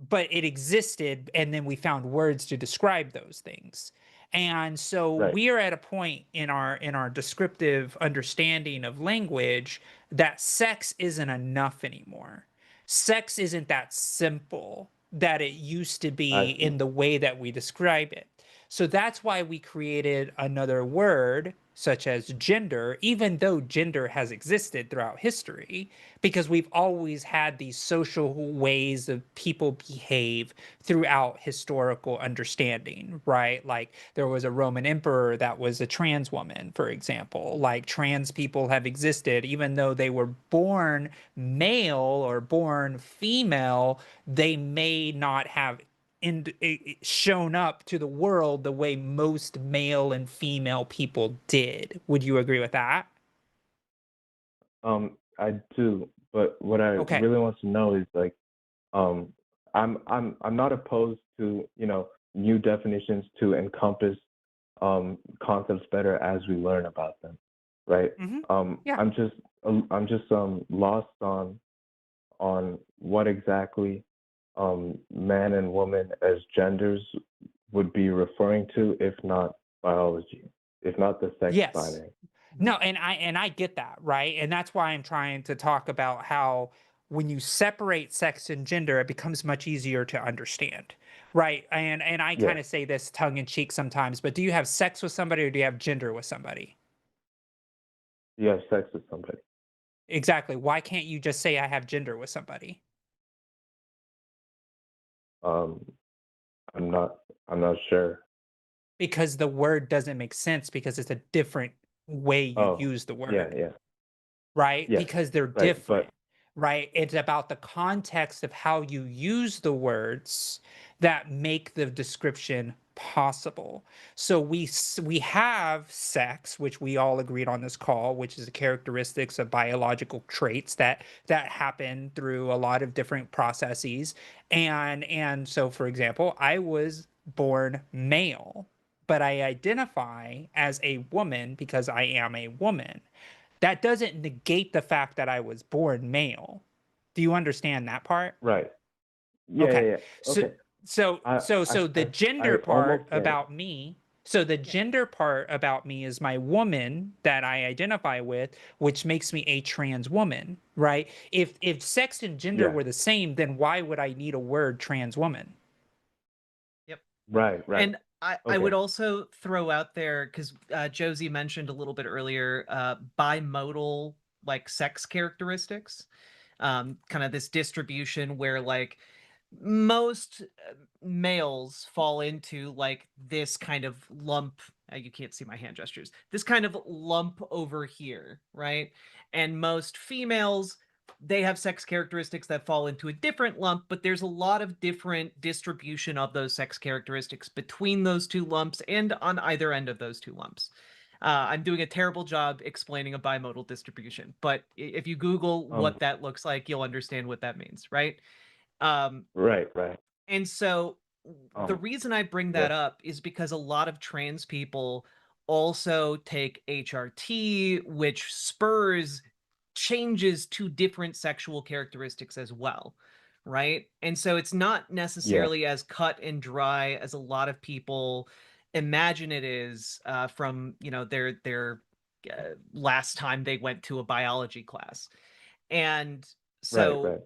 A: but it existed, and then we found words to describe those things. And so
I: Right.
A: we are at a point in our descriptive understanding of language that sex isn't enough anymore. Sex isn't that simple that it used to
I: I
A: be
I: see.
A: in the way that we describe it. So that's why we created another word such as gender, even though gender has existed throughout history, because we've always had these social ways of people behave throughout historical understanding, right? Like there was a Roman emperor that was a trans woman, for example. Like trans people have existed, even though they were born male or born female, they may not have shown up to the world the way most male and female people did. Would you agree with that?
I: I do, but what I
A: Okay.
I: really want to know is like, um, I'm not opposed to, new definitions to encompass concepts better as we learn about them, right?
A: Hmm. Yeah.
I: I'm just lost on what exactly man and woman as genders would be referring to, if not biology, if not the sex
A: Yes.
I: binary.
A: No, and I get that, right? And that's why I'm trying to talk about how when you separate sex and gender, it becomes much easier to understand, right? And I
I: Yeah,
A: kind of say this tongue in cheek sometimes, but do you have sex with somebody or do you have gender with somebody?
I: you have sex with somebody.
A: Exactly. Why can't you just say I have gender with somebody?
I: Um, I'm not I'm not sure.
A: Because the word doesn't make sense because it's a different way you
I: Oh,
A: use the
I: yeah,
A: word,
I: yeah,
A: right?
I: yes,
A: Because they're
I: right, but
A: different, right? It's about the context of how you use the words that make the description possible. So we have sex, which we all agreed on this call, which is the characteristics of biological traits that happen through a lot of different processes. And so, for example, I was born male, but I identify as a woman because I am a woman. That doesn't negate the fact that I was born male. Do you understand that part?
I: Right. Yeah, yeah,
A: Okay.
I: yeah.
A: So
I: Okay.
A: so
I: I
A: so
I: I
A: so the
I: I,
A: gender
I: I
A: part
I: almost get it.
A: about me, so the
B: Yeah.
A: gender part about me is my woman that I identify with, which makes me a trans woman, right? If sex and gender
I: Yeah.
A: were the same, then why would I need a word trans woman?
B: Yep.
I: Right, right.
B: And I
I: Okay.
B: would also throw out there, because Josie mentioned a little bit earlier, bimodal like sex characteristics, kind of this distribution where like most males fall into like this kind of lump. You can't see my hand gestures. This kind of lump over here, right? And most females, they have sex characteristics that fall into a different lump, but there's a lot of different distribution of those sex characteristics between those two lumps and on either end of those two lumps. I'm doing a terrible job explaining a bimodal distribution, but if you Google
I: Um,
B: what that looks like, you'll understand what that means, right? Um,
I: right, right.
B: and so the
I: Um,
B: reason I bring
I: yes.
B: that up is because a lot of trans people also take HRT, which spurs changes to different sexual characteristics as well, right? And so it's not
I: Yeah.
B: necessarily as cut and dry as a lot of people imagine it is, from their last time they went to a biology class. And
I: Right,
B: so
I: right.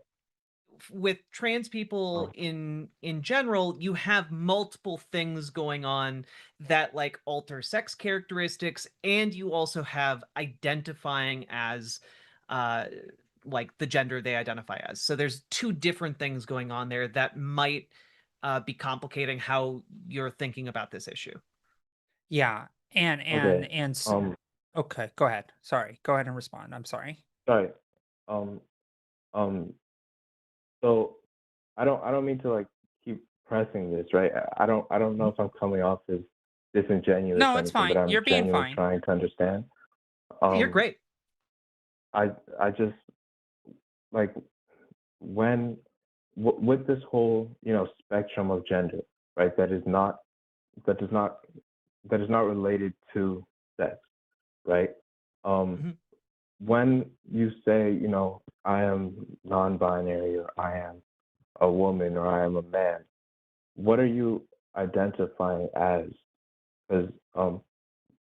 B: with trans people
I: Um,
B: in general, you have multiple things going on that like alter sex characteristics, and you also have identifying as uh like the gender they identify as. So there's two different things going on there that might be complicating how you're thinking about this issue.
A: Yeah. And and
I: okay.
A: and s-
I: Um,
A: okay, go ahead. Sorry. Go ahead and respond. I'm sorry.
I: sorry. Um, um, so I don't mean to like keep pressing this, right? I don't know if I'm coming off as disingenuous
A: No,
I: or
A: it's
I: anything, but
A: fine.
I: I'm
A: You're being
I: genuinely
A: fine.
I: trying to understand.
B: You're
I: Um,
B: great.
I: I just like when with this whole spectrum of gender, right? That does not that is not related to sex, right? Um,
B: Mhm.
I: when you say, I am non-binary or I am a woman or I am a man, what are you identifying as? Because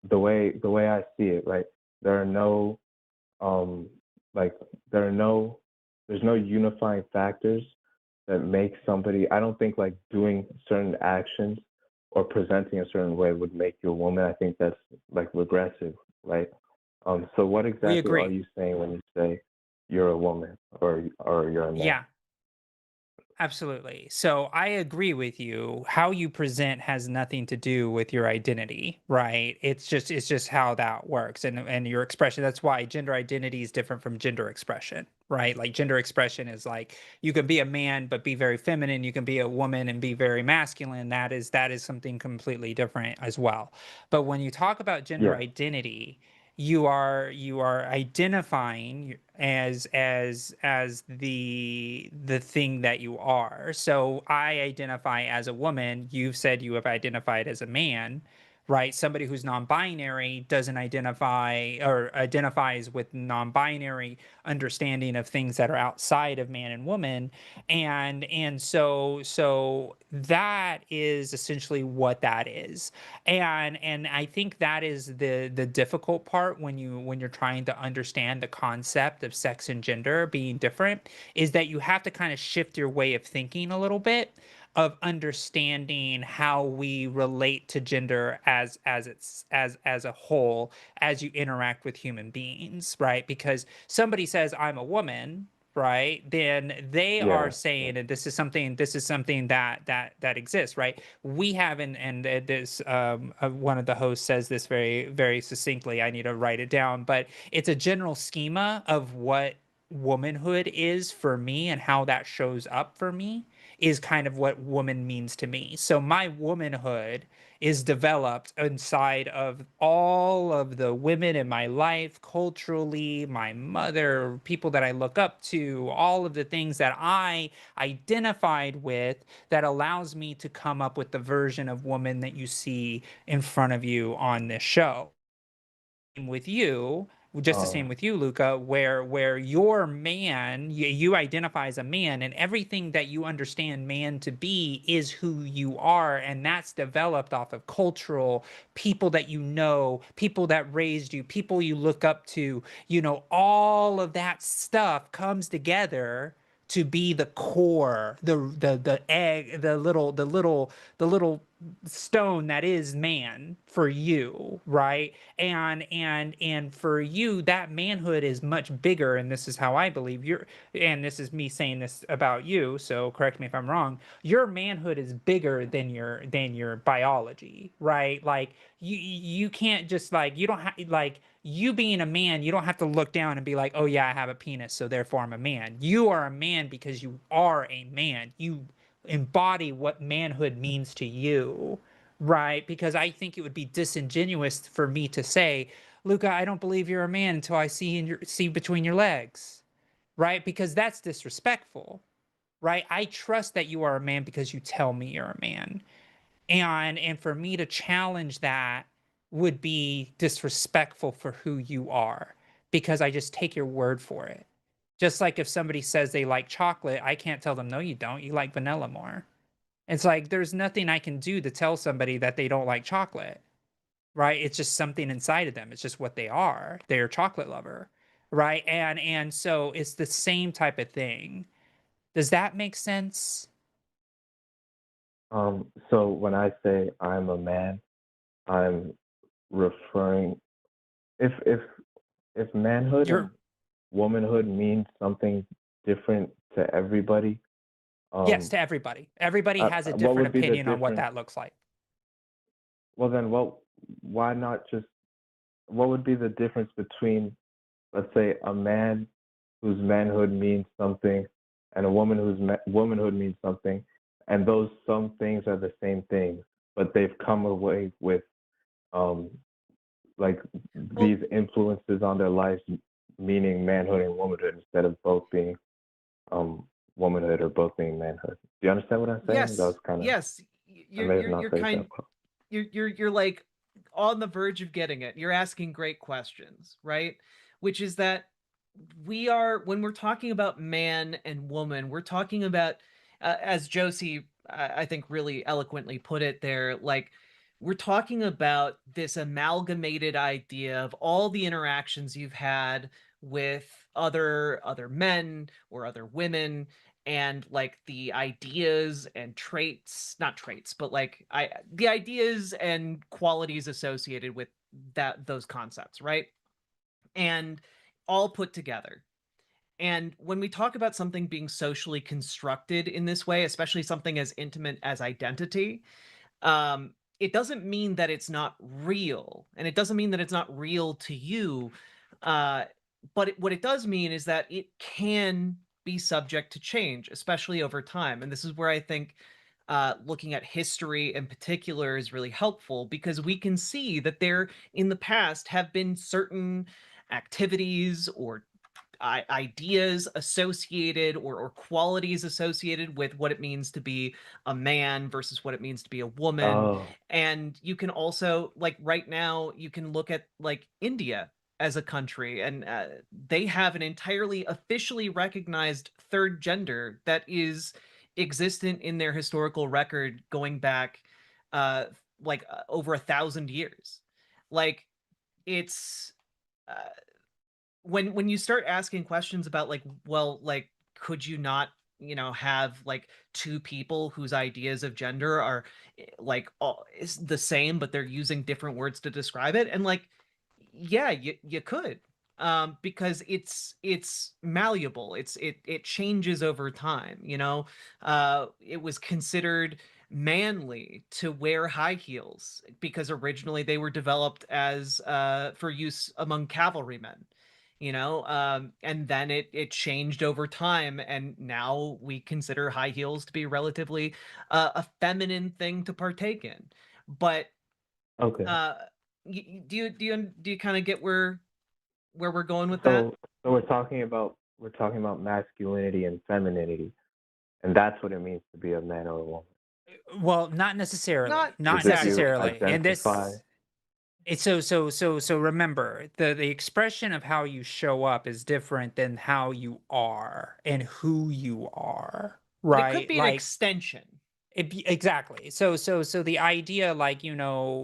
I: the way I see it, right, there are no um like there are no there's no unifying factors that make somebody. I don't think like doing certain actions or presenting a certain way would make you a woman. I think that's like regressive, right? So what
A: We
I: exactly are
A: agree.
I: you saying when you say you're a woman or you're a man?
A: Yeah. Absolutely. So I agree with you. How you present has nothing to do with your identity, right? It's just how that works and your expression. That's why gender identity is different from gender expression, right? Like gender expression is like you can be a man but be very feminine, you can be a woman and be very masculine. That is something completely different as well. But when you talk about gender
I: Yeah,
A: identity, you are identifying as the thing that you are. So I identify as a woman, you've said you have identified as a man, right? Somebody who's non-binary doesn't identify or identifies with non-binary understanding of things that are outside of man and woman. And so that is essentially what that is. And I think that is the difficult part when you're trying to understand the concept of sex and gender being different, is that you have to kind of shift your way of thinking a little bit, of understanding how we relate to gender as a whole, as you interact with human beings, right? Because somebody says I'm a woman, right? Then they are
I: yeah, yeah.
A: saying, and this is something that exists, right? We have, and this one of the hosts says this very very succinctly. I need to write it down, but it's a general schema of what womanhood is for me and how that shows up for me is kind of what woman means to me. So my womanhood is developed inside of all of the women in my life, culturally, my mother, people that I look up to, all of the things that I identified with that allows me to come up with the version of woman that you see in front of you on this show. With you, just the same with you, Luca, where your man, you identify as a man, and everything that you understand man to be is who you are, and that's developed off of cultural people that you know, people that raised you, people you look up to, you know, all of that stuff comes together to be the core, the egg, the little stone that is man for you, right? And for you, that manhood is much bigger, and this is how I believe you're, and this is me saying this about you, so correct me if I'm wrong. Your manhood is bigger than your biology, right? Like you can't just like, you don't have like, you being a man, you don't have to look down and be like, oh yeah, I have a penis, so therefore I'm a man. You are a man because you are a man. You embody what manhood means to you, right? Because I think it would be disingenuous for me to say, Luca, I don't believe you're a man until I see between your legs, right? Because that's disrespectful, right? I trust that you are a man because you tell me you're a man. And for me to challenge that would be disrespectful for who you are, because I just take your word for it. Just like if somebody says they like chocolate, I can't tell them, no, you don't. You like vanilla more. It's like there's nothing I can do to tell somebody that they don't like chocolate, right? It's just something inside of them. It's just what they are. They're a chocolate lover, right? And so it's the same type of thing. Does that make sense?
I: So when I say I'm a man, I'm referring if manhood and
A: You're
I: womanhood means something different to everybody,
A: Yes,
I: um,
A: to everybody. Everybody has a
I: what
A: different
I: would be the
A: opinion on what
I: difference?
A: that looks like.
I: Well, then, why not just, what would be the difference between, let's say, a man whose manhood means something and a woman whose womanhood means something, and those some things are the same things, but they've come away with um, like
B: Well,
I: these influences on their lives, meaning manhood and womanhood instead of both being um, womanhood or both being manhood. Do you understand what I'm saying? That was
B: yes,
I: kind of,
B: yes.
I: I
B: You're
I: may have
B: you're
I: not
B: you're
I: phrased that
B: kind
I: well.
B: you're like on the verge of getting it. You're asking great questions, right? Which is that we are, when we're talking about man and woman, we're talking about, as Josie, I think really eloquently put it there, like we're talking about this amalgamated idea of all the interactions you've had with other men or other women, and like the ideas and traits, not traits, but like the ideas and qualities associated with those concepts, right? And all put together. And when we talk about something being socially constructed in this way, especially something as intimate as identity, it doesn't mean that it's not real, and it doesn't mean that it's not real to you. Uh, but what it does mean is that it can be subject to change, especially over time. And this is where I think looking at history in particular is really helpful, because we can see that there in the past have been certain activities or ideas associated, or qualities associated with what it means to be a man versus what it means to be a woman.
I: Oh,
B: And you can also, like right now, you can look at like India as a country, and they have an entirely officially recognized third gender that is existent in their historical record going back uh over 1,000 years. Like it's uh, when you start asking questions about like, well, like, could you not, have like two people whose ideas of gender are like all is the same, but they're using different words to describe it, and like, yeah, you could, because it's malleable, it changes over time, it was considered manly to wear high heels because originally they were developed as for use among cavalrymen, and then it changed over time, and now we consider high heels to be relatively a feminine thing to partake in. But
I: Okay.
B: do you kind of get where we're going with that?
I: So we're talking about masculinity and femininity, and that's what it means to be a man or a woman.
A: Well, not necessarily.
B: Not
A: Not
I: Is if you
A: necessarily. And
I: identify.
A: it's so remember, the expression of how you show up is different than how you are and who you are,
B: But it could
A: right?
B: be an extension.
A: Exactly. So the idea, like,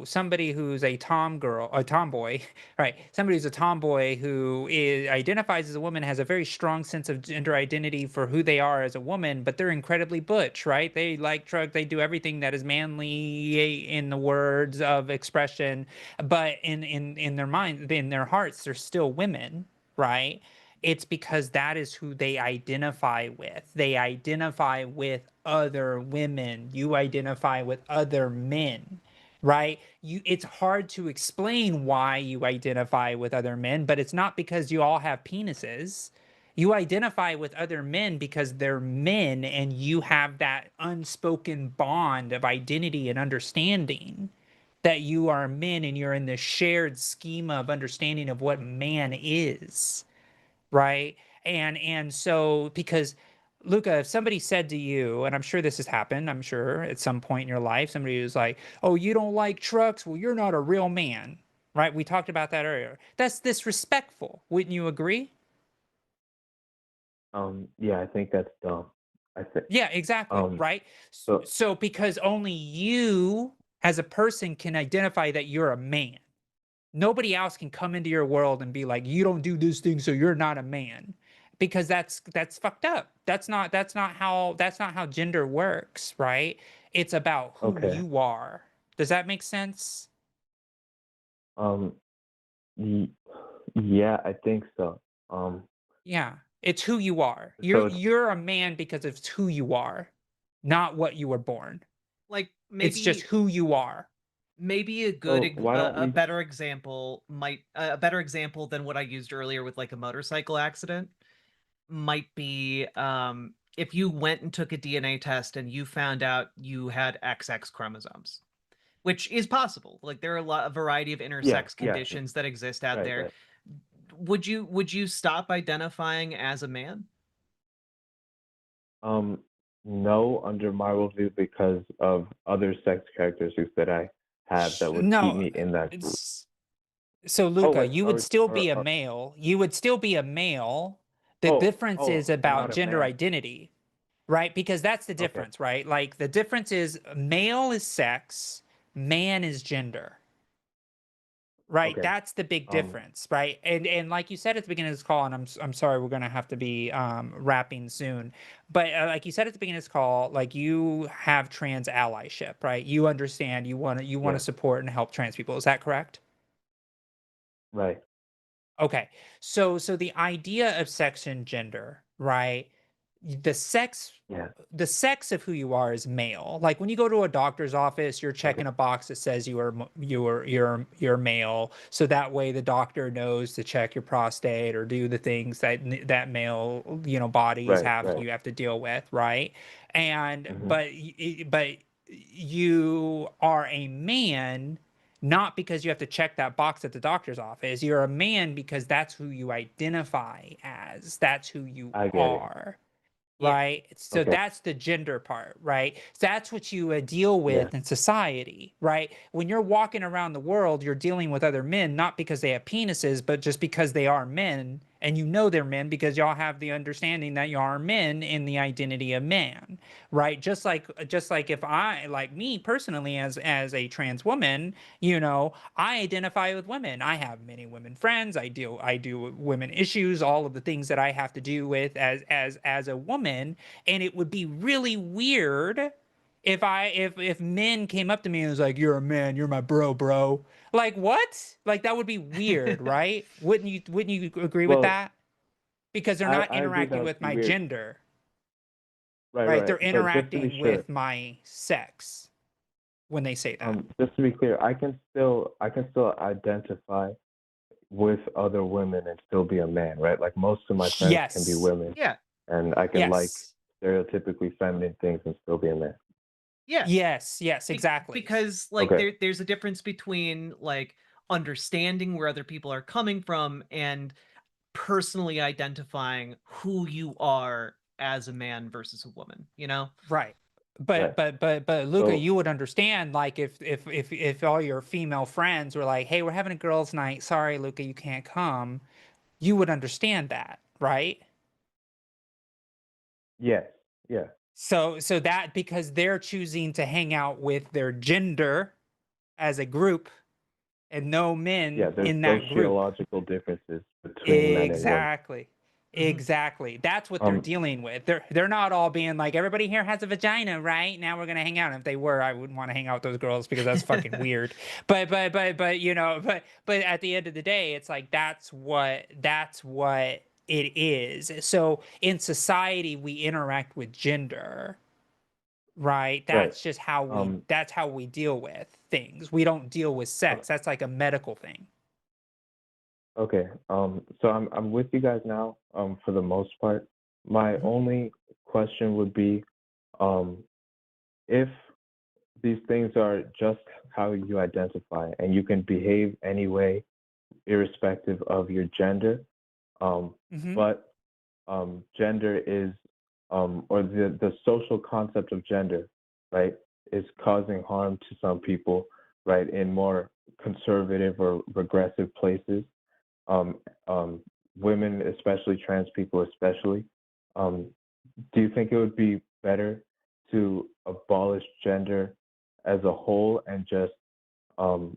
A: somebody who's a tomboy, right? Somebody who's a tomboy who identifies as a woman has a very strong sense of gender identity for who they are as a woman, but they're incredibly butch, right? They like truck, they do everything that is manly in the words of expression, but in their mind, in their hearts, they're still women, right? It's because that is who they identify with. They identify with other women. You identify with other men, right? It's hard to explain why you identify with other men, but it's not because you all have penises. You identify with other men because they're men, and you have that unspoken bond of identity and understanding that you are men, and you're in the shared schema of understanding of what man is, right? And so, because Luca, if somebody said to you, and I'm sure this has happened, I'm sure at some point in your life, somebody was like, "Oh, you don't like trucks? Well, you're not a real man." Right? We talked about that earlier. That's disrespectful. Wouldn't you agree?
I: Yeah, I think that's dumb. I think.
A: Yeah, exactly, right?
I: So
A: So because only you as a person can identify that you're a man. Nobody else can come into your world and be like, you don't do this thing, so you're not a man, because that's fucked up. That's not how gender works, right? It's about who
I: okay.
A: you are. Does that make sense?
I: Um. Yeah, I think so.
A: Yeah, it's who you are.
I: So
A: You're a man because it's who you are, not what you were born.
B: Like
A: It's just
B: maybe
A: who you are.
B: maybe
I: why don't
B: a
I: we?
B: better example a better example than what I used earlier with like a motorcycle accident might be if you went and took a DNA test and you found out you had XX chromosomes, which is possible. Like there are a variety of
I: Yeah,
B: intersex
I: yeah,
B: conditions that exist out
I: right,
B: there.
I: right.
B: Would you stop identifying as a man?
I: Um, no, under my worldview, because of other sex characteristics that I have that would keep
A: No,
I: me in that group.
A: it's so
I: Oh
A: Luca,
I: wait,
A: you would still be a male. You would still be a male. The difference is
I: I'm
A: about
I: not a
A: gender
I: man.
A: identity, right? Because that's the
I: Okay,
A: difference, right? Like the difference is male is sex, man is gender. Right,
I: okay.
A: that's the big difference, right? And like you said at the beginning of this call, and I'm sorry, we're gonna have to be wrapping soon, but like you said at the beginning of this call, like you have trans allyship, right? You understand, you want to
I: Yeah,
A: support and help trans people. Is that correct?
I: right.
A: Okay. So the idea of sex and gender, right? The sex
I: Yeah.
A: the sex of who you are is male. Like when you go to a doctor's office, you're
I: Okay.
A: checking a box that says you're male, so that way the doctor knows to check your prostate or do the things that male, bodies
I: Right, right.
A: you have to deal with, right? And
I: Mm-hmm.
A: but you are a man not because you have to check that box at the doctor's office. You're a man because that's who you identify as. That's who you
I: I get it.
A: are,
B: Yeah.
A: right? So
I: Okay.
A: that's the gender part, right? So that's what you deal
I: Yeah.
A: with in society, right? When you're walking around the world, you're dealing with other men, not because they have penises, but just because they are men. And you know they're men because y'all have the understanding that you are men in the identity of man, right? Just like if I, like me personally, as a trans woman, I identify with women. I have many women friends. I do with women issues, all of the things that I have to do with as a woman. And it would be really weird if men came up to me and was like, "You're a man, you're my bro." Like what? Like that would be weird, right? Wouldn't you agree with
I: Well,
A: that? Because they're not
I: I agree that
A: interacting
I: would
A: with
I: be
A: my
I: weird.
A: gender,
I: Right,
A: right?
I: right.
A: They're
I: But just to be
A: interacting
I: sure,
A: with my sex when they say that.
I: just to be clear, I can still identify with other women and still be a man, right? Like most of my friends can be
A: Yes.
I: women,
B: Yeah.
I: and I can like
A: Yes.
I: stereotypically feminine things and still be a man.
B: Yeah.
A: Yes. Yes.
B: Be-
A: Exactly.
B: because like
I: Okay.
B: there's a difference between like understanding where other people are coming from and personally identifying who you are as a man versus a woman, you know?
A: Right.
I: Right.
A: But Luca,
I: So
A: you would understand like if all your female friends were like, "Hey, we're having a girls' night. Sorry, Luca, you can't come." You would understand that, right?
I: yes, yeah,
A: So that because they're choosing to hang out with their gender as a group and no
I: yeah.
A: men
I: There's
A: in that group.
I: sociological differences between men and women.
A: Exactly.
B: Mhm.
A: Exactly. That's what they're
I: Um,
A: dealing with. They're not all being like everybody here has a vagina, right? Now we're gonna hang out. And if they were, I wouldn't want to hang out with those girls because that's fucking weird. But you know, but at the end of the day, it's like that's what it is. So in society, we interact with gender, right?
I: right.
A: That's how we deal with things. We don't deal with
I: Uh,
A: sex. That's like a medical thing.
I: okay. So I'm with you guys now. For the most part, my
B: Mhm.
I: only question would be, um, if these things are just how you identify, and you can behave any way, irrespective of your gender,
A: Hmm.
I: but gender is, or the social concept of gender, right, is causing harm to some people, right, in more conservative or regressive places. Um, Women, especially trans people, especially. Um, do you think it would be better to abolish gender as a whole and just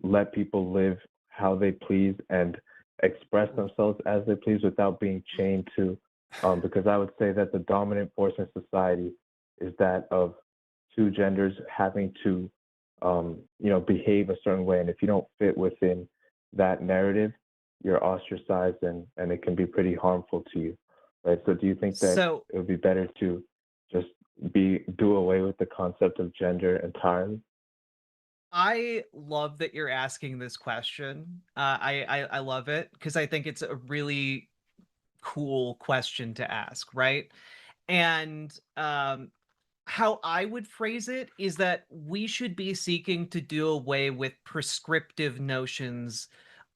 I: let people live how they please and express themselves as they please without being chained to, because I would say that the dominant force in society is that of two genders having to, behave a certain way. And if you don't fit within that narrative, you're ostracized and it can be pretty harmful to you, right? So do you think that
B: So
I: it would be better to just do away with the concept of gender entirely?
B: I love that you're asking this question. I love it because I think it's a really cool question to ask, right? And how I would phrase it is that we should be seeking to do away with prescriptive notions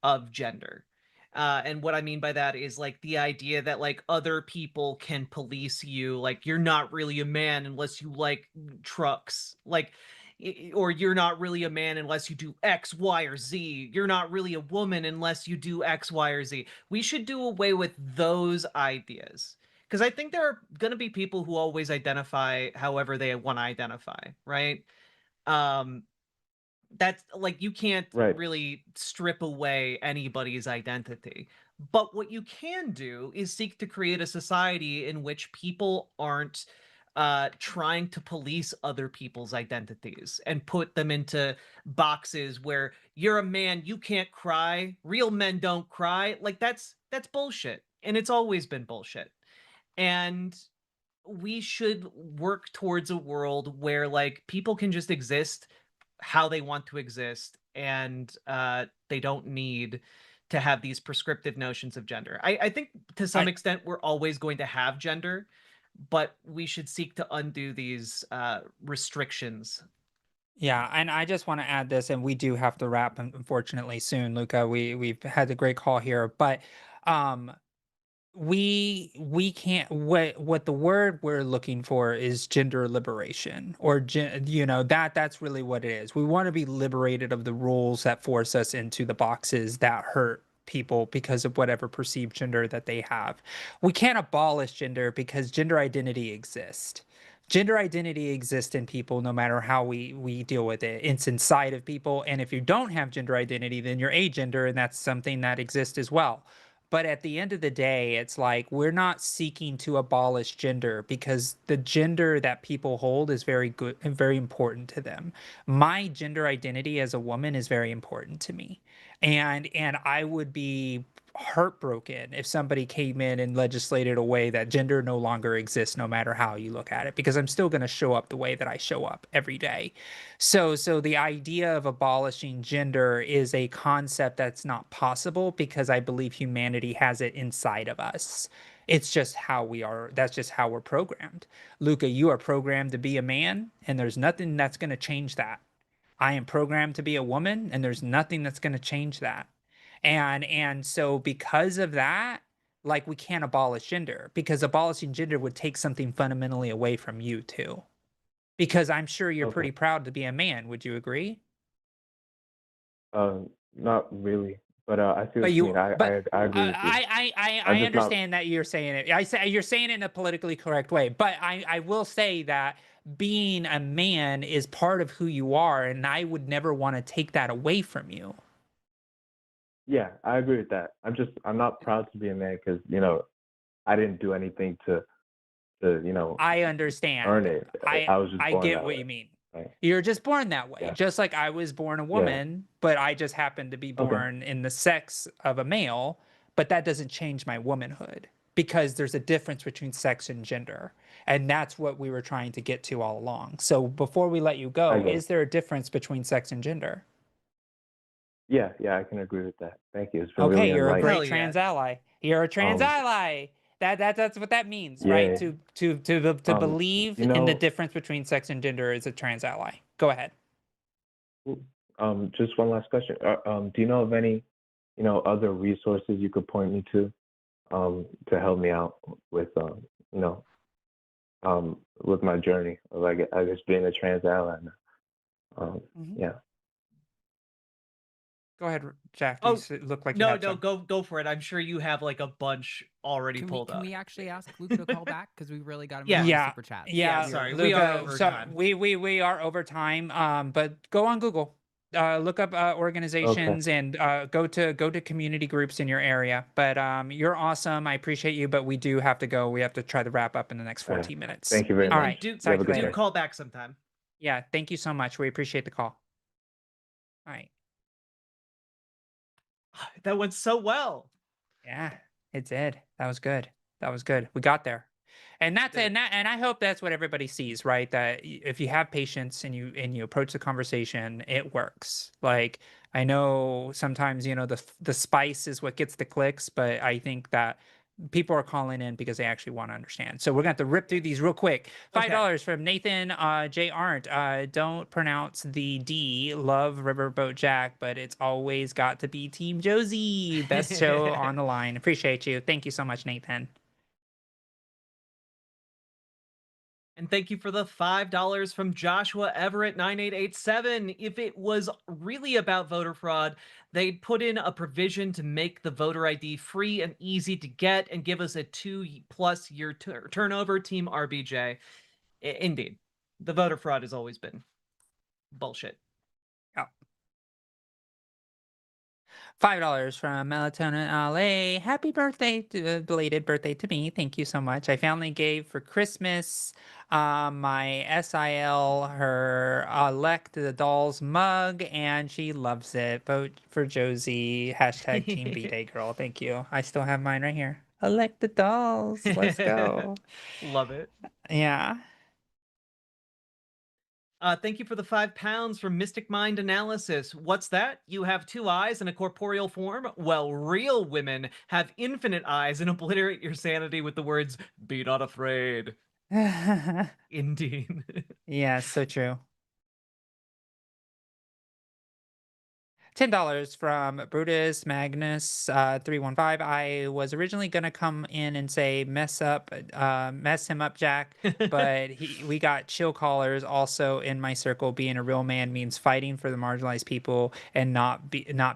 B: of gender. And what I mean by that is like the idea that like other people can police you, like you're not really a man unless you like trucks, like, or you're not really a man unless you do X, Y, or Z. You're not really a woman unless you do X, Y, or Z. We should do away with those ideas because I think there are going to be people who always identify however they want to identify, right? Um, that's like you can't
I: Right.
B: really strip away anybody's identity. But what you can do is seek to create a society in which people aren't trying to police other people's identities and put them into boxes where you're a man, you can't cry, real men don't cry. Like that's bullshit. And it's always been bullshit. And we should work towards a world where like people can just exist how they want to exist and they don't need to have these prescriptive notions of gender. I think to some
A: I
B: extent we're always going to have gender, but we should seek to undo these restrictions.
A: Yeah, and I just want to add this, and we do have to wrap, unfortunately, soon, Luca. We've had a great call here, but um, we can't. What the word we're looking for is gender liberation, or that's really what it is. We want to be liberated of the rules that force us into the boxes that hurt people because of whatever perceived gender that they have. We can't abolish gender because gender identity exists. Gender identity exists in people no matter how we deal with it. It's inside of people. And if you don't have gender identity, then you're agender, and that's something that exists as well. But at the end of the day, it's like we're not seeking to abolish gender because the gender that people hold is very good and very important to them. My gender identity as a woman is very important to me. And I would be heartbroken if somebody came in and legislated a way that gender no longer exists no matter how you look at it, because I'm still going to show up the way that I show up every day. So the idea of abolishing gender is a concept that's not possible because I believe humanity has it inside of us. It's just how we are. That's just how we're programmed. Luca, you are programmed to be a man, and there's nothing that's going to change that. I am programmed to be a woman, and there's nothing that's going to change that. And so because of that, like, we can't abolish gender, because abolishing gender would take something fundamentally away from you too. Because I'm sure you're
I: Okay.
A: pretty proud to be a man. Would you agree?
I: Not really, but I see
A: But
I: what you mean.
A: you, but
I: I agree with you.
A: I
I: I'm just not.
A: understand that you're saying it. I say you're saying it in a politically correct way. But I will say that being a man is part of who you are, and I would never want to take that away from you.
I: Yeah, I agree with that. I'm not proud to be a man because I didn't do anything to
A: I
I: earn
A: understand.
I: it. I was just
A: I
I: born
A: get
I: that
A: what
I: way.
A: you mean.
I: Right?
A: You're just born that way.
I: Yeah.
A: Just like I was born a
I: Yeah.
A: woman, but I just happened to be
I: Okay.
A: born in the sex of a male, but that doesn't change my womanhood, because there's a difference between sex and gender. And that's what we were trying to get to all along. So before we let you
I: I
A: go,
I: get it.
A: is there a difference between sex and gender?
I: Yeah, I can agree with that. Thank you. It's been really
A: Okay, you're a
I: enlightening.
A: great
B: Hell yeah.
A: trans ally. You're a trans
I: Um,
A: ally. That's what that means, right?
I: yeah.
A: To believe
I: You
A: in the
I: know,
A: difference between sex and gender is a trans ally. Go ahead.
I: just one last question. Do you know of any, other resources you could point me to help me out with, with my journey of, I guess, being a trans ally? Yeah.
A: Go ahead, Jack.
B: Oh,
A: Look like you
B: No,
A: have
B: no,
A: some.
B: go for it. I'm sure you have like a bunch already
G: Can
B: pulled up.
G: we actually ask Luca to call back because we really got him
B: Yeah.
G: on the
A: Yeah,
G: super chat.
B: Yeah,
A: yeah.
B: sorry, we are
A: Luca,
B: over
A: so
B: time.
A: we are over time. But go on Google, look up
I: Okay.
A: organizations, and go to community groups in your area. But you're awesome. I appreciate you, but we do have to go. We have to try to wrap up in the next 14 minutes.
I: Thank you very
A: All
I: much.
A: right.
B: Do
I: You have a good
A: later.
I: day.
B: call back sometime.
A: Yeah, thank you so much. We appreciate the call. All right.
B: That went so well.
A: Yeah, it did. That was good. That was good. We got there. And that's
B: Did.
A: and I hope that's what everybody sees, right? That if you have patience and you approach the conversation, it works. Like, I know sometimes, the spice is what gets the clicks, but I think that people are calling in because they actually want to understand. So we're gonna have to rip through these real quick. $5 from Nathan J. Arndt. Don't pronounce the D. Love RiverboatJack, but it's always got to be Team Josie. Best show on the line. Appreciate you. Thank you so much, Nathan.
B: And thank you for the $5 from Joshua Everett 9887. If it was really about voter fraud, they'd put in a provision to make the voter ID free and easy to get and give us a 2+ year turnover. Team RBJ. Indeed, the voter fraud has always been bullshit.
A: Yeah. $5 from Melatonin LA. Happy birthday, belated birthday to me. Thank you so much. I finally gave for Christmas my SIL her elect the dolls mug, and she loves it. Vote for Josie. Hashtag Team B-Day girl. Thank you. I still have mine right here. Elect the dolls. Let's go.
B: Love it.
A: Yeah.
B: Thank you for the £5 from Mystic Mind Analysis. What's that? You have 2 eyes in a corporeal form? Well, real women have infinite eyes and obliterate your sanity with the words, "Be not afraid." Indeed.
A: Yeah, so true. $10 from Brutus Magnus 315. I was originally gonna come in and say mess him up, Jack, but we got chill callers also in my circle. Being a real man means fighting for the marginalized people and not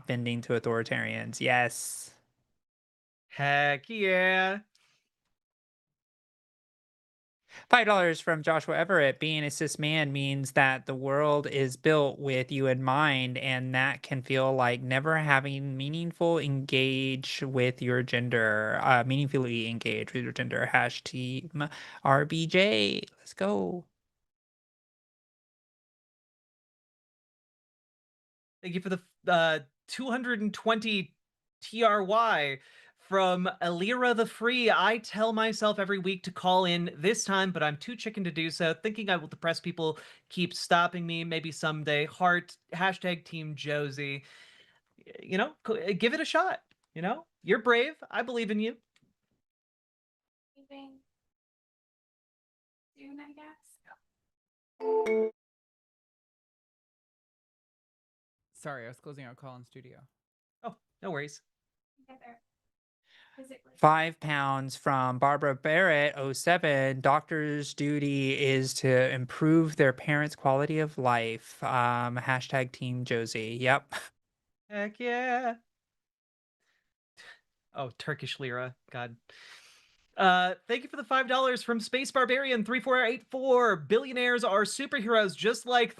A: bending to authoritarians. Yes.
B: Heck yeah.
A: $5 from Joshua Everett. Being a cis man means that the world is built with you in mind, and that can feel like never having meaningfully engage with your gender. Meaningfully engage with your gender. Hashtag RBJ. Let's go.
B: Thank you for the 222 TRY from Alira the Free. I tell myself every week to call in this time, but I'm too chicken to do so. Thinking I will depress people keeps stopping me. Maybe someday. Heart. Hashtag Team Josie. You know, give it a shot. You know, you're brave. I believe in you.
J: Soon, I guess.
G: Sorry, I was closing out call in studio.
B: Oh, no worries.
J: Together. Physically.
A: £5 from Barbara Barrett, 07. Doctor's duty is to improve their parents' quality of life. Hashtag Team Josie. Yep.
B: Heck yeah. Oh, Turkish lira. God. Thank you for the $5 from Space Barbarian 3484. Billionaires are superheroes just like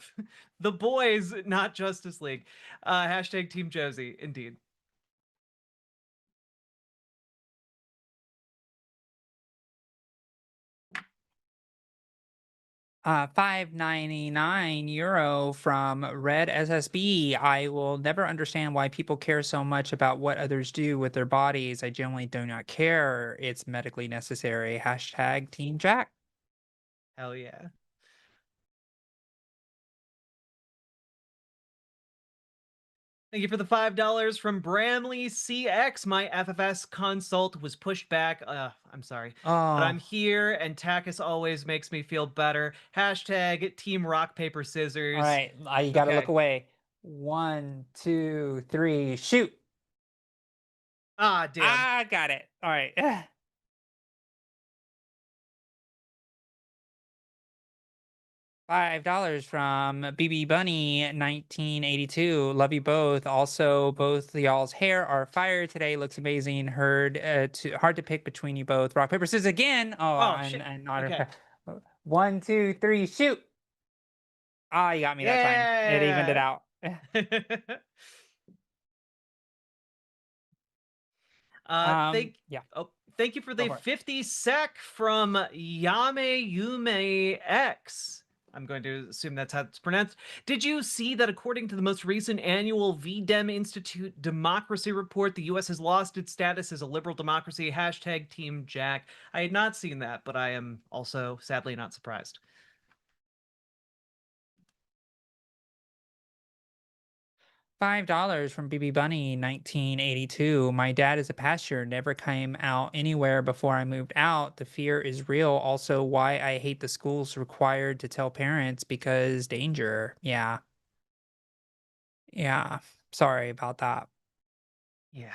B: the boys, not Justice League. Hashtag Team Josie, indeed.
A: €5.99 from Red SSB. I will never understand why people care so much about what others do with their bodies. I generally do not care. It's medically necessary. Hashtag Team Jack.
B: Hell yeah. Thank you for the $5 from Bramley CX. My FFS consult was pushed back. I'm sorry. But I'm here, and TACIS always makes me feel better. Hashtag Team Rock, Paper, Scissors.
A: All right. You got to look away. 1, 2, 3, shoot.
B: Ah, damn.
A: I got it. All right. $5 from BB Bunny 1982. Love you both. Also, both y'all's hair are fire today. Looks amazing. Hard to pick between you both. Rock paper scissors again. Oh,
B: shit.
A: and not
B: Okay.
A: 1, 2, 3, shoot. Ah, you got me that time. It evened it out.
B: Thank you for the 50 sec from Yame Yume X. I'm going to assume that's how it's pronounced. Did you see that according to the most recent annual VDem Institute Democracy Report, the U.S. has lost its status as a liberal democracy? Hashtag Team Jack. I had not seen that, but I am also sadly not surprised.
A: $5 from BB Bunny 1982. My dad is a pastor, never came out anywhere before I moved out. The fear is real. Also, why I hate the schools required to tell parents because danger. Yeah. Yeah. Sorry about that.
B: Yeah.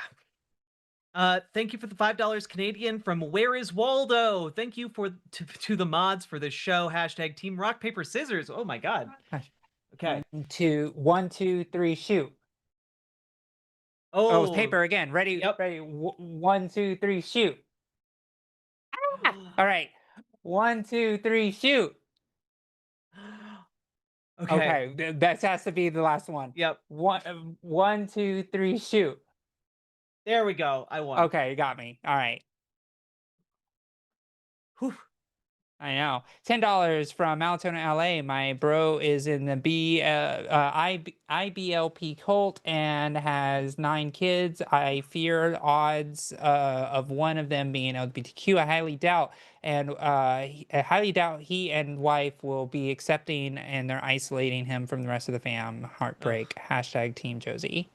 B: Thank you for the $5 Canadian from Where is Waldo? Thank you to the mods for this show. Hashtag Team Rock, Paper, Scissors. Oh my god. Okay.
A: 1, 2, 3, shoot. Oh, it's paper again. Ready?
B: Yep.
A: Ready. 1, 2, 3, shoot. All right. 1, 2, 3, shoot.
B: Okay.
A: That has to be the last one.
B: Yep.
A: 1, 2, 3, shoot.
B: There we go. I won.
A: Okay, you got me. All right.
B: Whew.
A: I know. $10 from Altona, LA. My bro is in the IBLP cult and has 9 kids. I fear odds of one of them being LGBTQ. I highly doubt he and wife will be accepting, and they're isolating him from the rest of the fam. Heartbreak. Hashtag Team Josie.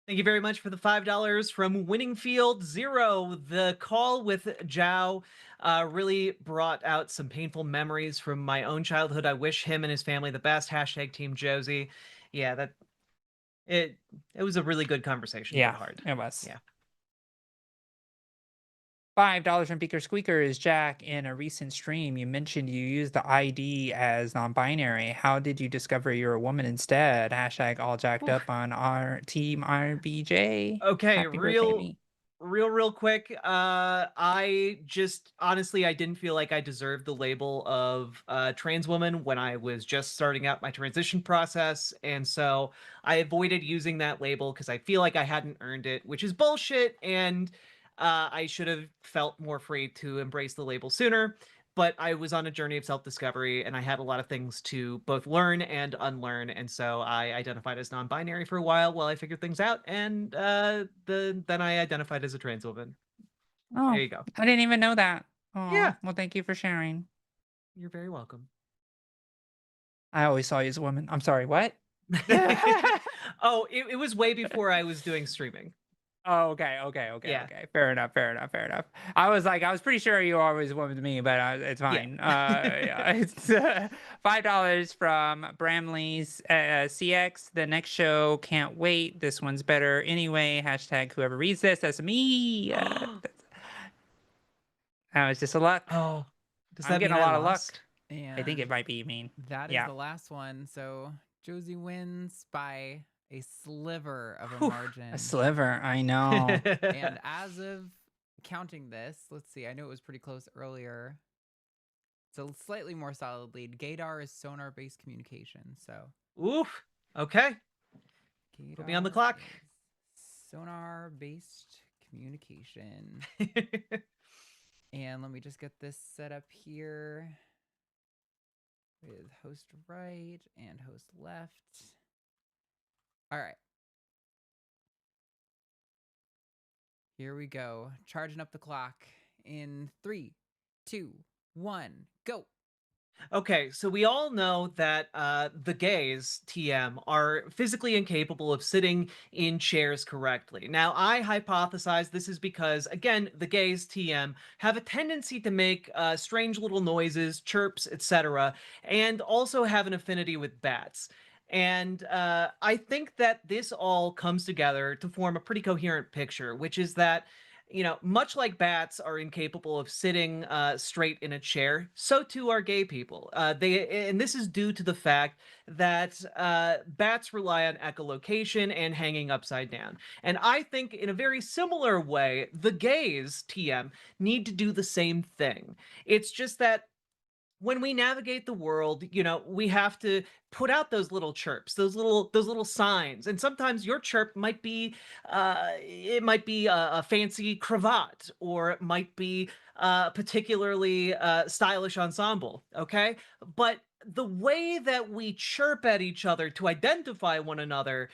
B: Thank you very much for the $5 from Winningfield Zero. The call with Zhao really brought out some painful memories from my own childhood. I wish him and his family the best. Hashtag Team Josie. Yeah, it was a really good conversation.
A: Yeah,
B: but hard.
A: it was.
B: Yeah.
A: $5 from Beaker Squeakers. Jack, in a recent stream, you mentioned you used the ID as non-binary. How did you discover you're a woman instead? Hashtag all jacked up on our team RBJ.
B: Okay,
A: Happy birthday to me.
B: real quick. I just honestly I didn't feel like I deserved the label of trans woman when I was just starting out my transition process, and so I avoided using that label because I feel like I hadn't earned it, which is bullshit, and I should have felt more free to embrace the label sooner. but I was on a journey of self-discovery, and I had a lot of things to both learn and unlearn, and so I identified as non-binary for a while I figured things out, and then I identified as a trans woman.
A: Oh,
B: There you go.
A: I didn't even know that.
B: Yeah.
A: Oh, well, thank you for sharing.
B: You're very welcome.
A: I always saw you as a woman. I'm sorry, what?
B: Oh, it was way before I was doing streaming.
A: Oh, okay.
B: Yeah.
A: Fair enough. I was pretty sure you were always a woman to me, but it's fine. Yeah, it's $5 from Bramley's CX. The next show, can't wait. This one's better anyway. Hashtag whoever reads this, that's me. That was just a luck.
B: Oh, does
A: I'm
B: that
A: getting
B: mean
A: a lot
B: I
A: of luck.
B: lost?
A: I think it might be mean.
G: That is
A: Yeah.
G: the last one. So Josie wins by a sliver of a margin.
A: A sliver, I know.
G: And as of counting this, let's see. I know it was pretty close earlier. It's a slightly more solid lead. Gaydar is sonar-based communication. So,
B: Oof. Okay. Put me on the clock.
G: Sonar-based communication. And let me just get this set up here with host right and host left. All right. Here we go. Charging up the clock in 3, 2, 1, go.
B: Okay, so we all know that the gays, TM, are physically incapable of sitting in chairs correctly. Now, I hypothesize this is because, again, the gays, TM, have a tendency to make strange little noises, chirps, etc., and also have an affinity with bats. And I think that this all comes together to form a pretty coherent picture, which is that, you know, much like bats are incapable of sitting straight in a chair, so too are gay people. And this is due to the fact that bats rely on echolocation and hanging upside down. And I think in a very similar way, the gays, TM, need to do the same thing. It's just that when we navigate the world, you know, we have to put out those little chirps, those little signs. And sometimes your chirp might be it might be a fancy cravat, or it might be particularly stylish ensemble, okay? But the way that we chirp at each other to identify one another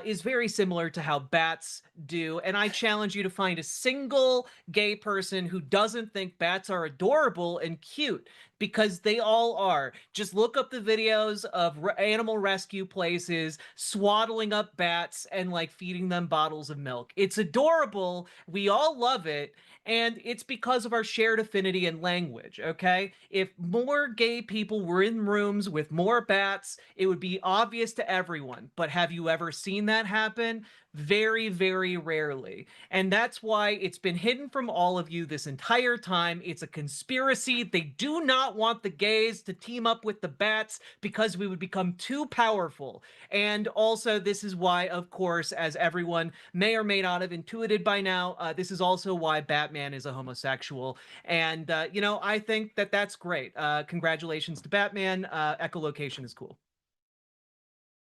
B: is very similar to how bats do. And I challenge you to find a single gay person who doesn't think bats are adorable and cute, because they all are. Just look up the videos of animal rescue places swaddling up bats and like feeding them bottles of milk. It's adorable. We all love it. And it's because of our shared affinity and language, okay? If more gay people were in rooms with more bats, it would be obvious to everyone. But have you ever seen that happen? Very, very rarely. And that's why it's been hidden from all of you this entire time. It's a conspiracy. They do not want the gays to team up with the bats because we would become too powerful. And also, this is why, of course, as everyone may or may not have intuited by now, this is also why Batman is a homosexual. And, you know, I think that that's great. Congratulations to Batman. Echolocation is cool.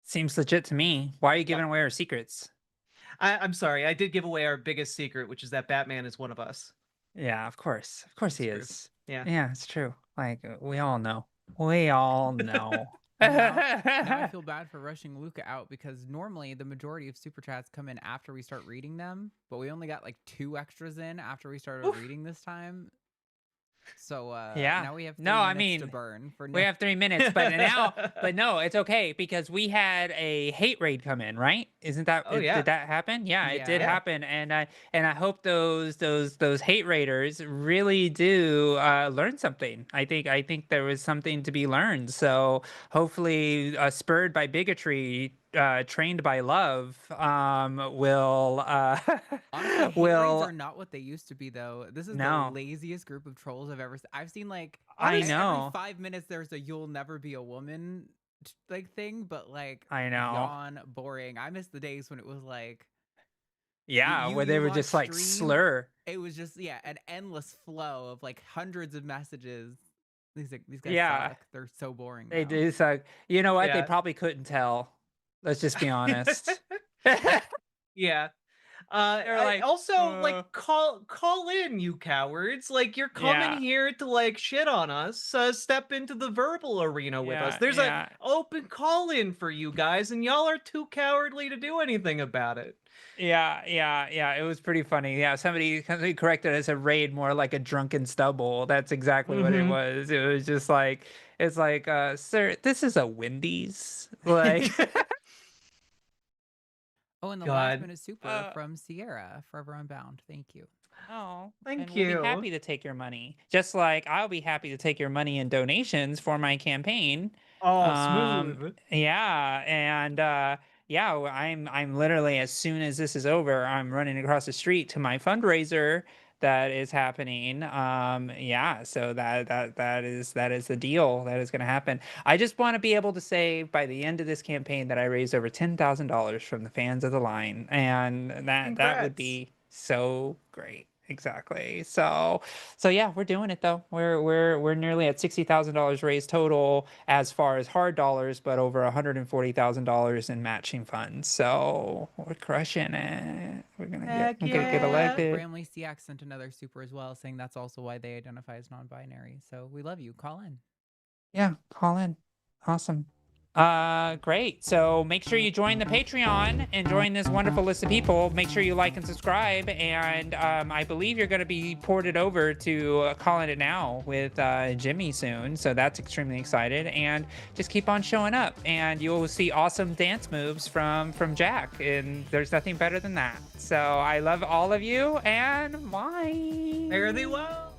A: Seems legit to me. Why are you giving away our secrets?
B: I'm sorry, I did give away our biggest secret, which is that Batman is one of us.
A: Yeah, of course. Of course he is.
B: Yeah.
A: Yeah, it's true. Like, we all know. We all know.
G: Now I feel bad for rushing Luca out, because normally the majority of super chats come in after we start reading them, but we only got like 2 extras in after we started reading this time. So
A: yeah.
G: now we have 3
A: no, I
G: minutes
A: mean,
G: to burn for
A: we have 3 minutes, but now, but no, it's okay, because we had a hate raid come in, right? Isn't that?
B: Oh, yeah.
A: Did that happen? Yeah, it did
G: Yeah.
A: happen, and I hope those hate raiders really do learn something. I think there was something to be learned. So hopefully, spurred by bigotry, trained by love, will
G: Honestly, hate
A: will.
G: raids are not what they used to be, though. This is
A: No.
G: the laziest group of trolls I've ever seen. I've seen like
A: I
G: every
A: know.
G: 5 minutes there's a "you'll never be a woman" like thing, but like
A: I know.
G: yawn boring. I miss the days when it was like
A: Yeah,
G: you-
A: where they
G: you
A: would
G: watch
A: just like
G: stream,
A: slur.
G: It was just an endless flow of like hundreds of messages. These guys
A: Yeah.
G: suck. They're so boring.
A: They
G: now.
A: do suck. You know what? They
B: Yeah.
A: probably couldn't tell. Let's just be honest.
B: Yeah.
A: They're like,
B: also like call in, you cowards. Like you're coming
A: Yeah.
B: here to like shit on us. Step into the verbal arena with us.
A: Yeah,
B: There's
A: yeah.
B: a open call in for you guys, and y'all are too cowardly to do anything about it.
A: Yeah. It was pretty funny. Yeah, somebody corrected us a raid, more like a drunken stubble. That's exactly what it was. It was just like, it's like, sir, this is a Wendy's. Like,
G: Oh, and the
B: God.
G: last minute super from Sierra, Forever Unbound. Thank you.
A: oh,
B: Thank
A: and we'll
B: you.
A: be happy to take your money. Just like I'll be happy to take your money in donations for my campaign.
B: Oh, smooth.
A: Yeah, and yeah, I'm literally, as soon as this is over, I'm running across the street to my fundraiser that is happening. Yeah, so that is the deal that is going to happen. I just want to be able to say by the end of this campaign that I raised over $10,000 from the fans of the line, and that would
B: Congrats.
A: be so great. Exactly. So yeah, we're doing it though. We're nearly at $60,000 raised total as far as hard dollars, but over $140,000 in matching funds. So we're crushing it. We're gonna
B: Heck
A: get
B: yeah.
A: elected.
G: Bramley CX sent another super as well, saying that's also why they identify as non-binary. So we love you. Call in.
A: Yeah, call in. Awesome. Great. So make sure you join the Patreon and join this wonderful list of people. Make sure you like and subscribe. And I believe you're going to be ported over to Calling It Now with Jimmy soon. So that's extremely excited. And just keep on showing up, and you'll see awesome dance moves from Jack. And there's nothing better than that. So I love all of you, and bye.
B: Fare thee well.